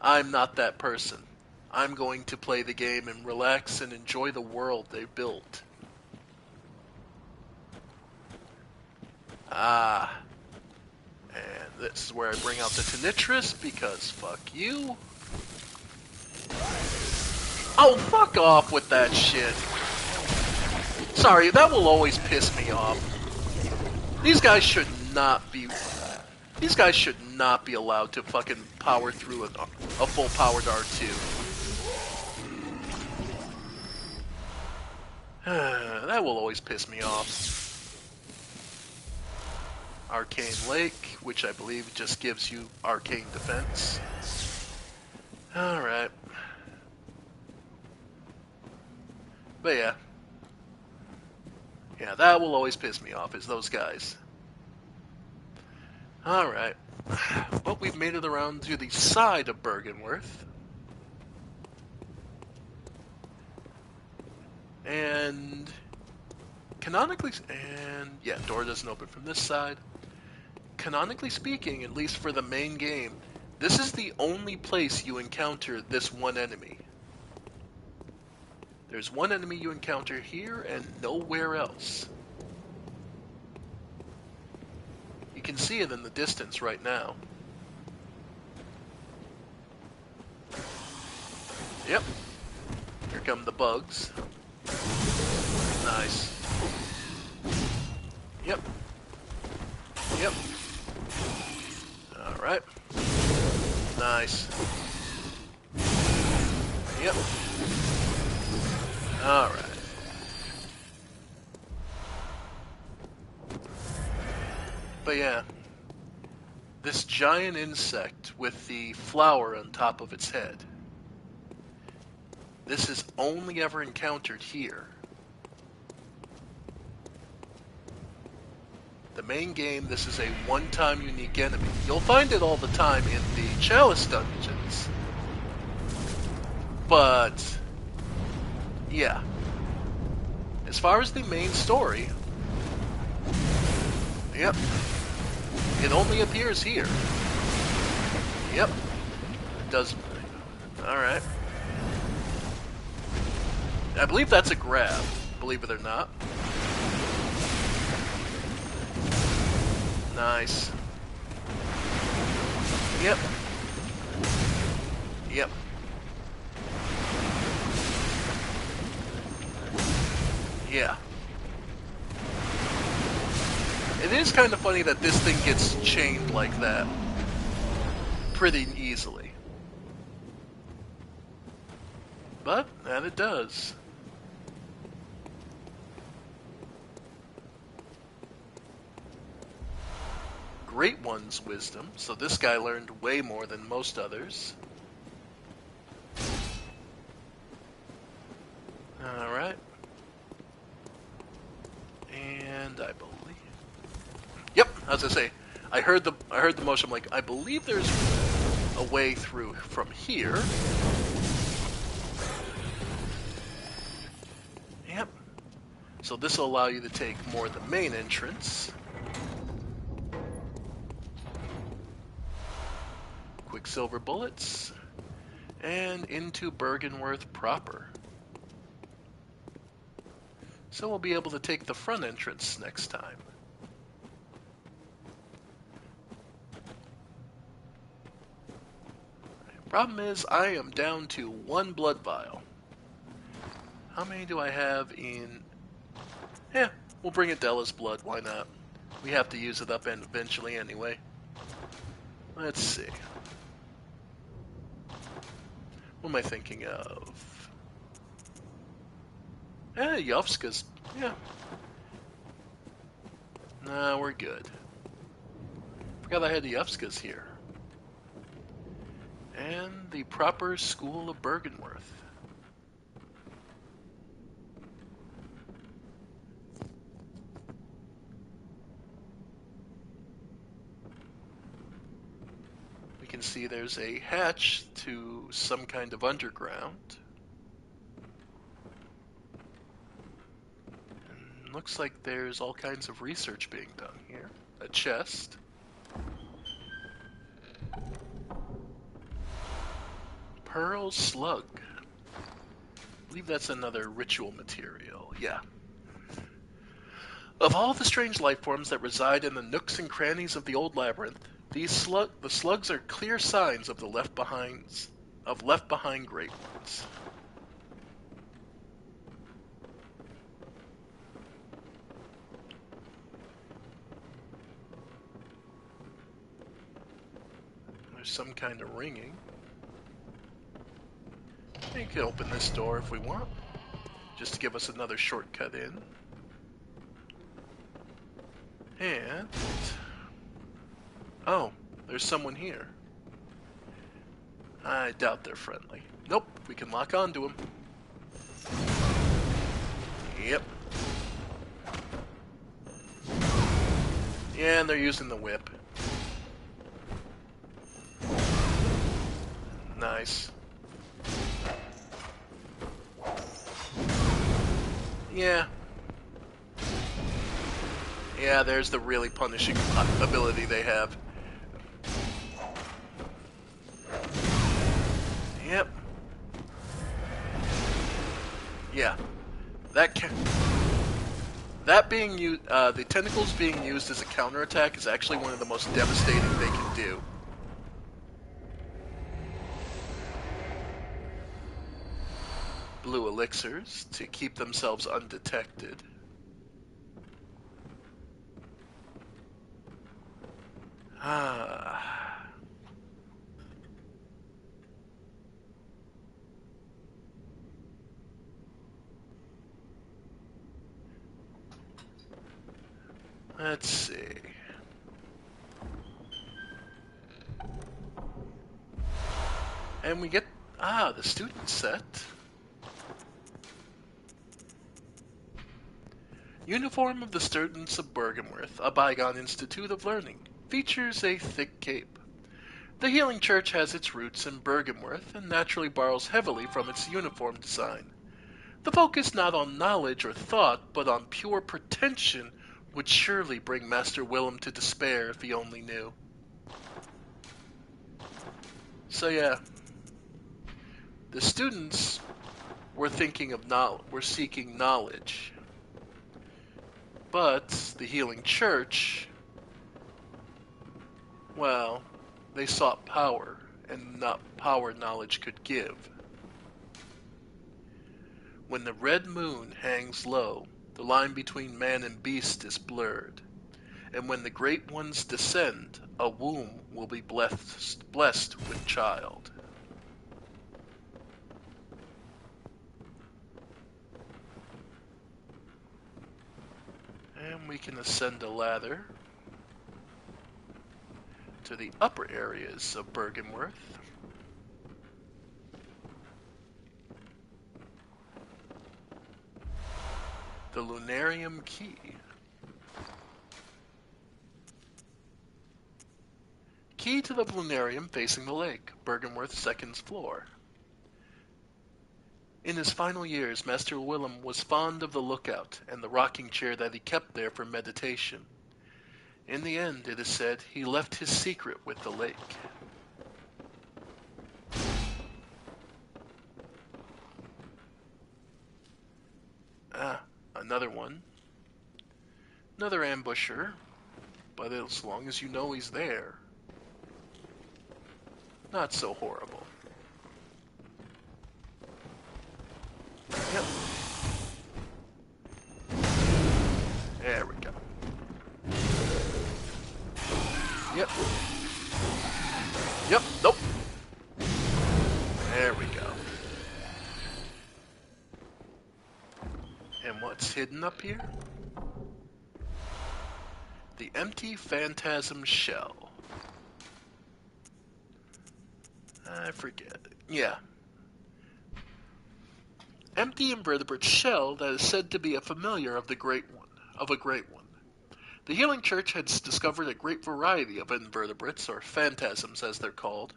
I'm not that person. I'm going to play the game and relax and enjoy the world they've built. Ah. And this is where I bring out the Tonitrus, because fuck you. Oh, fuck off with that shit. Sorry, that will always piss me off. These guys should not be... These guys should not be allowed to fucking power through a full-powered R2. That will always piss me off. Arcane Lake, which I believe just gives you arcane defense. Alright. But yeah. Yeah, that will always piss me off, is those guys. Alright. But we've made it around to the side of Bergenworth. And canonically, and yeah, door doesn't open from this side. Canonically speaking, at least for the main game, this is the only place you encounter this one enemy. There's one enemy you encounter here and nowhere else. You can see it in the distance right now. Yep. Here come the bugs. Nice. Yep. Yep. Alright. Nice. Yep. Alright. But yeah. This giant insect with the flower on top of its head. This is only ever encountered here. The main game, this is a one-time unique enemy. You'll find it all the time in the Chalice dungeons. But, yeah. As far as the main story, yep, it only appears here. Yep, it does. Alright. I believe that's a grab, believe it or not. Nice. Yep. Yep. Yeah. It is kind of funny that this thing gets chained like that. Pretty easily. But, that it does. Great One's wisdom, so this guy learned way more than most others. Alright. And I believe... Yep, as I say, I heard the motion, I'm like, I believe there's a way through from here. Yep. So this will allow you to take more of the main entrance. quicksilver bullets, and into Bergenworth proper. So we'll be able to take the front entrance next time. Problem is, I am down to 1 blood vial. How many do I have in... Yeah, we'll bring Adela's blood, why not? We have to use it up eventually anyway. Let's see. What am I thinking of? Yovska's... Yeah. Nah, we're good. Forgot I had the Yovska's here. And the proper School of Bergenworth. We can see there's a hatch to some kind of underground. And looks like there's all kinds of research being done here. A chest. Pearl Slug. I believe that's another ritual material. Yeah. Of all the strange life forms that reside in the nooks and crannies of the old labyrinth, the slugs are clear signs of the left behind great ones. There's some kind of ringing. We can open this door if we want, just to give us another shortcut in. And... oh, there's someone here. I doubt they're friendly. Nope, we can lock onto them. Yep. Yeah, and they're using the whip. Nice. Yeah. Yeah, there's the really punishing ability they have. Yep. Yeah. That being used, the tentacles being used as a counterattack is actually one of the most devastating they can do. Blue elixirs to keep themselves undetected. Ah. Let's see. And we get, the student set. Uniform of the Students of Bergenworth, a bygone institute of learning, features a thick cape. The Healing Church has its roots in Bergenworth and naturally borrows heavily from its uniform design. The focus not on knowledge or thought, but on pure pretension would surely bring Master Willem to despair if he only knew. So yeah, the students were seeking knowledge. But the Healing Church, well, they sought power, and not power knowledge could give. When the red moon hangs low, the line between man and beast is blurred, and when the great ones descend, a womb will be blessed with child. And we can ascend a ladder to the upper areas of Bergenworth. The Lunarium Key. Key to the Lunarium facing the lake, Bergenworth's second floor. In his final years, Master Willem was fond of the lookout and the rocking chair that he kept there for meditation. In the end, it is said, he left his secret with the lake. Another one. Another ambusher. But as long as you know he's there, not so horrible. Yep. There we go. Yep. Yep. Nope. There we go. And what's hidden up here? The empty phantasm shell. I forget. Yeah. Empty invertebrate shell that is said to be a familiar of a great one. The Healing Church has discovered a great variety of invertebrates, or phantasms as they're called.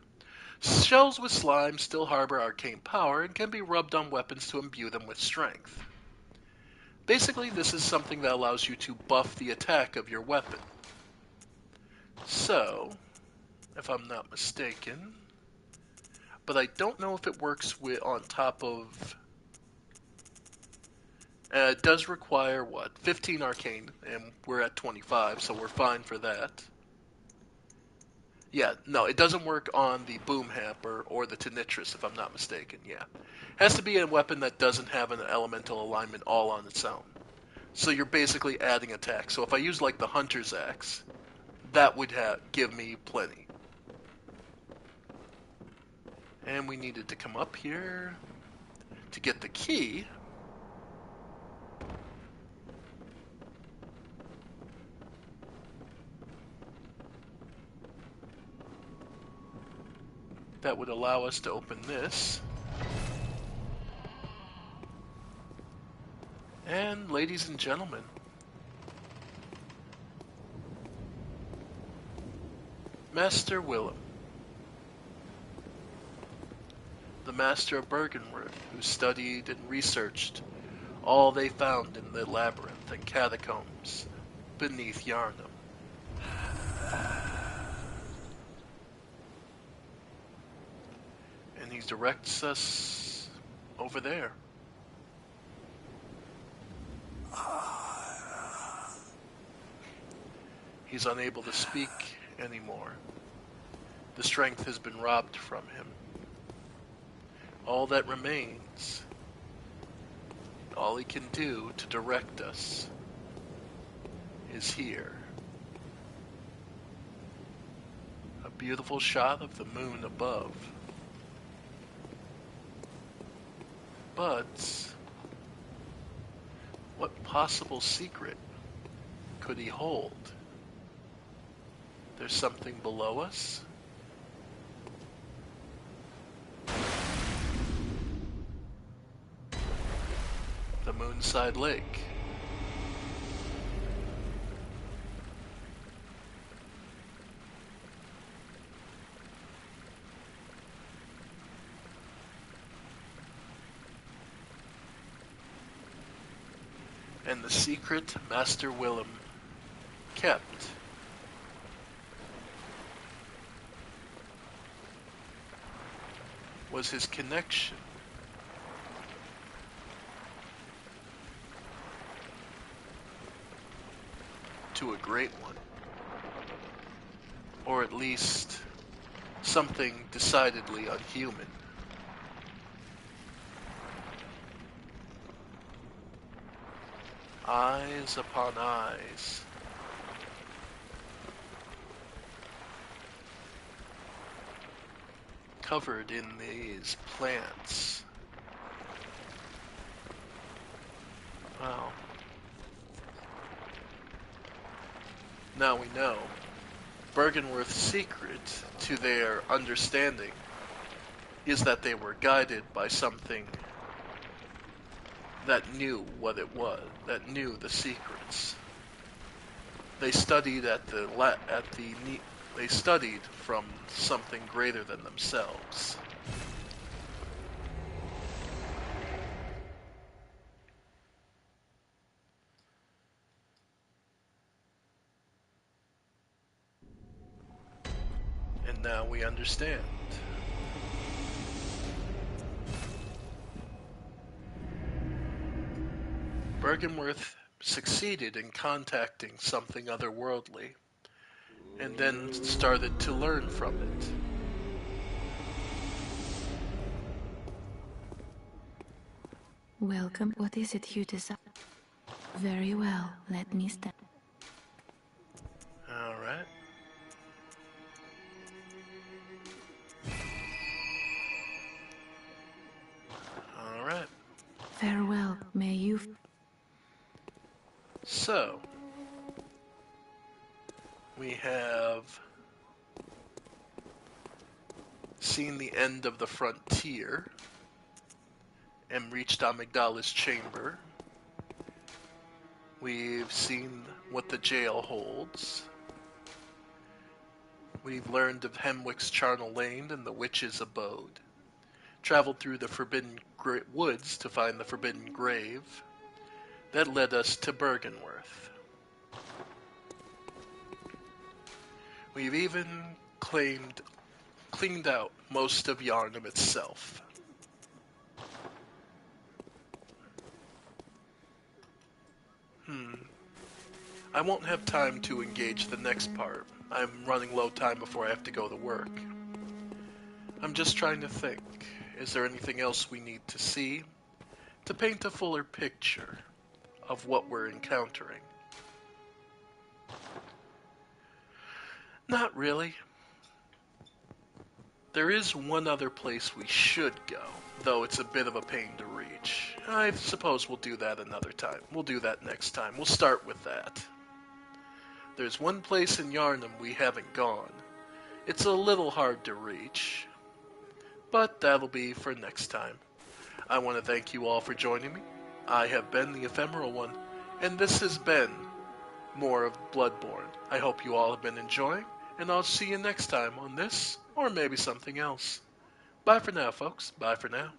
Shells with slime still harbor arcane power and can be rubbed on weapons to imbue them with strength. Basically, this is something that allows you to buff the attack of your weapon. So, if I'm not mistaken, but I don't know if it works on top of... it does require, 15 arcane, and we're at 25, so we're fine for that. Yeah, no, it doesn't work on the boom hammer or the Tinnitrus, if I'm not mistaken, yeah. Has to be a weapon that doesn't have an elemental alignment all on its own. So you're basically adding attack. So if I use, like, the Hunter's Axe, that would give me plenty. And we needed to come up here to get the key. That would allow us to open this. And ladies and gentlemen, Master Willem, the master of Bergenworth, who studied and researched all they found in the labyrinth and catacombs beneath Yarnum. And he directs us over there. He's unable to speak anymore. The strength has been robbed from him. All that remains, all he can do to direct us, is here. A beautiful shot of the moon above. But what possible secret could he hold? There's something below us? The Moonside Lake. And the secret Master Willem kept was his connection to a great one, or at least something decidedly unhuman. Eyes upon eyes. Covered in these plants. Wow. Now we know. Bergenworth's secret to their understanding is that they were guided by something that knew what it was, that knew the secrets. They studied they studied from something greater than themselves. And now we understand. Bergenworth succeeded in contacting something otherworldly, and then started to learn from it. Welcome. What is it you desire? Very well, let me stand. Alright. Alright. Farewell, may you... So, we have seen the end of the frontier and reached Amygdala's chamber. We've seen what the jail holds. We've learned of Hemwick's charnel lane and the witch's abode. Traveled through the forbidden woods to find the forbidden grave. That led us to Bergenworth. We've even cleaned out most of Yharnam itself. I won't have time to engage the next part. I'm running low time before I have to go to work. I'm just trying to think. Is there anything else we need to see to paint a fuller picture of what we're encountering? Not really. There is one other place we should go, though it's a bit of a pain to reach. I suppose we'll do that another time. We'll do that next time. We'll start with that. There's one place in Yharnam we haven't gone. It's a little hard to reach, but that'll be for next time. I want to thank you all for joining me. I have been the Ephemeral One, and this has been more of Bloodborne. I hope you all have been enjoying, and I'll see you next time on this, or maybe something else. Bye for now, folks. Bye for now.